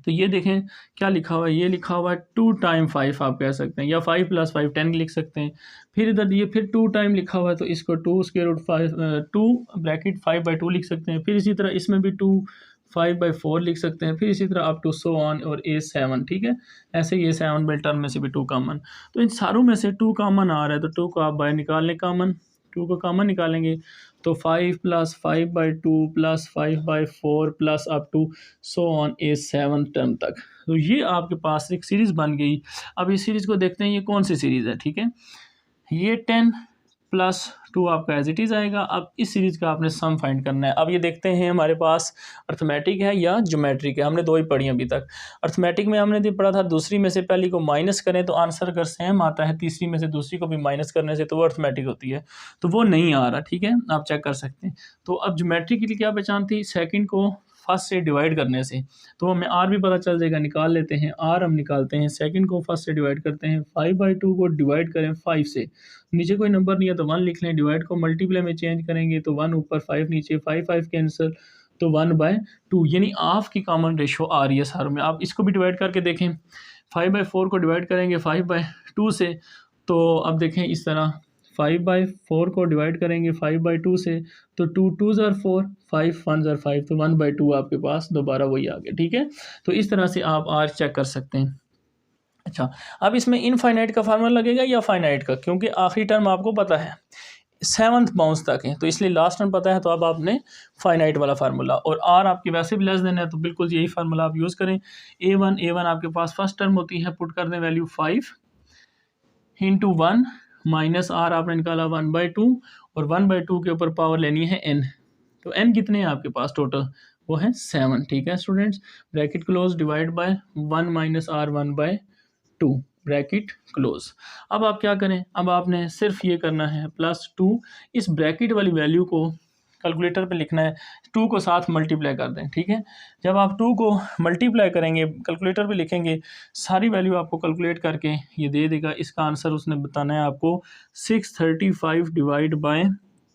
तो ये देखें क्या लिखा हुआ है, ये लिखा हुआ है 2 टाइम 5 आप कह सकते हैं, या 5 + 5 10 लिख सकते हैं। फिर इधर ये फिर 2 टाइम लिखा हुआ है, तो इसको 2√5 ब्रैकेट 5/2 लिख सकते हैं। फिर इसी तरह इसमें भी 2 5/4 लिख सकते हैं, फिर इसी तरह अप टू सो ऑन, और A7। ठीक है, ऐसे ये 7 बाई टर्म में से भी 2 कॉमन, तो इन सारों में से 2 कॉमन आ रहा है, तो 2 को आप बाहर निकाल लें, कॉमन 2 को कॉमन निकालेंगे, तो 5 + 5/2 + 5/4 plus up to so on A7 term तक, तो ये आपके पास एक सीरीज़ बन गई। अब इस सीरीज़ को देखते हैं ये कौन सी सीरीज़ है। ठीक है, ये 10 + 2 आपका एज इट इज़ आएगा। अब इस सीरीज़ का आपने सम फाइंड करना है। अब ये देखते हैं हमारे पास अर्थमेटिक है या ज्योमेट्रिक है, हमने 2 ही पढ़ी अभी तक। अर्थमेटिक में हमने पढ़ा था दूसरी में से पहली को माइनस करें तो आंसर अगर सेम आता है, तीसरी में से दूसरी को भी माइनस करने से, तो वो अर्थमेटिक होती है, तो वो नहीं आ रहा। ठीक है, आप चेक कर सकते हैं। तो अब ज्योमेट्रिक के लिए क्या पहचान थी, सेकंड को फर्स्ट से डिवाइड करने से, तो हमें आर भी पता चल जाएगा, निकाल लेते हैं। आर हम निकालते हैं, सेकंड को फर्स्ट से डिवाइड करते हैं, 5/2 को डिवाइड करें 5 से, नीचे कोई नंबर नहीं है तो 1 लिख लें, डिवाइड को मल्टीप्लाई में चेंज करेंगे तो 1 ऊपर 5 नीचे, 5 कैंसिल, तो 1/2, यानी हाफ की कॉमन रेशो आ रही है सारों में। आप इसको भी डिवाइड करके देखें, 5/4 को डिवाइड करेंगे 5/2 से, तो अब देखें इस तरह 5/4 को डिवाइड करेंगे 5/2 से, तो 2 2s are 4, 5 1s are 5, तो 1/2 आपके पास दोबारा वही आ गया। ठीक है, तो इस तरह से आप आर चेक कर सकते हैं। अच्छा, अब इसमें इनफाइनाइट का फार्मूला लगेगा या फाइनाइट का, क्योंकि आखिरी टर्म आपको पता है 7th बाउंस तक है, तो इसलिए लास्ट टर्म पता है, तो अब आपने फाइनाइट वाला फार्मूला, और आर आपकी वैसे भी लेस देन है तो बिल्कुल यही फार्मूला आप यूज़ करें। ए वन आपके पास फर्स्ट टर्म होती है, पुट कर दें वैल्यू 5 इंटू 1 माइनस आर आपने निकाला 1/2, और 1/2 के ऊपर पावर लेनी है n। तो n कितने हैं आपके पास टोटल, वो है 7। ठीक है students, bracket close, divide by 1 minus R 1/2, bracket close. अब आप क्या करें, अब आपने सिर्फ ये करना है +2, इस ब्रैकेट वाली वैल्यू को कैलकुलेटर पे लिखना है, 2 को साथ मल्टीप्लाई कर दें। ठीक है, जब आप 2 को मल्टीप्लाई करेंगे कैलकुलेटर पे लिखेंगे, सारी वैल्यू आपको कैलकुलेट करके ये दे देगा। इसका आंसर उसने बताना है आपको 635 डिवाइड बाय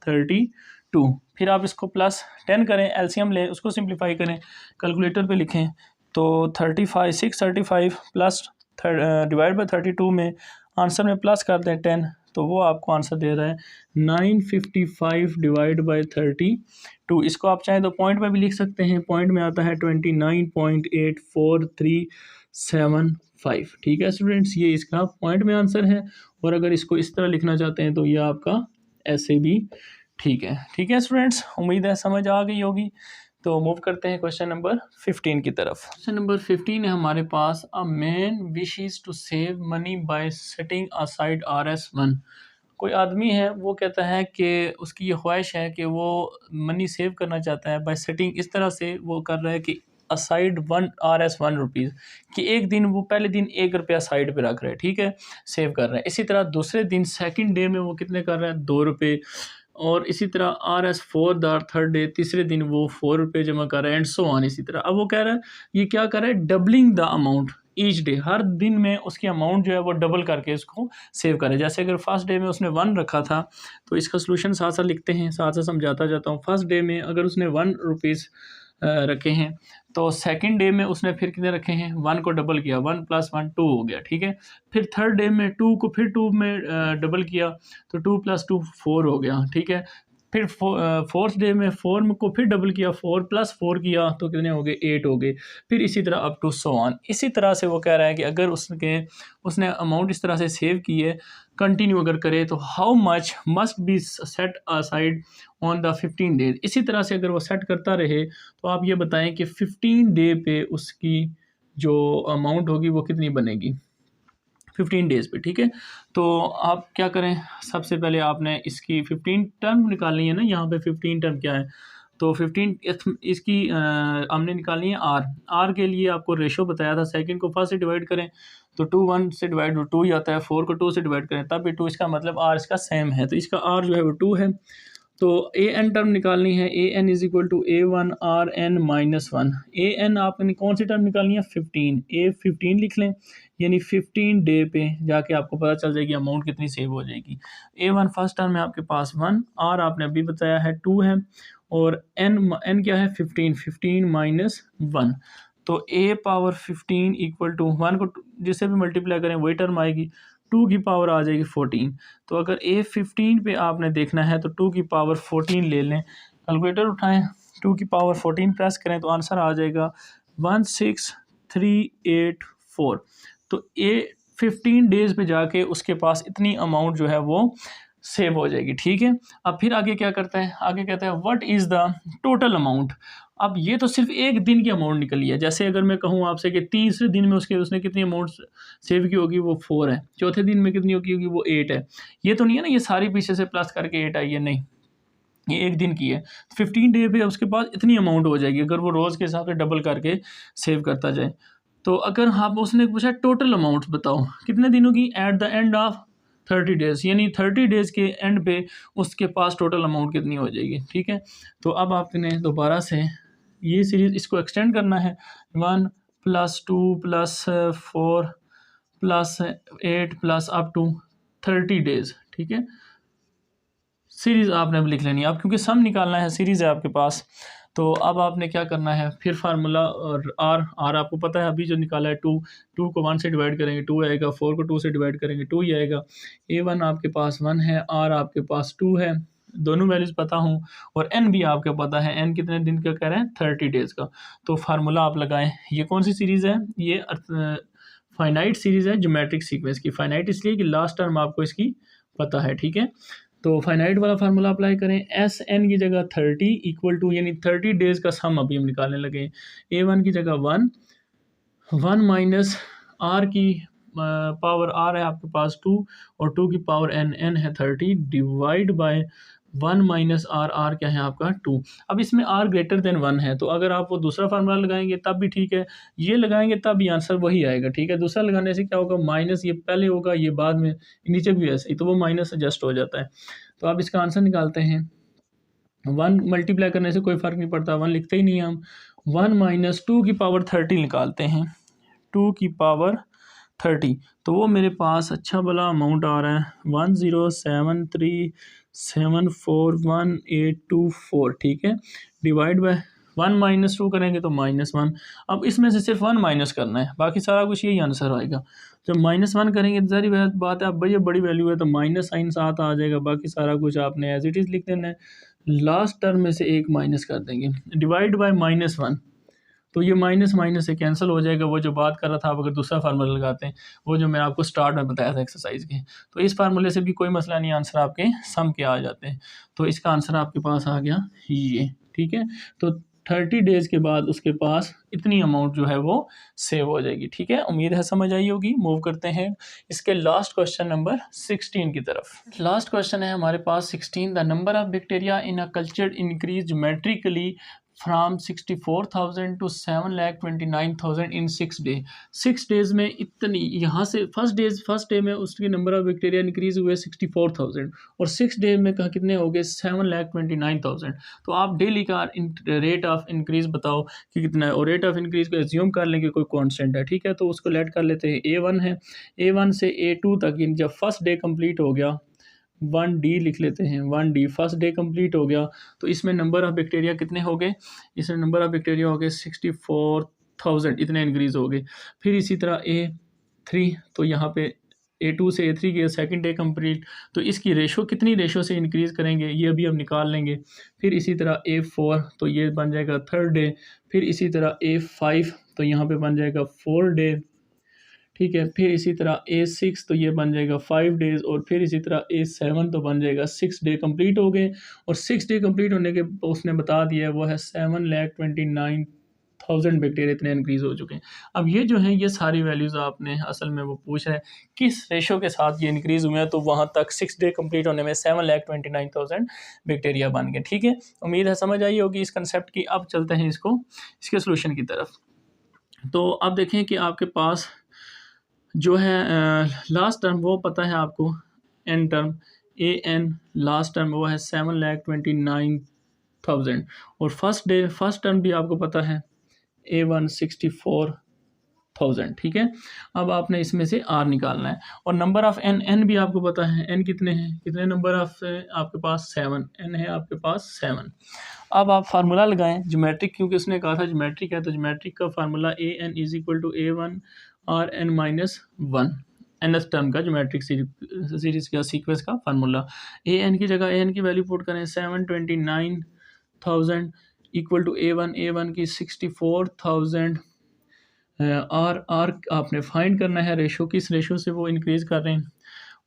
32। फिर आप इसको +10 करें, एलसीएम लें, उसको सिंप्लीफाई करें, कैलकुलेटर पे लिखें, तो 635 प्लस डिवाइड बाई 32 में आंसर में प्लस कर दें 10, तो वो आपको आंसर दे रहा है 955 डिवाइड बाई 32। इसको आप चाहें तो पॉइंट में भी लिख सकते हैं, पॉइंट में आता है 29.84375। ठीक है स्टूडेंट्स, ये इसका पॉइंट में आंसर है, और अगर इसको इस तरह लिखना चाहते हैं तो ये आपका ऐसे भी ठीक है। ठीक है स्टूडेंट्स, उम्मीद है समझ आ गई होगी। तो मूव करते हैं क्वेश्चन नंबर 15 की तरफ। क्वेश्चन नंबर 15 है हमारे पास, a man wishes to save money by setting aside RS1। कोई आदमी है, वो कहता है कि उसकी ये ख्वाहिश है कि वो मनी सेव करना चाहता है, बाय सेटिंग इस तरह से वो कर रहा है कि असाइड ₹1 कि एक दिन वो पहले दिन ₹1 साइड पे रख रहा है, ठीक है, सेव कर रहा है। इसी तरह दूसरे दिन सेकंड डे में वो कितने कर रहा है, ₹2, और इसी तरह RS4 थर्ड डे तीसरे दिन वो ₹4 जमा कर रहा है, एंड सो ऑन। इसी तरह अब वो कह रहा है, ये क्या कर रहा है, doubling the amount each day, हर दिन में उसकी अमाउंट जो है वो डबल करके इसको सेव करे। जैसे अगर फर्स्ट डे में उसने 1 रखा था, तो इसका सोल्यूशन साथ साथ लिखते हैं, साथ साथ समझाता जाता हूँ। फर्स्ट डे में अगर उसने ₹1 रखे हैं, तो सेकंड डे में उसने फिर कितने रखे हैं, 1 को डबल किया, 1 + 1 2 हो गया, ठीक है। फिर थर्ड डे में 2 को फिर 2 में डबल किया, तो 2 + 2 4 हो गया, ठीक है। फिर फोर्थ डे में 4 को फिर डबल किया, 4 + 4 किया, तो कितने हो गए, 8 हो गए। फिर इसी तरह अप टू सो ऑन। इसी तरह से वो कह रहा है कि अगर उसने अमाउंट इस तरह से सेव की है, कंटिन्यू अगर करे, तो how much must be set aside on the 15 days. इसी तरह से अगर वो सेट करता रहे, तो आप ये बताएं कि 15 डे पे उसकी जो अमाउंट होगी वो कितनी बनेगी 15 डेज़ पे, ठीक है। तो आप क्या करें, सबसे पहले आपने इसकी 15 टर्म निकालनी है ना, यहाँ पे 15 टर्म क्या है, तो 15 इसकी हमने निकालनी है आर के लिए आपको रेशो बताया था, सेकंड को फर्स्ट से डिवाइड करें तो 2 1 से डिवाइड 2 ही आता है, 4 को 2 से डिवाइड करें तब भी 2, इसका मतलब आर इसका सेम है, तो इसका आर जो है वो 2 है। तो ए एन टर्म निकालनी है, A N is equal to A1 RN-1। A N आपने कौन सी टर्म निकालनी है, 15, A15 लिख लें, यानी 15 डे पे जाके आपको पता चल जाएगी अमाउंट कितनी सेव हो जाएगी। A1 फर्स्ट टर्म है आपके पास 1, आर आपने अभी बताया है 2 है, और एन क्या है 15 माइनस 1, तो A⁻15 इक्वल टू 1 को जिससे भी मल्टीप्लाई करें वही टर्म आएगी, 2 की पावर आ जाएगी 14। तो अगर A15 पे आपने देखना है तो 2 की पावर 14 ले लें, कैलकुलेटर उठाएं, 2 की पावर 14 प्रेस करें तो आंसर आ जाएगा 16384। तो A15 डेज़ पे जाके उसके पास इतनी अमाउंट जो है वो सेव हो जाएगी, ठीक है। अब फिर आगे क्या करता है, आगे कहता है what is the total amount. अब ये तो सिर्फ एक दिन की अमाउंट निकली है, जैसे अगर मैं कहूँ आपसे कि तीसरे दिन में उसने कितनी अमाउंट सेव की होगी, वो 4 है, चौथे दिन में कितनी होगी वो 8 है। ये तो नहीं है ना ये सारी पीछे से प्लस करके 8 आई है, नहीं, ये एक दिन की है। 15 डे पे उसके पास इतनी अमाउंट हो जाएगी अगर वो रोज़ के हिसाब से डबल करके सेव करता जाए। तो अगर आप उसने पूछा टोटल अमाउंट बताओ कितने दिनों की, at the end of 30 days, यानी 30 डेज़ के एंड पे उसके पास टोटल अमाउंट कितनी हो जाएगी, ठीक है। तो अब आपने दोबारा से ये सीरीज़ इसको एक्सटेंड करना है, 1 + 2 + 4 + 8 + अप टू 30 डेज़, ठीक है। सीरीज़ आपने अब लिख लेनी है, अब क्योंकि सम निकालना है, सीरीज़ है आपके पास, तो अब आपने क्या करना है, फिर फार्मूला, और आर आपको पता है अभी जो निकाला है 2 को 1 से डिवाइड करेंगे 2 आएगा, 4 को 2 से डिवाइड करेंगे 2 ही आएगा। A1 आपके पास 1 है, आर आपके पास 2 है, दोनों वैल्यूज़ पता हूँ, और एन भी आपको पता है, एन कितने दिन का कह रहे हैं 30 डेज़ का। तो फार्मूला आप लगाएं, ये कौन सी सीरीज़ है, ये फाइनाइट सीरीज़ है ज्योमेट्रिक सीक्वेंस की। फाइनाइट इसलिए कि लास्ट टर्म आपको इसकी पता है, ठीक है। तो फाइनाइट वाला फार्मूला अप्लाई करें, एस एन की जगह 30 इक्वल टू, यानी 30 डेज़ का सम अभी हम निकालने लगे। A1 की जगह 1 माइनस आर की पावर आर है आपके पास 2 और 2 की पावर एन है 30 डिवाइड बाय 1 माइनस आर क्या है आपका 2। अब इसमें आर ग्रेटर देन 1 है, तो अगर आप वो दूसरा फार्मूला लगाएंगे तब भी ठीक है, ये लगाएंगे तब भी आंसर वही आएगा, ठीक है। दूसरा लगाने से क्या होगा, माइनस ये पहले होगा ये बाद में, नीचे भी ऐसे ही, तो वो माइनस एडजस्ट हो जाता है। तो आप इसका आंसर निकालते हैं। 1 मल्टीप्लाई करने से कोई फ़र्क नहीं पड़ता, 1 लिखते ही नहीं हम। 1 माइनस 2 की पावर 30 निकालते हैं, 2 की पावर 30, तो वो मेरे पास अच्छा भला अमाउंट आ रहा है 1073741824, ठीक है। डिवाइड बाय 1 माइनस 2 करेंगे तो -1। अब इसमें से सिर्फ 1 माइनस करना है, बाकी सारा कुछ यही आंसर आएगा। जब -1 करेंगे तो सारी बात है, अब भैया बड़ी वैल्यू है तो माइनस साइन साथ आ जाएगा, बाकी सारा कुछ आपने एज इट इज़ लिख देना है। लास्ट टर्म में से एक माइनस कर देंगे, डिवाइड बाय -1, तो ये माइनस माइनस से कैंसिल हो जाएगा। वो जो बात कर रहा था, आप अगर दूसरा फार्मूला लगाते हैं, वो जो मैं आपको स्टार्ट में बताया था एक्सरसाइज के, तो इस फार्मूले से भी कोई मसला नहीं, आंसर आपके सम के आ जाते हैं। तो इसका आंसर आपके पास आ गया ये, ठीक है। तो 30 डेज़ के बाद उसके पास इतनी अमाउंट जो है वो सेव हो जाएगी, ठीक है। उम्मीद है समझ आई होगी। मूव करते हैं इसके लास्ट क्वेश्चन नंबर 16 की तरफ। लास्ट क्वेश्चन है हमारे पास 16, the number of bacteria in a culture increase geometrically from 64,000 to 7,29,000 in 6 day. 6 days में इतनी, यहाँ से फर्स्ट डे में उसके नंबर ऑफ बैक्टीरिया इंक्रीज़ हुए 64,000 और 6 डे में कहा कितने हो गए 7,29,000। तो आप डेली का रेट ऑफ इंक्रीज़ बताओ कि कितना है, और रेट ऑफ इंक्रीज़ को एज्यूम कर लें कि कोई कांस्टेंट है, ठीक है। तो उसको लेट कर लेते हैं, A1 है, A1 से A2 तक जब फर्स्ट डे कंप्लीट हो गया, 1D लिख लेते हैं, 1D फर्स्ट डे कंप्लीट हो गया, तो इसमें नंबर ऑफ़ बैक्टीरिया कितने हो गए, इसमें नंबर ऑफ़ बैक्टीरिया हो गए 64,000, इतने इंक्रीज़ हो गए। फिर इसी तरह A3, तो यहाँ पे A2 से A3 के सेकंड डे कंप्लीट, तो इसकी रेशो कितनी रेशो से इंक्रीज़ करेंगे ये अभी हम निकाल लेंगे। फिर इसी तरह A4, तो ये बन जाएगा थर्ड डे। फिर इसी तरह A5, तो यहाँ पे बन जाएगा 4 डे, ठीक है। फिर इसी तरह A6, तो ये बन जाएगा 5 डेज़, और फिर इसी तरह A7 तो बन जाएगा 6 डे कंप्लीट हो गए। और 6 डे कंप्लीट होने के उसने बता दिया है वो है 7,29,000 बैक्टीरिया इतने इंक्रीज़ हो चुके हैं। अब ये जो है ये सारी वैल्यूज़ आपने असल में वो पूछ रहा है किस रेशो के साथ ये इंक्रीज़ हुए हैं, तो वहाँ तक 6 डे कंप्लीट होने में 7,29,000 बैक्टीरिया बन गए, ठीक है। उम्मीद है समझ आई होगी इस कंसेप्ट की। अब चलते हैं इसके सोल्यूशन की तरफ। तो अब देखें कि आपके पास जो है लास्ट टर्म वो पता है आपको, N term AN last term वो है 7,29,000, और फर्स्ट टर्म भी आपको पता है A1 64,000, ठीक है। अब आपने इसमें से R निकालना है, और नंबर ऑफ़ N भी आपको पता है, N कितने हैं, कितने नंबर ऑफ़ आपके पास 7, N है आपके पास 7। अब आप फार्मूला लगाएं ज्योमेट्रिक, क्योंकि उसने कहा था ज्योमेट्रिक है, तो ज्योमेट्रिक का formula AN = A1 RN-1 nth term का ज्योमेट्रिक सीरीज का सीक्वेंस का फार्मूला। AN की जगह AN की वैल्यू पुट करें 729,000 इक्वल टू A1 की 64,000। R आपने फाइंड करना है रेशो, किस रेशो से वो इंक्रीज़ कर रहे हैं,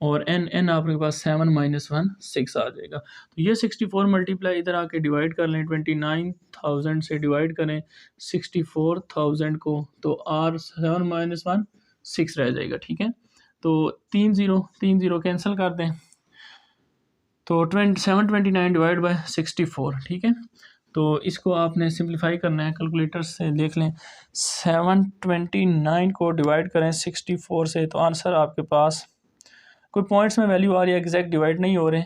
और N आपके पास 7 - 1 6 आ जाएगा। तो ये 64 मल्टीप्लाई इधर आके डिवाइड कर लें, 29,000 से डिवाइड करें 64,000 को, तो R 7 - 1 6 रह जाएगा, ठीक है। तो 3 0 कैंसिल कर दें, तो 729 डिवाइड बाय 64, ठीक है। तो इसको आपने सिंप्लीफाई करना है, कैलकुलेटर से देख लें, 729 को डिवाइड करें 64 से, तो आंसर आपके पास कोई पॉइंट्स में वैल्यू आ रही है, एग्जैक्ट डिवाइड नहीं हो रहे।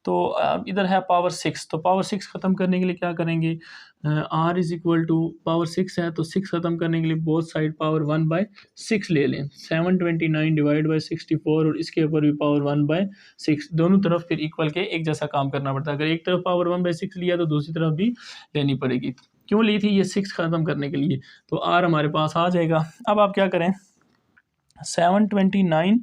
तो इधर है पावर 6, तो पावर 6 ख़त्म करने के लिए क्या करेंगे, R = पावर 6 है, तो 6 ख़त्म करने के लिए बोथ साइड पावर 1/6 ले लें। 729 डिवाइड बाय 64, और इसके ऊपर भी पावर 1/6, दोनों तरफ फिर इक्वल के एक जैसा काम करना पड़ता है। अगर एक तरफ पावर 1/6 लिया तो दूसरी तरफ भी लेनी पड़ेगी। क्यों ली थी, ये 6 ख़त्म करने के लिए, तो R हमारे पास आ जाएगा। अब आप क्या करें, 729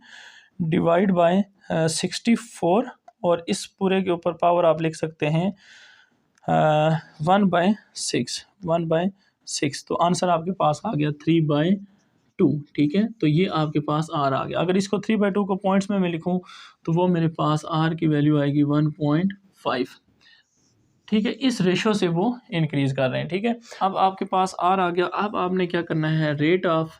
डिवाइड बाय 64, और इस पूरे के ऊपर पावर आप लिख सकते हैं 1/6, 1/6, तो आंसर आपके पास आ गया 3/2। 2, ठीक है। तो ये आपके पास आर आ गया। अगर इसको 3/2 को पॉइंट्स में मैं लिखूँ तो वो मेरे पास आर की वैल्यू आएगी 1.5, ठीक है। इस रेशो से वो इंक्रीज़ कर रहे हैं, ठीक है। अब आपके पास आर आ गया। अब आपने क्या करना है, रेट ऑफ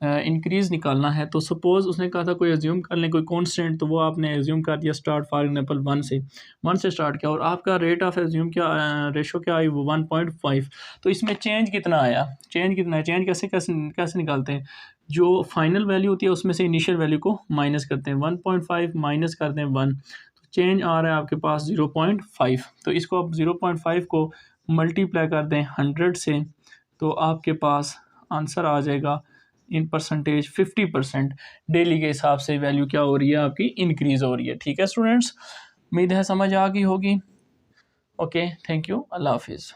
इंक्रीज़ निकालना है। तो सपोज़ उसने कहा था कोई एज्यूम कर लें कोई कांस्टेंट, तो वो आपने एज्यूम कर दिया स्टार्ट फॉर एग्जांपल 1 से स्टार्ट किया और आपका रेट ऑफ एज्यूम क्या रेशो क्या आई, वो 1.5। तो इसमें चेंज कितना आया, चेंज कितना है, चेंज कैसे कैसे कैसे निकालते हैं, जो फाइनल वैल्यू होती है उसमें से इनिशियल वैल्यू को माइनस करते हैं, 1.5 माइनस करते हैं 1, तो चेंज आ रहा है आपके पास 0.5। तो इसको आप 0.5 को मल्टीप्लाई कर दें 100 से, तो आपके पास आंसर आ जाएगा इन परसेंटेज 50%। डेली के हिसाब से वैल्यू क्या हो रही है आपकी, इंक्रीज़ हो रही है, ठीक है स्टूडेंट्स। उम्मीद है समझ आ गई होगी। ओके, थैंक यू, अल्लाह हाफिज़।